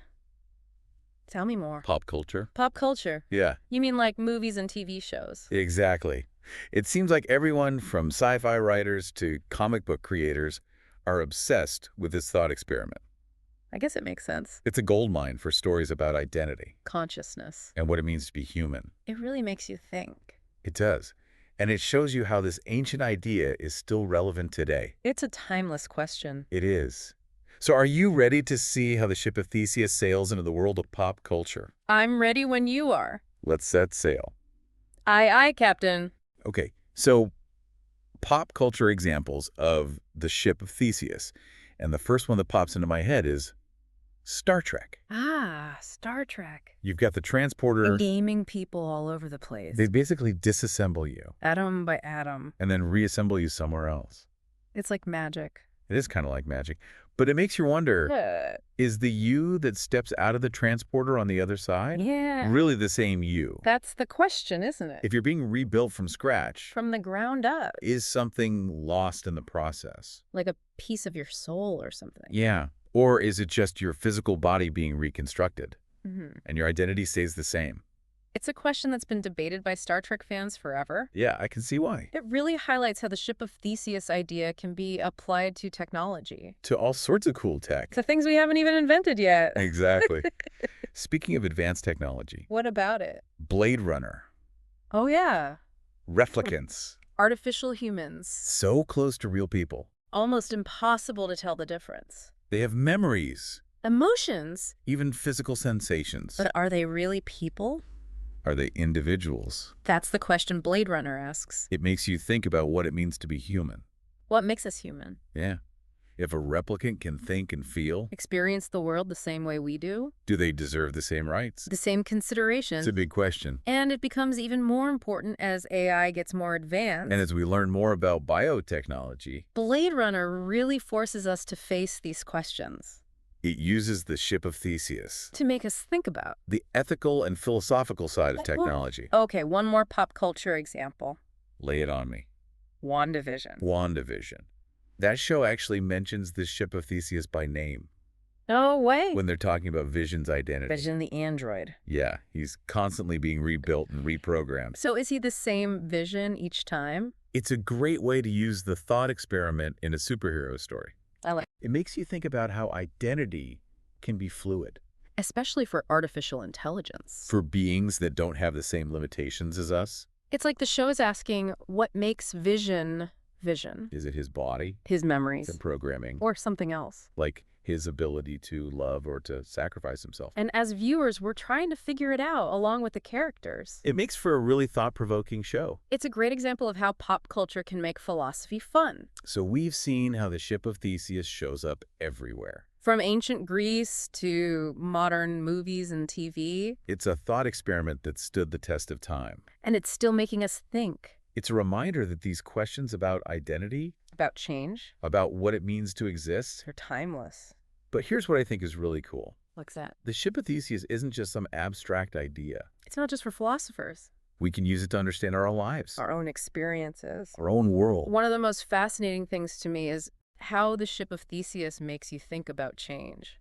Tell me more. Pop culture? Pop culture. Yeah, You mean like movies and TV shows? exactly. It seems like everyone from sci-fi writers to comic book creators are obsessed with this thought experiment. I guess it makes sense. It's a goldmine for stories about identity Consciousness. and what it means to be human. It really makes you think. It does. And it shows you how this ancient idea is still relevant today. It's a timeless question. It is. So are you ready to see how the ship of Theseus sails into the world of pop culture? I'm ready when you are. Let's set sail. Aye, aye, Captain. Okay, so pop culture examples of the ship of Theseus. And the first one that pops into my head is Star Trek. Ah, Star Trek. You've got the transporter. Gaming people all over the place. They basically disassemble you Atom by atom. and then reassemble you somewhere else. It's like magic. It is kind of like magic. But it makes you wonder, is the you that steps out of the transporter on the other side Yeah. really the same you? That's the question, isn't it? If you're being rebuilt from scratch, From the ground up. is something lost in the process? Like a piece of your soul or something. Yeah. Or is it just your physical body being reconstructed Mm-hmm. and your identity stays the same? It's a question that's been debated by Star Trek fans forever. Yeah, I can see why. It really highlights how the ship of Theseus idea can be applied to technology. To all sorts of cool tech. To things we haven't even invented yet. Exactly. Speaking of advanced technology, What about it? Blade Runner, Oh, yeah. replicants, Artificial humans. so close to real people. Almost impossible to tell the difference. They have memories, Emotions. even physical sensations. But are they really people? Are they individuals? That's the question Blade Runner asks. It makes you think about what it means to be human. What makes us human? Yeah. If a replicant can think and feel, Experience the world the same way we do? do they deserve the same rights? The same consideration. It's a big question. And it becomes even more important as AI gets more advanced. And as we learn more about biotechnology, Blade Runner really forces us to face these questions. it uses the ship of Theseus, To make us think about. the ethical and philosophical side of technology. Okay, one more pop culture example. Lay it on me. WandaVision. WandaVision. That show actually mentions the ship of Theseus by name No way. when they're talking about Vision's identity. Vision the android. Yeah, he's constantly being rebuilt and reprogrammed. So is he the same Vision each time? It's a great way to use the thought experiment in a superhero story. I like. It makes you think about how identity can be fluid Especially for artificial intelligence. for beings that don't have the same limitations as us. It's like the show is asking, what makes Vision Vision? Is it his body, His memories. his programming, Or something else. like his ability to love or to sacrifice himself? And as viewers, we're trying to figure it out along with the characters. It makes for a really thought-provoking show. It's a great example of how pop culture can make philosophy fun. So we've seen how the ship of Theseus shows up everywhere. From ancient Greece to modern movies and TV. It's a thought experiment that stood the test of time. And it's still making us think. It's a reminder that these questions about identity, About change, about what it means to exist. they're timeless. But here's what I think is really cool. What's that? The ship of Theseus isn't just some abstract idea. It's not just for philosophers. We can use it to understand our own lives, Our own experiences. our own world. One of the most fascinating things to me is how the ship of Theseus makes you think about change.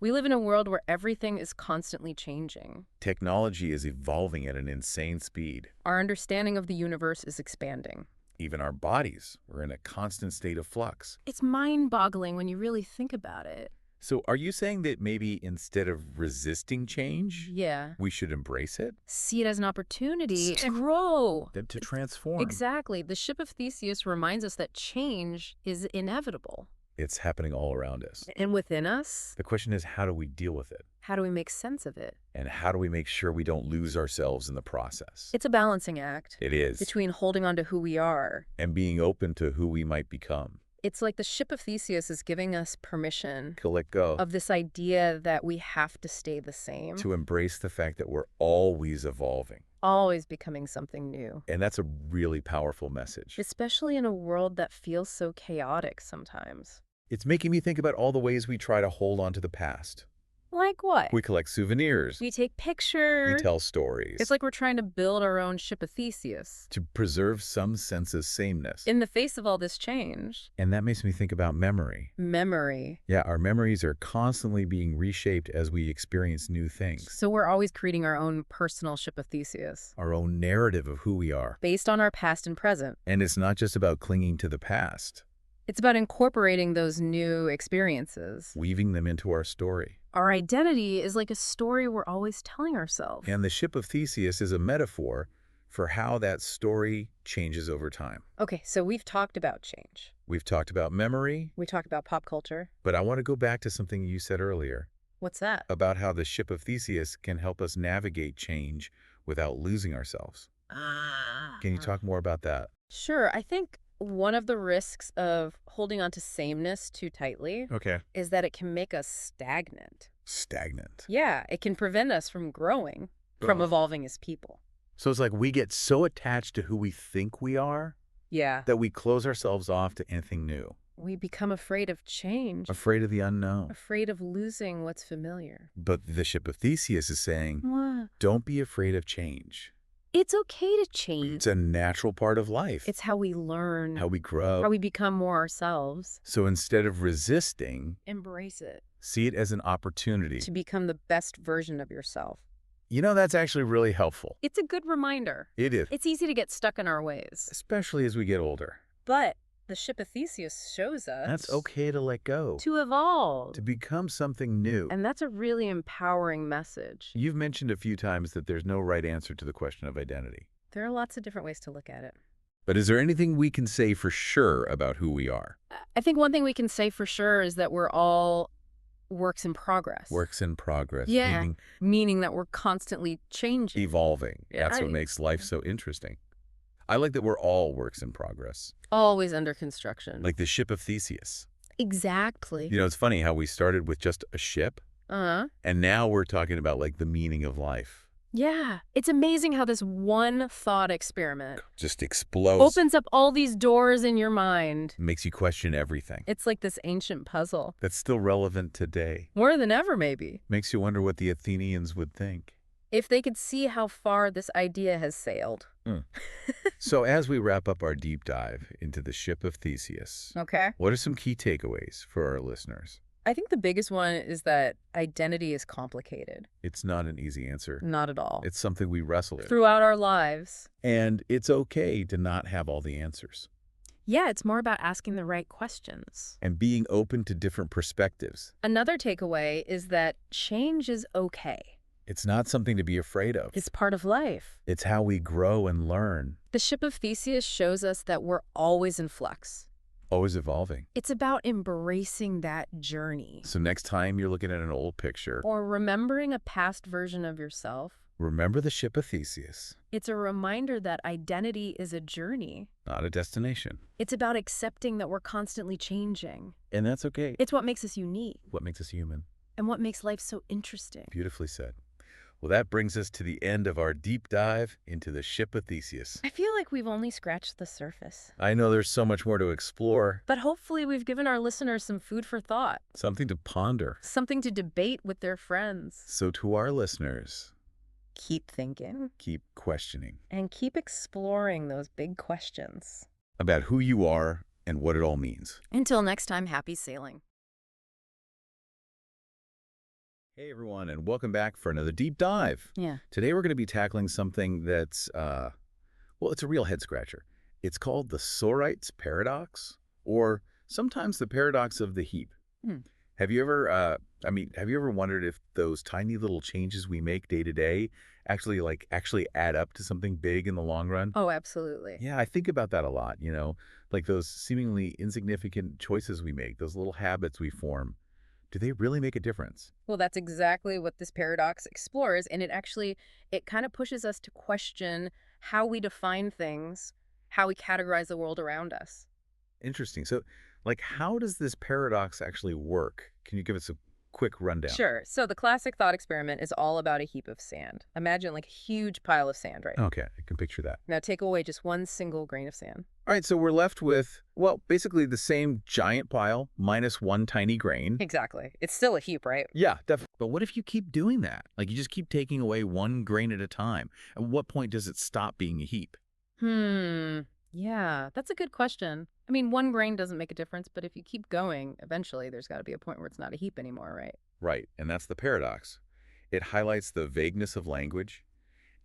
We live in a world where everything is constantly changing. Technology is evolving at an insane speed. Our understanding of the universe is expanding. Even our bodies are in a constant state of flux. It's mind-boggling when you really think about it. So are you saying that maybe instead of resisting change, Yeah. we should embrace it? See it as an opportunity to grow. To transform. Exactly. The ship of Theseus reminds us that change is inevitable. It's happening all around us. And within us, The question is, how do we deal with it? how do we make sense of it? And how do we make sure we don't lose ourselves in the process? It's a balancing act It is. between holding on to who we are. And being open to who we might become. It's like the ship of Theseus is giving us permission To let go. of this idea that we have to stay the same, To embrace the fact that we're always evolving. always becoming something new, And that's a really powerful message. especially in a world that feels so chaotic sometimes. It's making me think about all the ways we try to hold on to the past. Like what? We collect souvenirs. We take pictures. We tell stories. It's like we're trying to build our own ship of Theseus to preserve some sense of sameness. in the face of all this change. And that makes me think about memory. Memory. Yeah, our memories are constantly being reshaped as we experience new things. So we're always creating our own personal ship of Theseus, Our own narrative of who we are. based on our past and present. And it's not just about clinging to the past, It's about incorporating those new experiences. weaving them into our story. Our identity is like a story we're always telling ourselves. And the ship of Theseus is a metaphor for how that story changes over time. Okay, so we've talked about change. We've talked about memory, We talked about pop culture. but I want to go back to something you said earlier What's that? about how the ship of Theseus can help us navigate change without losing ourselves. Can you talk more about that? Sure. I think one of the risks of holding on to sameness too tightly Okay. is that it can make us stagnant. Stagnant. Yeah, it can prevent us from growing, from Ugh. evolving as people. So it's like we get so attached to who we think we are Yeah. that we close ourselves off to anything new, We become afraid of change, afraid of the unknown. afraid of losing what's familiar. But the ship of Theseus is saying, What? don't be afraid of change. It's okay to change. It's a natural part of life. It's how we learn, how we grow. how we become more ourselves. So instead of resisting, Embrace it see it as an opportunity. to become the best version of yourself. You know, that's actually really helpful. It's a good reminder. It is. It's easy to get stuck in our ways. Especially as we get older. But the ship of Theseus shows us That's okay to let go. to evolve. To become something new. And that's a really empowering message. You've mentioned a few times that there's no right answer to the question of identity. There are lots of different ways to look at it. But is there anything we can say for sure about who we are? I think one thing we can say for sure is that we're all works in progress. Works in progress. Yeah. Meaning Meaning that we're constantly changing. evolving. Yeah, That's what makes life so interesting. I like that we're all works in progress. Always under construction. Like the ship of Theseus. Exactly. You know, it's funny how we started with just a ship, Uh-huh. and now we're talking about like the meaning of life. Yeah. It's amazing how this one thought experiment Just explodes. opens up all these doors in your mind. Makes you question everything. It's like this ancient puzzle. That's still relevant today. More than ever, maybe. Makes you wonder what the Athenians would think. If they could see how far this idea has sailed. So as we wrap up our deep dive into the ship of Theseus, Okay. what are some key takeaways for our listeners? I think the biggest one is that identity is complicated. It's not an easy answer. Not at all. It's something we wrestle with. Throughout our lives. And it's okay to not have all the answers. Yeah, it's more about asking the right questions. And being open to different perspectives. Another takeaway is that change is okay. It's not something to be afraid of. It's part of life. It's how we grow and learn. The ship of Theseus shows us that we're always in flux. Always evolving. It's about embracing that journey. So next time you're looking at an old picture, Or remembering a past version of yourself. remember the ship of Theseus, It's a reminder that identity is a journey. not a destination. It's about accepting that we're constantly changing. And that's okay. It's what makes us unique What makes us human. and what makes life so interesting. Beautifully said. Well, that brings us to the end of our deep dive into the ship of Theseus. I feel like we've only scratched the surface. I know there's so much more to explore, But hopefully we've given our listeners some food for thought, something to ponder. something to debate with their friends. So to our listeners, Keep thinking keep questioning and keep exploring those big questions. about who you are and what it all means. Until next time, happy sailing. Hey everyone, and welcome back for another deep dive. Yeah. Today we're going to be tackling something that's, well, it's a real head scratcher. It's called the Sorites Paradox, or sometimes the paradox of the heap. Hmm. Have you ever, have you ever wondered if those tiny little changes we make day to day actually add up to something big in the long run? Oh, absolutely. Yeah, I think about that a lot, like those seemingly insignificant choices we make, those little habits we form. Do they really make a difference? Well, that's exactly what this paradox explores, and it kind of pushes us to question how we define things, how we categorize the world around us. Interesting. So, how does this paradox actually work? Can you give us a quick rundown? Sure. So the classic thought experiment is all about a heap of sand. Imagine like a huge pile of sand, right? Okay, I can picture that. Now take away just one single grain of sand. All right, so we're left with, well, basically the same giant pile minus one tiny grain. Exactly. It's still a heap, right? Yeah, definitely. But what if you keep doing that? Like you just keep taking away one grain at a time. At what point does it stop being a heap? Yeah, that's a good question. I mean, one grain doesn't make a difference, but if you keep going, eventually there's got to be a point where it's not a heap anymore, right? Right, and that's the paradox. It highlights the vagueness of language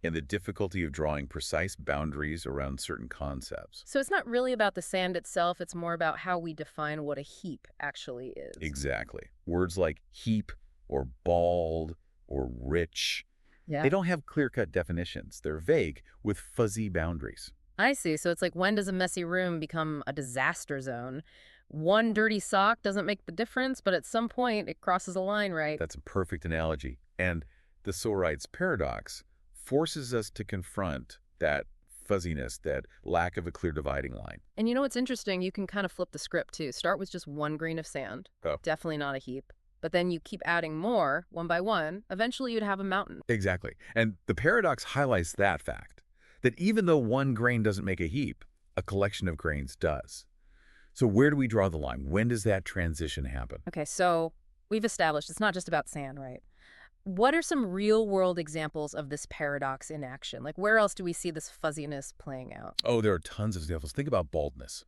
and the difficulty of drawing precise boundaries around certain concepts. So it's not really about the sand itself, it's more about how we define what a heap actually is. Exactly. Words like heap or bald or rich, Yeah. they don't have clear-cut definitions. They're vague with fuzzy boundaries. I see. So it's like, when does a messy room become a disaster zone? One dirty sock doesn't make the difference, but at some point it crosses a line, right? That's a perfect analogy. And the Sorites Paradox forces us to confront that fuzziness, that lack of a clear dividing line. And you know what's interesting? You can kind of flip the script too. Start with just one grain of sand. Oh. Definitely not a heap. But then you keep adding more, one by one. Eventually you'd have a mountain. Exactly. And the paradox highlights that fact, that even though one grain doesn't make a heap, a collection of grains does. So where do we draw the line? When does that transition happen? Okay, so we've established it's not just about sand, right? What are some real-world examples of this paradox in action? Like, where else do we see this fuzziness playing out? Oh, there are tons of examples. Think about baldness.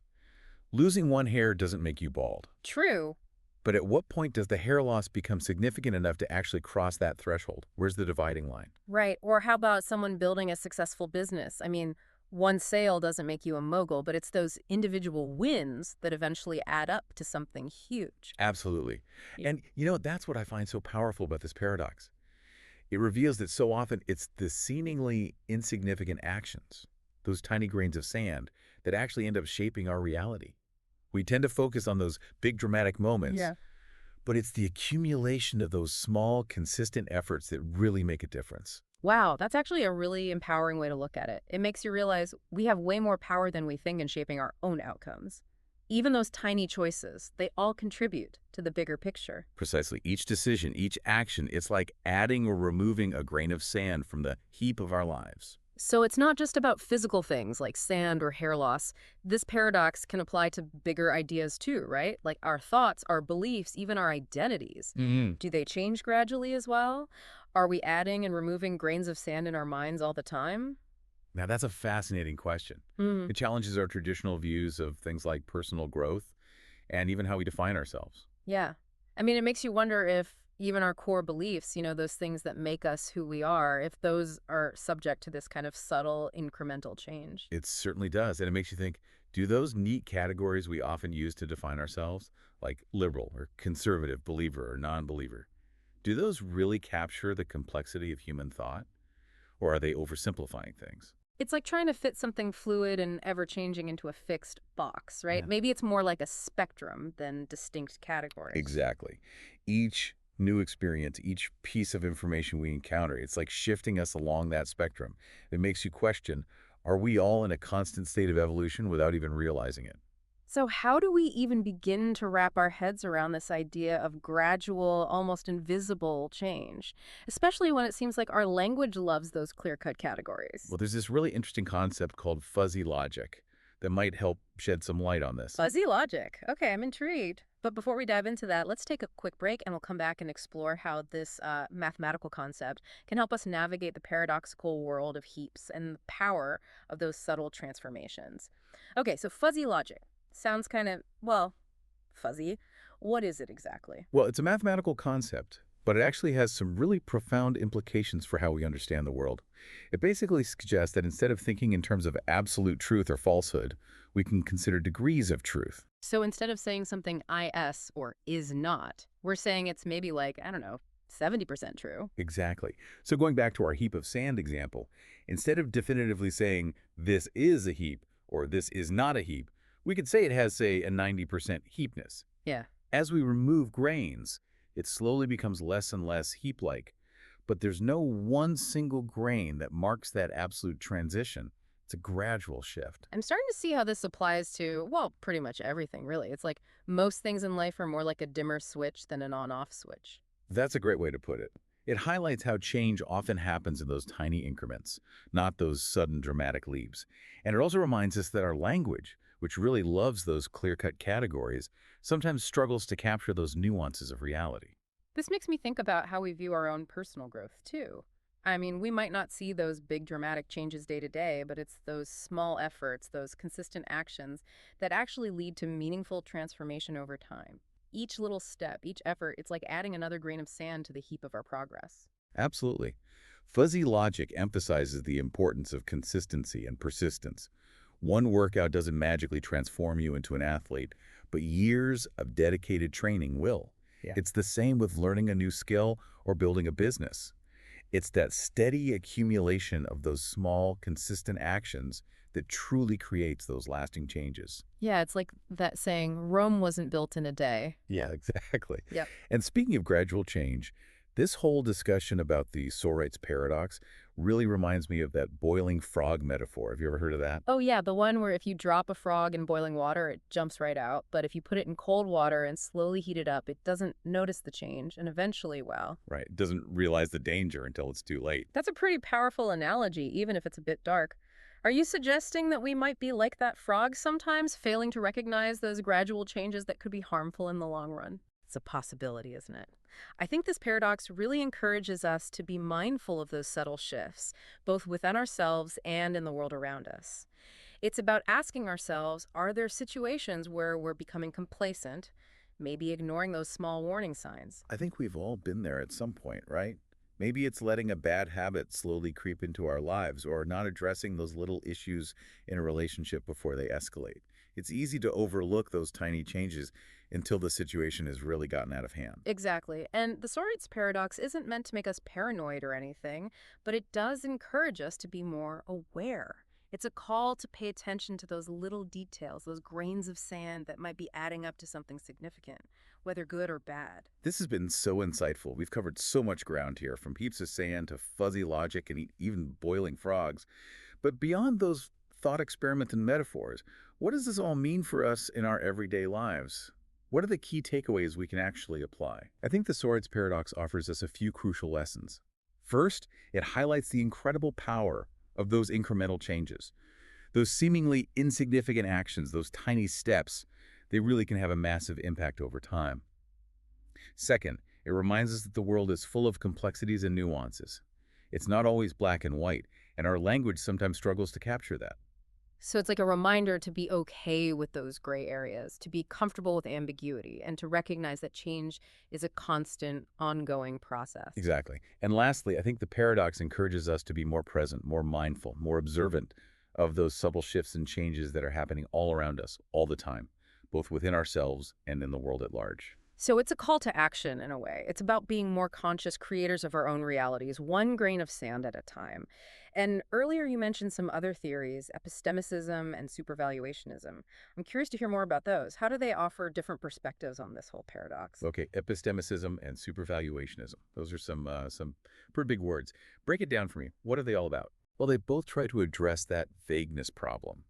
Losing one hair doesn't make you bald. True. But at what point does the hair loss become significant enough to actually cross that threshold? Where's the dividing line? Right. Or how about someone building a successful business? I mean, one sale doesn't make you a mogul, but it's those individual wins that eventually add up to something huge. Absolutely. Yeah. And that's what I find so powerful about this paradox. It reveals that so often it's the seemingly insignificant actions, those tiny grains of sand, that actually end up shaping our reality. We tend to focus on those big dramatic moments, Yeah. but it's the accumulation of those small, consistent efforts that really make a difference. Wow, that's actually a really empowering way to look at it. It makes you realize we have way more power than we think in shaping our own outcomes. Even those tiny choices, they all contribute to the bigger picture. Precisely. Each decision, each action, it's like adding or removing a grain of sand from the heap of our lives. So it's not just about physical things like sand or hair loss. This paradox can apply to bigger ideas too, right? Like our thoughts, our beliefs, even our identities. Do they change gradually as well? Are we adding and removing grains of sand in our minds all the time? Now, that's a fascinating question. Hmm. It challenges our traditional views of things like personal growth and even how we define ourselves. Yeah. I mean, it makes you wonder if even our core beliefs, those things that make us who we are, if those are subject to this kind of subtle incremental change. It certainly does. And it makes you think, do those neat categories we often use to define ourselves, like liberal or conservative, believer or non-believer, do those really capture the complexity of human thought? Or are they oversimplifying things? It's like trying to fit something fluid and ever-changing into a fixed box, right? Yeah. Maybe it's more like a spectrum than distinct categories. Exactly. Each new experience, each piece of information we encounter, it's like shifting us along that spectrum. It makes you question, are we all in a constant state of evolution without even realizing it? So, how do we even begin to wrap our heads around this idea of gradual, almost invisible change, especially when it seems like our language loves those clear cut categories? Well, there's this really interesting concept called fuzzy logic that might help shed some light on this. Fuzzy logic. Okay, I'm intrigued. But before we dive into that, let's take a quick break and we'll come back and explore how this mathematical concept can help us navigate the paradoxical world of heaps and the power of those subtle transformations. Okay, so fuzzy logic sounds kind of, well, fuzzy. What is it exactly? Well, it's a mathematical concept, but it actually has some really profound implications for how we understand the world. It basically suggests that instead of thinking in terms of absolute truth or falsehood, we can consider degrees of truth. So instead of saying something is or is not, we're saying it's maybe like, I don't know, 70% true. Exactly. So going back to our heap of sand example, instead of definitively saying this is a heap or this is not a heap, we could say it has, say, a 90% heapness. Yeah. As we remove grains, it slowly becomes less and less heap-like. But there's no one single grain that marks that absolute transition. It's a gradual shift. I'm starting to see how this applies to, well, pretty much everything, really. It's like most things in life are more like a dimmer switch than an on-off switch. That's a great way to put it. It highlights how change often happens in those tiny increments, not those sudden dramatic leaps. And it also reminds us that our language, which really loves those clear-cut categories, sometimes struggles to capture those nuances of reality. This makes me think about how we view our own personal growth, too. I mean, we might not see those big dramatic changes day to day, but it's those small efforts, those consistent actions that actually lead to meaningful transformation over time. Each little step, each effort, it's like adding another grain of sand to the heap of our progress. Absolutely. Fuzzy logic emphasizes the importance of consistency and persistence. One workout doesn't magically transform you into an athlete, but years of dedicated training will. Yeah. It's the same with learning a new skill or building a business. It's that steady accumulation of those small, consistent actions that truly creates those lasting changes. Yeah, it's like that saying, Rome wasn't built in a day. Yeah, exactly. Yep. And speaking of gradual change, this whole discussion about the Sorites Paradox really reminds me of that boiling frog metaphor. Have you ever heard of that? Oh, yeah, the one where if you drop a frog in boiling water, it jumps right out. But if you put it in cold water and slowly heat it up, it doesn't notice the change. And eventually, well, Right. It doesn't realize the danger until it's too late. that's a pretty powerful analogy, even if it's a bit dark. Are you suggesting that we might be like that frog sometimes, failing to recognize those gradual changes that could be harmful in the long run? It's a possibility, isn't it? I think this paradox really encourages us to be mindful of those subtle shifts, both within ourselves and in the world around us. It's about asking ourselves, are there situations where we're becoming complacent, maybe ignoring those small warning signs? I think we've all been there at some point, right? Maybe it's letting a bad habit slowly creep into our lives or not addressing those little issues in a relationship before they escalate. It's easy to overlook those tiny changes until the situation has really gotten out of hand. Exactly. And the Sorites paradox isn't meant to make us paranoid or anything, but it does encourage us to be more aware. It's a call to pay attention to those little details, those grains of sand that might be adding up to something significant, whether good or bad. This has been so insightful. We've covered so much ground here, from heaps of sand to fuzzy logic and even boiling frogs. But beyond those thought experiments and metaphors, what does this all mean for us in our everyday lives? What are the key takeaways we can actually apply? I think the Sorites Paradox offers us a few crucial lessons. First, it highlights the incredible power of those incremental changes. Those seemingly insignificant actions, those tiny steps, they really can have a massive impact over time. Second, it reminds us that the world is full of complexities and nuances. It's not always black and white, and our language sometimes struggles to capture that. So it's like a reminder to be okay with those gray areas, to be comfortable with ambiguity, and to recognize that change is a constant, ongoing process. Exactly. And lastly, I think the paradox encourages us to be more present, more mindful, more observant of those subtle shifts and changes that are happening all around us all the time, both within ourselves and in the world at large. So it's a call to action in a way. It's about being more conscious creators of our own realities, one grain of sand at a time. And earlier you mentioned some other theories, epistemicism and supervaluationism. I'm curious to hear more about those. How do they offer different perspectives on this whole paradox? Okay, epistemicism and supervaluationism. Those are some pretty big words. Break it down for me. What are they all about? Well, they both try to address that vagueness problem.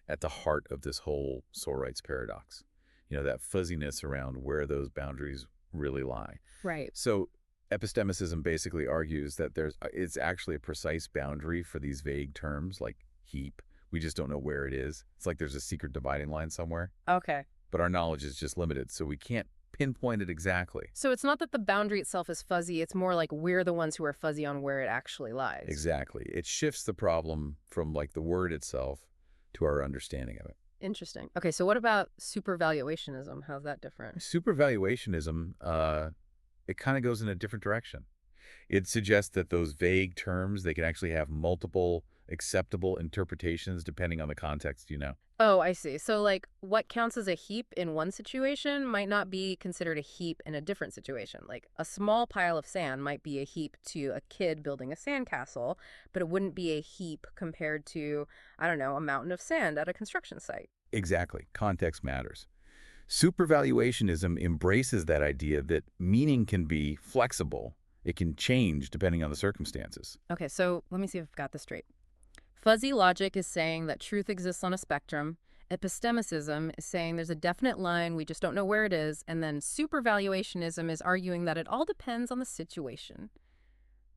at the heart of this whole Sorites paradox. That fuzziness around where those boundaries really lie. Right. So epistemicism basically argues that it's actually a precise boundary for these vague terms like heap. We just don't know where it is. It's like there's a secret dividing line somewhere, Okay. but our knowledge is just limited, so we can't pinpoint it exactly. So it's not that the boundary itself is fuzzy, it's more like we're the ones who are fuzzy on where it actually lies. Exactly. It shifts the problem from like the word itself to our understanding of it. Interesting. Okay, so what about supervaluationism? How's that different? Supervaluationism, it kind of goes in a different direction. It suggests that those vague terms, they can actually have multiple acceptable interpretations depending on the context. Oh, I see. So, like, what counts as a heap in one situation might not be considered a heap in a different situation. Like, a small pile of sand might be a heap to a kid building a sandcastle, but it wouldn't be a heap compared to, I don't know, a mountain of sand at a construction site. Exactly. Context matters. Supervaluationism embraces that idea that meaning can be flexible. It can change depending on the circumstances. Okay, so let me see if I've got this straight. Fuzzy logic is saying that truth exists on a spectrum. Epistemicism is saying there's a definite line, we just don't know where it is. And then supervaluationism is arguing that it all depends on the situation.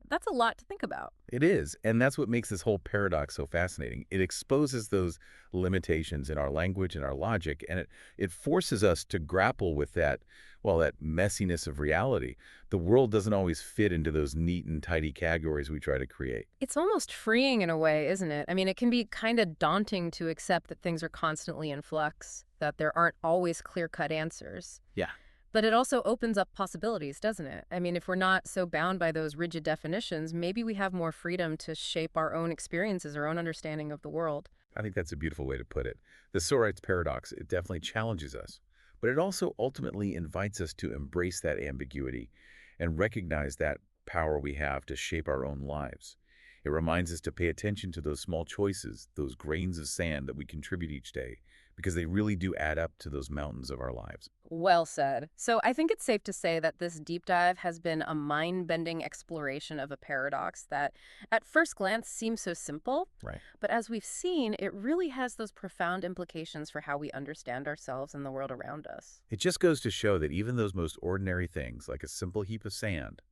That's a lot to think about. It is, and that's what makes this whole paradox so fascinating. It exposes those limitations in our language and our logic, and it forces us to grapple with that messiness of reality. The world doesn't always fit into those neat and tidy categories we try to create. It's almost freeing in a way, isn't it? I mean, it can be kind of daunting to accept that things are constantly in flux, that there aren't always clear-cut answers. Yeah. But it also opens up possibilities, doesn't it? I mean, if we're not so bound by those rigid definitions, maybe we have more freedom to shape our own experiences, our own understanding of the world. I think that's a beautiful way to put it. The Sorites Paradox, it definitely challenges us, but it also ultimately invites us to embrace that ambiguity and recognize that power we have to shape our own lives. It reminds us to pay attention to those small choices, those grains of sand that we contribute each day, because they really do add up to those mountains of our lives. Well said. So I think it's safe to say that this deep dive has been a mind-bending exploration of a paradox that at first glance seems so simple, Right. but as we've seen, it really has those profound implications for how we understand ourselves and the world around us. It just goes to show that even those most ordinary things, like a simple heap of sand,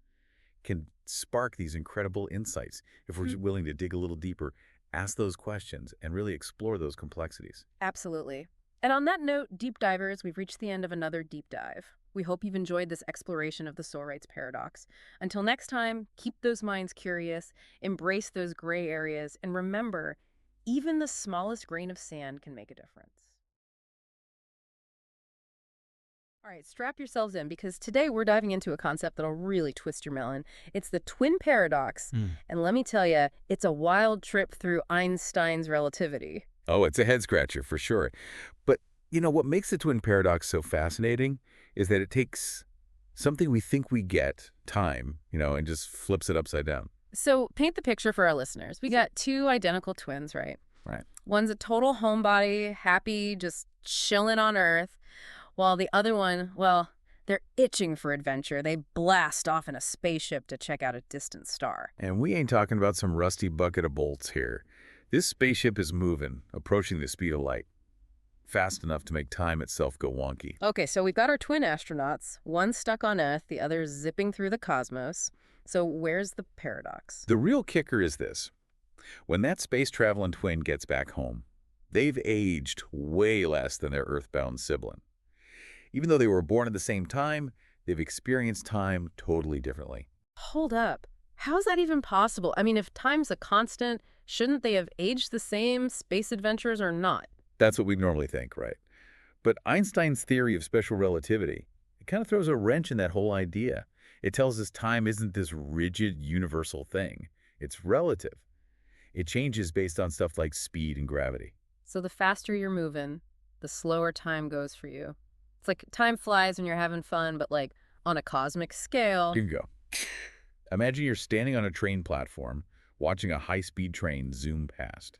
can spark these incredible insights if we're just willing to dig a little deeper, ask those questions, and really explore those complexities. Absolutely. And on that note, deep divers, we've reached the end of another deep dive. We hope you've enjoyed this exploration of the Sorites Paradox. Until next time, keep those minds curious, embrace those gray areas, and remember, even the smallest grain of sand can make a difference. All right, strap yourselves in because today we're diving into a concept that'll really twist your melon. It's the twin paradox, and let me tell you, it's a wild trip through Einstein's relativity. Oh, it's a head scratcher for sure. But, what makes the twin paradox so fascinating is that it takes something we think we get, time, and just flips it upside down. So paint the picture for our listeners. We got two identical twins, right? Right. One's a total homebody, happy, just chilling on Earth, while the other one, well, they're itching for adventure. They blast off in a spaceship to check out a distant star. And we ain't talking about some rusty bucket of bolts here. This spaceship is moving, approaching the speed of light, fast enough to make time itself go wonky. Okay, so we've got our twin astronauts, one stuck on Earth, the other zipping through the cosmos. So where's the paradox? The real kicker is this. When that space-traveling twin gets back home, they've aged way less than their Earthbound sibling. Even though they were born at the same time, they've experienced time totally differently. Hold up. How's that even possible? I mean, if time's a constant, shouldn't they have aged the same, space adventurers or not? That's what we normally think, right? But Einstein's theory of special relativity, it kind of throws a wrench in that whole idea. It tells us time isn't this rigid, universal thing. It's relative. It changes based on stuff like speed and gravity. So the faster you're moving, the slower time goes for you. It's like time flies when you're having fun, but like on a cosmic scale. Here you go. Imagine you're standing on a train platform, watching a high-speed train zoom past.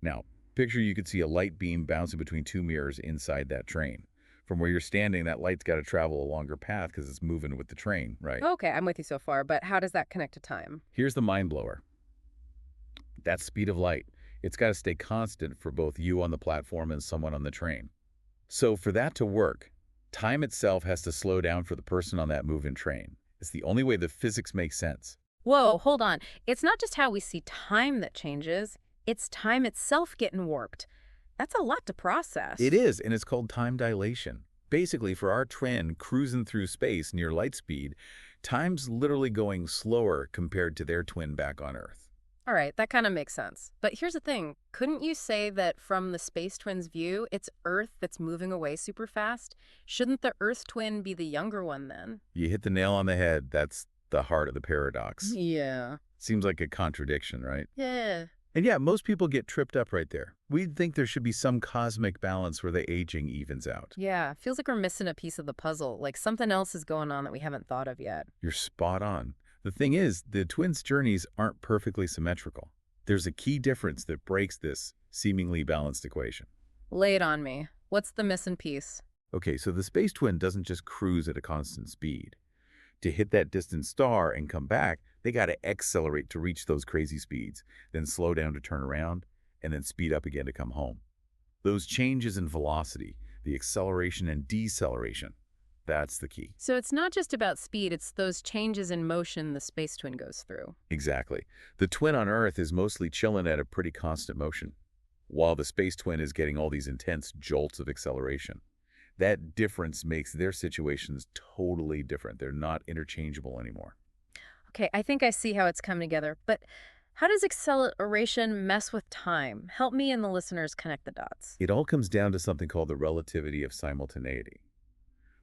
Now, picture you could see a light beam bouncing between two mirrors inside that train. From where you're standing, that light's got to travel a longer path because it's moving with the train, right? Okay, I'm with you so far, but how does that connect to time? Here's the mind blower. That speed of light, It's got to stay constant for both you on the platform and someone on the train. So for that to work, time itself has to slow down for the person on that moving train. It's the only way the physics make sense. Whoa, hold on. It's not just how we see time that changes, it's time itself getting warped. That's a lot to It process. is, and it's called time dilation. Basically, for our train cruising through space near light speed, time's literally going slower compared to their twin back on Earth. All right, that kind of makes sense. But here's the thing. Couldn't you say that from the space twin's view, it's Earth that's moving away super fast? Shouldn't the Earth twin be the younger one then? You hit the nail on the head. That's the heart of the paradox. Yeah. Seems like a contradiction, right? Yeah. And yeah, most people get tripped up right there. We'd think there should be some cosmic balance where the aging evens out. Yeah, feels like we're missing a piece of the puzzle, like something else is going on that we haven't thought of yet. You're spot on. The thing is, the twins' journeys aren't perfectly symmetrical. There's a key difference that breaks this seemingly balanced equation. Lay it on me. What's the missing piece? Okay, so the space twin doesn't just cruise at a constant speed. To hit that distant star and come back, they got to accelerate to reach those crazy speeds, then slow down to turn around, and then speed up again to come home. Those changes in velocity, the acceleration and deceleration, that's the key. So it's not just about speed, it's those changes in motion the space twin goes through. Exactly. The twin on Earth is mostly chilling at a pretty constant motion, while the space twin is getting all these intense jolts of acceleration. That difference makes their situations totally different. They're not interchangeable anymore. Okay, I think I see how it's come together, but how does acceleration mess with time? Help me and the listeners connect the dots. It all comes down to something called the relativity of simultaneity.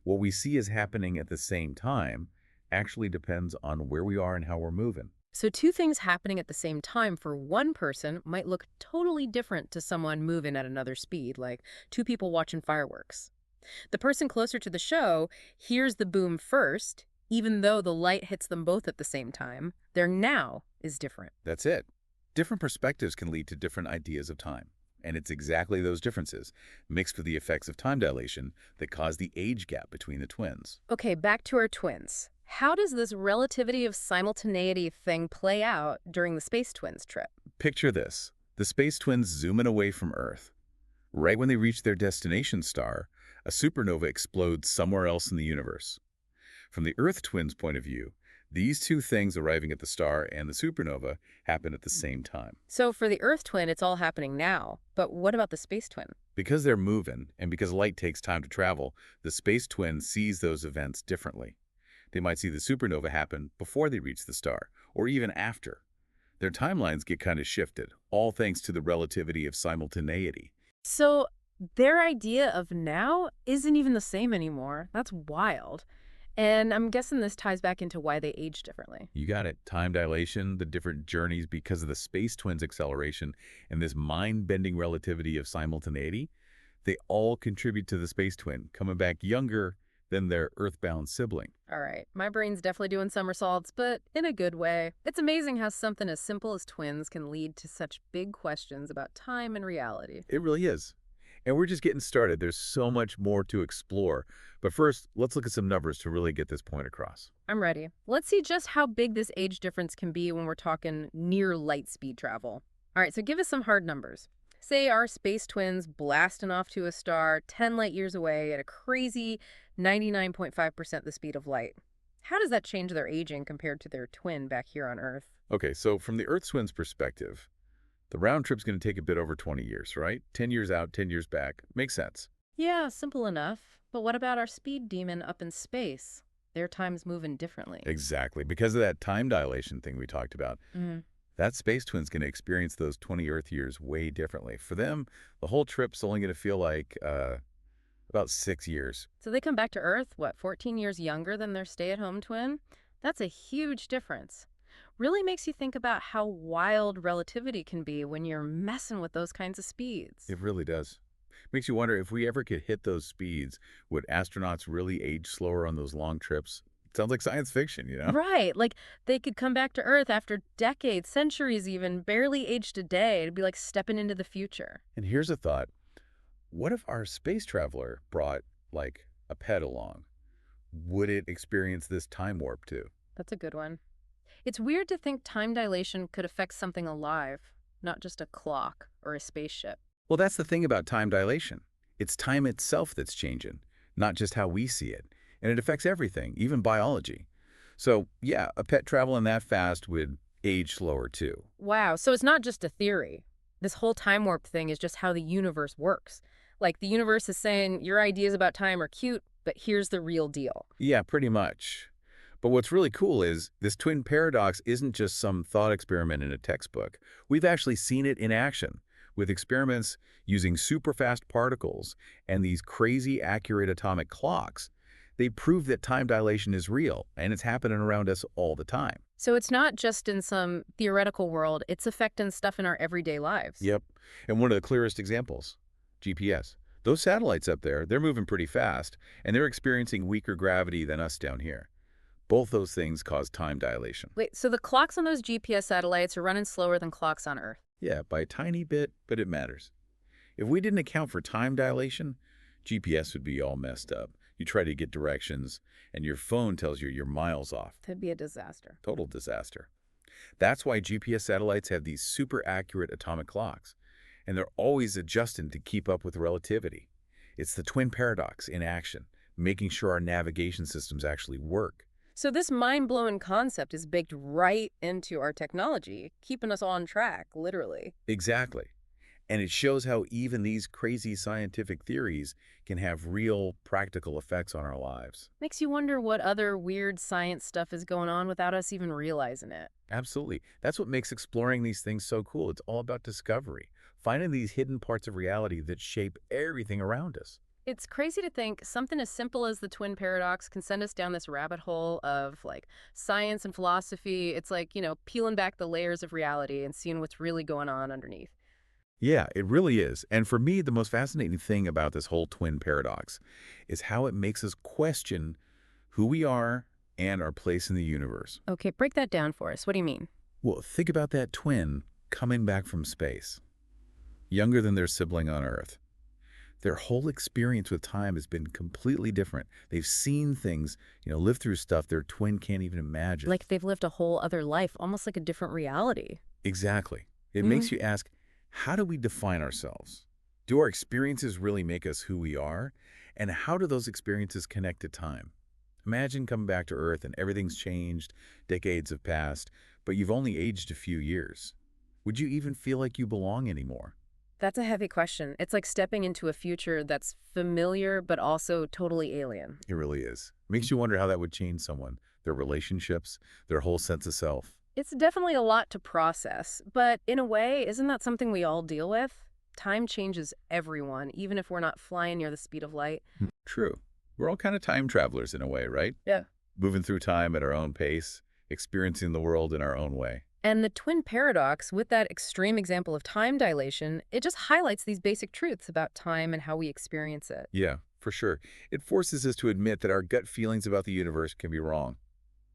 What we see is happening at the same time actually depends on where we are and how we're moving. So two things happening at the same time for one person might look totally different to someone moving at another speed, like two people watching fireworks. The person closer to the show hears the boom first, even though the light hits them both at the same time. Their now is different. That's it. Different perspectives can lead to different ideas of time. And it's exactly those differences, mixed with the effects of time dilation, that cause the age gap between the twins. Okay, back to our twins. How does this relativity of simultaneity thing play out during the Space Twins trip? Picture this. The space twins zooming away from Earth. Right when they reach their destination star, a supernova explodes somewhere else in the universe. From the Earth twins' point of view, these two things arriving at the star and the supernova happen at the same time. So for the Earth twin, it's all happening now. But what about the Space Twin? Because they're moving, and because light takes time to travel, the space twin sees those events differently. They might see the supernova happen before they reach the star, or even after. Their timelines get kind of shifted, all thanks to the relativity of simultaneity. So their idea of now isn't even the same anymore. That's wild. And I'm guessing this ties back into why they age differently. You got it. Time dilation, the different journeys because of the space twins' acceleration, and this mind-bending relativity of simultaneity, they all contribute to the space twin coming back younger than their earthbound sibling. All right, my brain's definitely doing somersaults, but in a good way. It's amazing how something as simple as twins can lead to such big questions about time and reality. It really is. And we're just getting started. There's so much more to explore. But first, let's look at some numbers to really get this point across. I'm ready. Let's see just how big this age difference can be when we're talking near light speed travel. All right, so give us some hard numbers. Say our space twins blasting off to a star 10 light years away at a crazy 99.5% the speed of light. How does that change their aging compared to their twin back here on Earth? Okay, so from the Earth twins' perspective, the round trip's going to take a bit over 20 years, right? 10 years out, 10 years back. Makes sense. Yeah, simple enough. But what about our speed demon up in space? Their time's moving differently. Exactly. Because of that time dilation thing we talked about, Mm. that space twin's going to experience those 20 Earth years way differently. For them, the whole trip's only going to feel like about 6 years. So they come back to Earth, what, 14 years younger than their stay-at-home twin? That's a huge difference. Really makes you think about how wild relativity can be when you're messing with those kinds of speeds. It really does. Makes you wonder if we ever could hit those speeds, would astronauts really age slower on those long trips? Sounds like science fiction, you know? Right, like they could come back to Earth after decades, centuries even, barely aged a day. It'd be like stepping into the future. And here's a thought. What if our space traveler brought, like, a pet along? Would it experience this time warp too? That's a good one. It's weird to think time dilation could affect something alive. not just a clock or a spaceship. Well, that's the thing about time dilation. It's time itself that's changing, not just how we see it. And it affects everything, even biology. So, yeah, a pet traveling that fast would age slower too. Wow, so it's not just a theory. This whole time warp thing is just how the universe works. Like the universe is saying, your ideas about time are cute, but here's the real deal. Yeah, pretty much. But what's really cool is this twin paradox isn't just some thought experiment in a textbook. We've actually seen it in action with experiments using super fast particles and these crazy accurate atomic clocks. They prove that time dilation is real and it's happening around us all the time. So it's not just in some theoretical world, it's affecting stuff in our everyday lives. Yep. And one of the clearest examples, GPS. Those satellites up there, they're moving pretty fast and they're experiencing weaker gravity than us down here. Both those things cause time dilation. Wait, so the clocks on those GPS satellites are running slower than clocks on Earth? Yeah, by a tiny bit, but it matters. If we didn't account for time dilation, GPS would be all messed up. You try to get directions, and your phone tells you you're miles off. That'd be a disaster. Total disaster. That's why GPS satellites have these super accurate atomic clocks, and they're always adjusting to keep up with relativity. It's the twin paradox in action, making sure our navigation systems actually work. So this mind-blowing concept is baked right into our technology, keeping us on track, literally. Exactly. And it shows how even these crazy scientific theories can have real practical effects on our lives. Makes you wonder what other weird science stuff is going on without us even realizing it. Absolutely. That's what makes exploring these things so cool. It's all about discovery, finding these hidden parts of reality that shape everything around us. It's crazy to think something as simple as the twin paradox can send us down this rabbit hole of like science and philosophy. It's like, peeling back the layers of reality and seeing what's really going on underneath. Yeah, it really is. And for me, the most fascinating thing about this whole twin paradox is how it makes us question who we are and our place in the universe. Okay, break that down for us. What do you mean? Well, think about that twin coming back from space, younger than their sibling on Earth. Their whole experience with time has been completely different. They've seen things, lived through stuff their twin can't even imagine. Like they've lived a whole other life, almost like a different reality. Exactly. It makes you ask, how do we define ourselves? Do our experiences really make us who we are? And how do those experiences connect to time? Imagine coming back to Earth and everything's changed, decades have passed, but you've only aged a few years. Would you even feel like you belong anymore? That's a heavy question. It's like stepping into a future that's familiar but also totally alien. It really is. Makes you wonder how that would change someone, their relationships, their whole sense of self. It's definitely a lot to process, but in a way, isn't that something we all deal with? Time changes everyone, even if we're not flying near the speed of light. True. We're all kind of time travelers in a way, right? Yeah. Moving through time at our own pace, experiencing the world in our own way. And the twin paradox, with that extreme example of time dilation, it just highlights these basic truths about time and how we experience it. Yeah, for sure. It forces us to admit that our gut feelings about the universe can be wrong.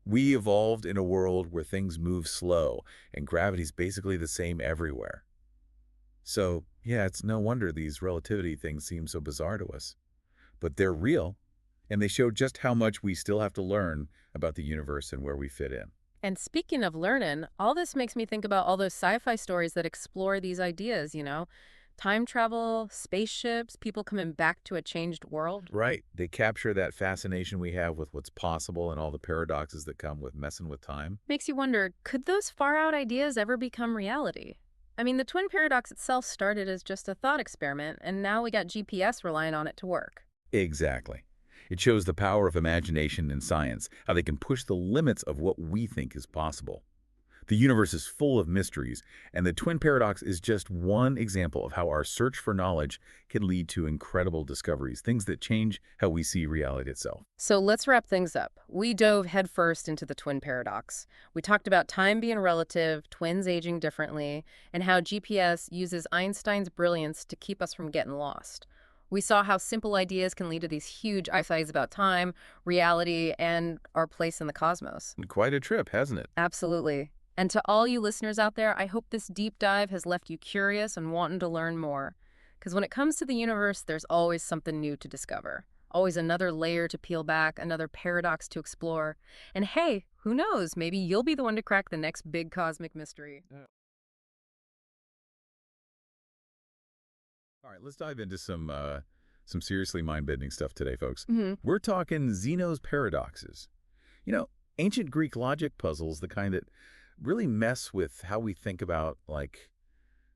We evolved in a world where things move slow, and gravity's basically the same everywhere. So, yeah, it's no wonder these relativity things seem so bizarre to us. But they're real, and they show just how much we still have to learn about the universe and where we fit in. And speaking of learning, all this makes me think about all those sci-fi stories that explore these ideas, time travel, spaceships, people coming back to a changed world. Right. They capture that fascination we have with what's possible and all the paradoxes that come with messing with time. Makes you wonder, could those far-out ideas ever become reality? I mean, the twin paradox itself started as just a thought experiment, and now we got GPS relying on it to work. Exactly. It shows the power of imagination in science, how they can push the limits of what we think is possible. The universe is full of mysteries, and the twin paradox is just one example of how our search for knowledge can lead to incredible discoveries, things that change how we see reality itself. So let's wrap things up. We dove headfirst into the twin paradox. We talked about time being relative, twins aging differently, and how GPS uses Einstein's brilliance to keep us from getting lost. We saw how simple ideas can lead to these huge insights about time, reality, and our place in the cosmos. Quite a trip, hasn't it? Absolutely. And to all you listeners out there, I hope this deep dive has left you curious and wanting to learn more. Because when it comes to the universe, there's always something new to discover. Always another layer to peel back, another paradox to explore. And hey, who knows, maybe you'll be the one to crack the next big cosmic mystery. All right, let's dive into some seriously mind-bending stuff today, folks. Hmm. We're talking Zeno's paradoxes. You know, ancient Greek logic puzzles, the kind that really mess with how we think about, like,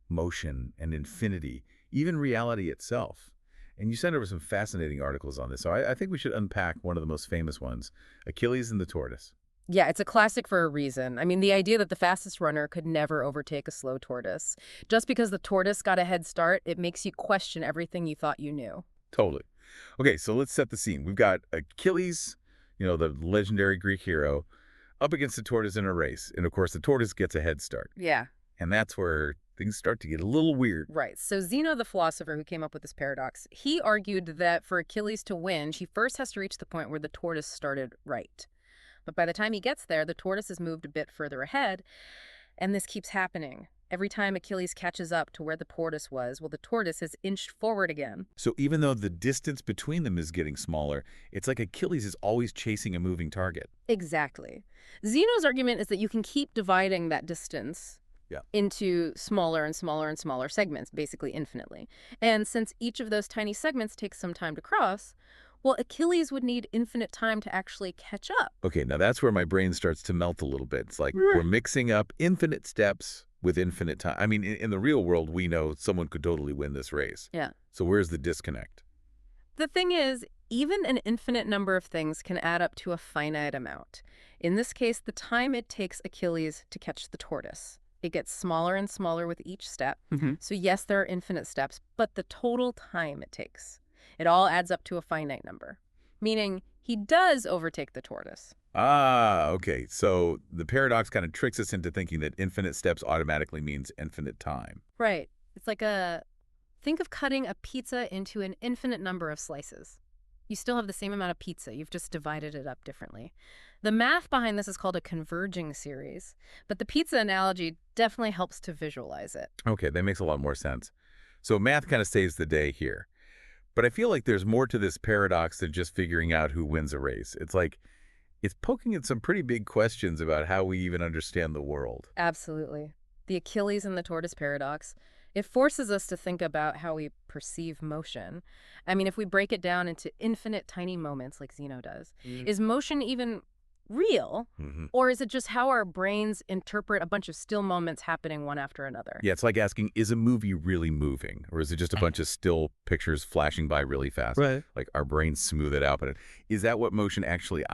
motion and infinity, even reality itself. And you sent over some fascinating articles on this, so I think we should unpack one of the most famous ones, Achilles and the tortoise. Yeah, it's a classic for a reason. I mean, the idea that the fastest runner could never overtake a slow tortoise. Just because the tortoise got a head start, it makes you question everything you thought you knew. Totally. Okay, so let's set the scene. We've got Achilles, the legendary Greek hero, up against the tortoise in a race. And of course, the tortoise gets a head start. Yeah. And that's where things start to get a little weird. Right. So Zeno, the philosopher who came up with this paradox, he argued that for Achilles to win, she first has to reach the point where the tortoise started right. But by the time he gets there, the tortoise has moved a bit further ahead, and this keeps happening. Every time Achilles catches up to where the tortoise was, well, the tortoise has inched forward again. So even though the distance between them is getting smaller, it's like Achilles is always chasing a moving target. Exactly. Zeno's argument is that you can keep dividing that distance into smaller and smaller and smaller segments, basically infinitely. And since each of those tiny segments takes some time to cross, well, Achilles would need infinite time to actually catch up. Okay, now that's where my brain starts to melt a little bit. It's like we're mixing up infinite steps with infinite time. I mean, in the real world, we know someone could totally win this race. Yeah. So where's the disconnect? The thing is, even an infinite number of things can add up to a finite amount. In this case, the time it takes Achilles to catch the tortoise. It gets smaller and smaller with each step. So yes, there are infinite steps, but the total time it takes, it all adds up to a finite number, meaning he does overtake the tortoise. Ah, okay. So the paradox kind of tricks us into thinking that infinite steps automatically means infinite time. Right. It's like think of cutting a pizza into an infinite number of slices. You still have the same amount of pizza, you've just divided it up differently. The math behind this is called a converging series, but the pizza analogy definitely helps to visualize it. Okay, that makes a lot more sense. So math kind of saves the day here. But I feel like there's more to this paradox than just figuring out who wins a race. It's poking at some pretty big questions about how we even understand the world. Absolutely. The Achilles and the tortoise paradox, it forces us to think about how we perceive motion. I mean, if we break it down into infinite tiny moments like Zeno does, is motion even real? Or is it just how our brains interpret a bunch of still moments happening one after another? Yeah, it's like asking, is a movie really moving? Or is it just a bunch of still pictures flashing by really fast? Right. Like our brains smooth it out. But is that what motion actually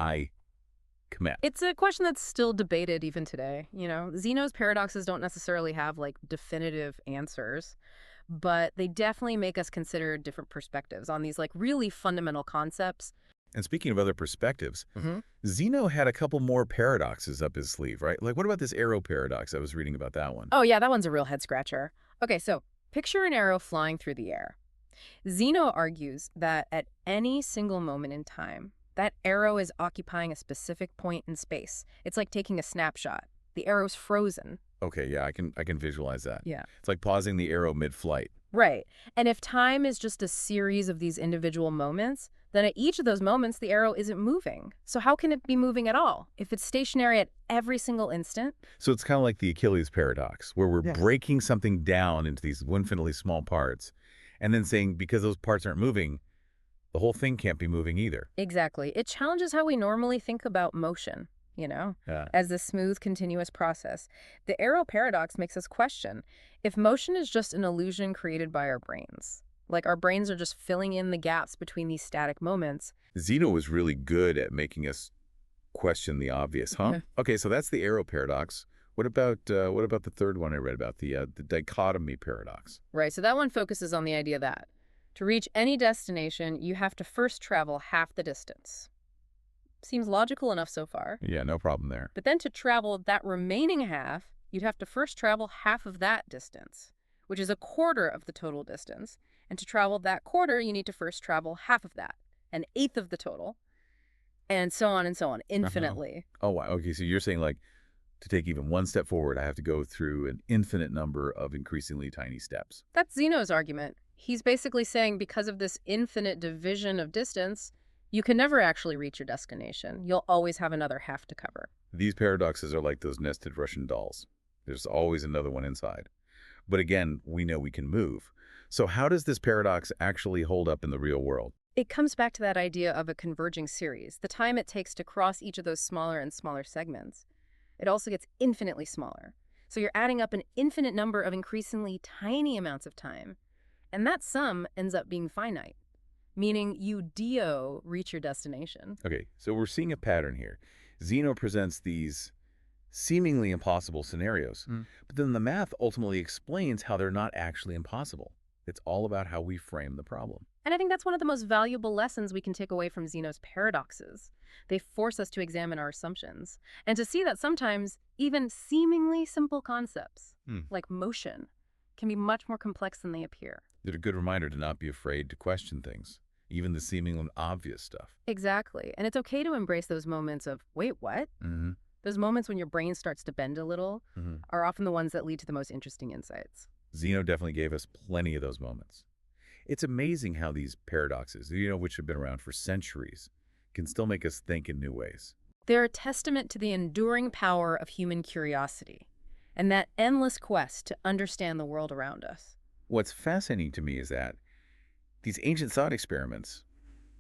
commit? It's a question that's still debated even today. Zeno's paradoxes don't necessarily have like definitive answers, but they definitely make us consider different perspectives on these like really fundamental concepts. And speaking of other perspectives, Zeno had a couple more paradoxes up his sleeve, right? Like, what about this arrow paradox? I was reading about that one. Oh yeah, that one's a real head scratcher. Okay, so picture an arrow flying through the air. Zeno argues that at any single moment in time, that arrow is occupying a specific point in space. It's like taking a snapshot. The arrow's frozen. Okay, yeah, I can visualize that. Yeah. It's like pausing the arrow mid-flight. Right. And if time is just a series of these individual moments, then at each of those moments, the arrow isn't moving. So how can it be moving at all if it's stationary at every single instant? So it's kind of like the Achilles paradox, where we're breaking something down into these infinitely small parts, and then saying because those parts aren't moving, the whole thing can't be moving either. Exactly. It challenges how we normally think about motion, as a smooth, continuous process. The arrow paradox makes us question if motion is just an illusion created by our brains. Like our brains are just filling in the gaps between these static moments. Zeno was really good at making us question the obvious, huh? Okay, so that's the arrow paradox. What about the third one I read about, the dichotomy paradox? Right, so that one focuses on the idea that to reach any destination, you have to first travel half the distance. Seems logical enough so far. Yeah, no problem there. But then to travel that remaining half, you'd have to first travel half of that distance, which is a quarter of the total distance. And to travel that quarter, you need to first travel half of that, an eighth of the total, and so on, infinitely. Oh, wow. Okay, so you're saying like to take even one step forward, I have to go through an infinite number of increasingly tiny steps. That's Zeno's argument. He's basically saying because of this infinite division of distance, you can never actually reach your destination. You'll always have another half to cover. These paradoxes are like those nested Russian dolls. There's always another one inside. But again, we know we can move. So how does this paradox actually hold up in the real world? It comes back to that idea of a converging series, the time it takes to cross each of those smaller and smaller segments. It also gets infinitely smaller. So you're adding up an infinite number of increasingly tiny amounts of time. And that sum ends up being finite, meaning you do reach your destination. Okay, so we're seeing a pattern here. Zeno presents these seemingly impossible scenarios, but then the math ultimately explains how they're not actually impossible. It's all about how we frame the problem. And I think that's one of the most valuable lessons we can take away from Zeno's paradoxes. They force us to examine our assumptions and to see that sometimes even seemingly simple concepts, like motion, can be much more complex than they appear. They're a good reminder to not be afraid to question things, even the seemingly obvious stuff. Exactly. And it's okay to embrace those moments of, wait, what? Those moments when your brain starts to bend a little are often the ones that lead to the most interesting insights. Zeno definitely gave us plenty of those moments. It's amazing how these paradoxes, which have been around for centuries, can still make us think in new ways. They're a testament to the enduring power of human curiosity and that endless quest to understand the world around us. What's fascinating to me is that these ancient thought experiments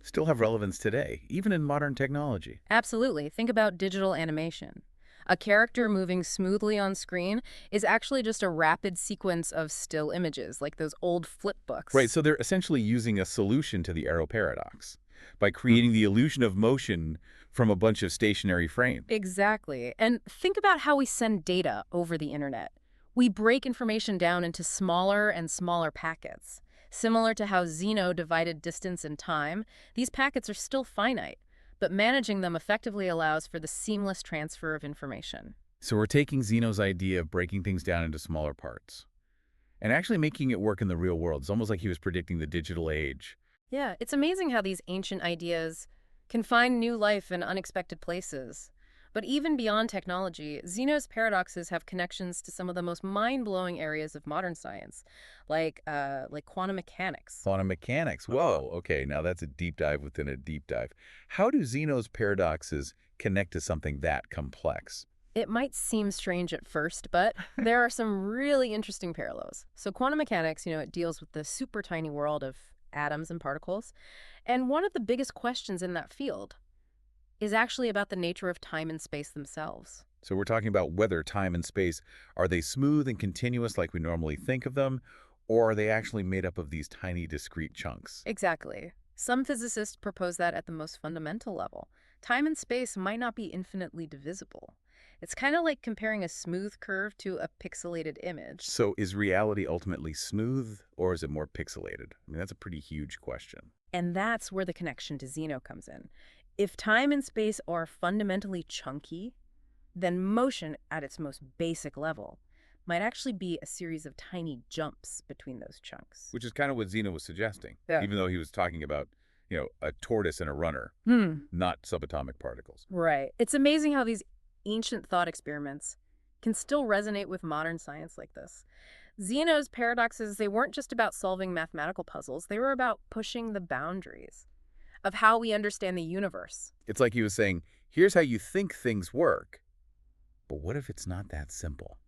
still have relevance today, even in modern technology. Absolutely. Think about digital animation. A character moving smoothly on screen is actually just a rapid sequence of still images, like those old flip books. Right, so they're essentially using a solution to the arrow paradox by creating the illusion of motion from a bunch of stationary frames. Exactly. And think about how we send data over the internet. We break information down into smaller and smaller packets. Similar to how Zeno divided distance and time, these packets are still finite, but managing them effectively allows for the seamless transfer of information. So we're taking Zeno's idea of breaking things down into smaller parts and actually making it work in the real world. It's almost like he was predicting the digital age. Yeah, it's amazing how these ancient ideas can find new life in unexpected places. But even beyond technology, Zeno's paradoxes have connections to some of the most mind-blowing areas of modern science, like quantum mechanics. Quantum mechanics. Whoa, okay, now that's a deep dive within a deep dive. How do Zeno's paradoxes connect to something that complex? It might seem strange at first, but there are some really interesting parallels. So quantum mechanics, it deals with the super tiny world of atoms and particles. And one of the biggest questions in that field is actually about the nature of time and space themselves. So we're talking about whether time and space, are they smooth and continuous like we normally think of them, or are they actually made up of these tiny discrete chunks? Exactly. Some physicists propose that at the most fundamental level, time and space might not be infinitely divisible. It's kind of like comparing a smooth curve to a pixelated image. So is reality ultimately smooth, or is it more pixelated? I mean, that's a pretty huge question. And that's where the connection to Zeno comes in. If time and space are fundamentally chunky, then motion at its most basic level might actually be a series of tiny jumps between those chunks. Which is kind of what Zeno was suggesting, Yeah. even though he was talking about, a tortoise and a runner, not subatomic particles. Right. It's amazing how these ancient thought experiments can still resonate with modern science like this. Zeno's paradoxes, they weren't just about solving mathematical puzzles. They were about pushing the boundaries of how we understand the universe. It's like he was saying, here's how you think things work, but what if it's not that simple?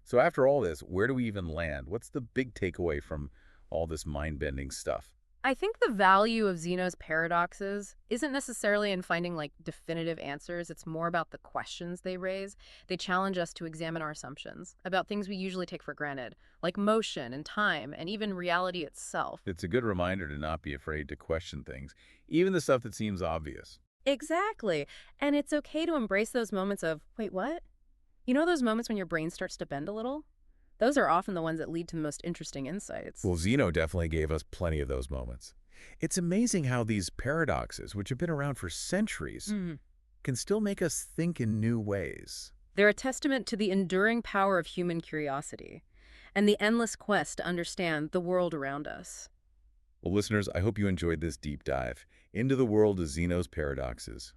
So after all this, where do we even land? What's the big takeaway from all this mind-bending stuff? I think the value of Zeno's paradoxes isn't necessarily in finding definitive answers. It's more about the questions they raise. They challenge us to examine our assumptions about things we usually take for granted, like motion and time and even reality itself. It's a good reminder to not be afraid to question things, even the stuff that seems obvious. Exactly. And it's okay to embrace those moments of, wait, what? You know those moments when your brain starts to bend a little? Those are often the ones that lead to the most interesting insights. Well, Zeno definitely gave us plenty of those moments. It's amazing how these paradoxes, which have been around for centuries, can still make us think in new ways. They're a testament to the enduring power of human curiosity and the endless quest to understand the world around us. Well, listeners, I hope you enjoyed this deep dive into the world of Zeno's paradoxes.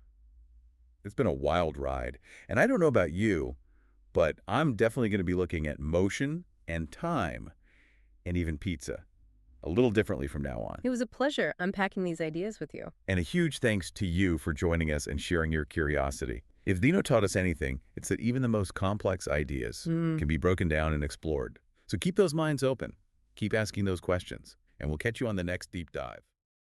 It's been a wild ride, and I don't know about you, but I'm definitely going to be looking at motion and time and even pizza a little differently from now on. It was a pleasure unpacking these ideas with you. And a huge thanks to you for joining us and sharing your curiosity. If Zeno taught us anything, it's that even the most complex ideas can be broken down and explored. So keep those minds open. Keep asking those questions, and we'll catch you on the next deep dive.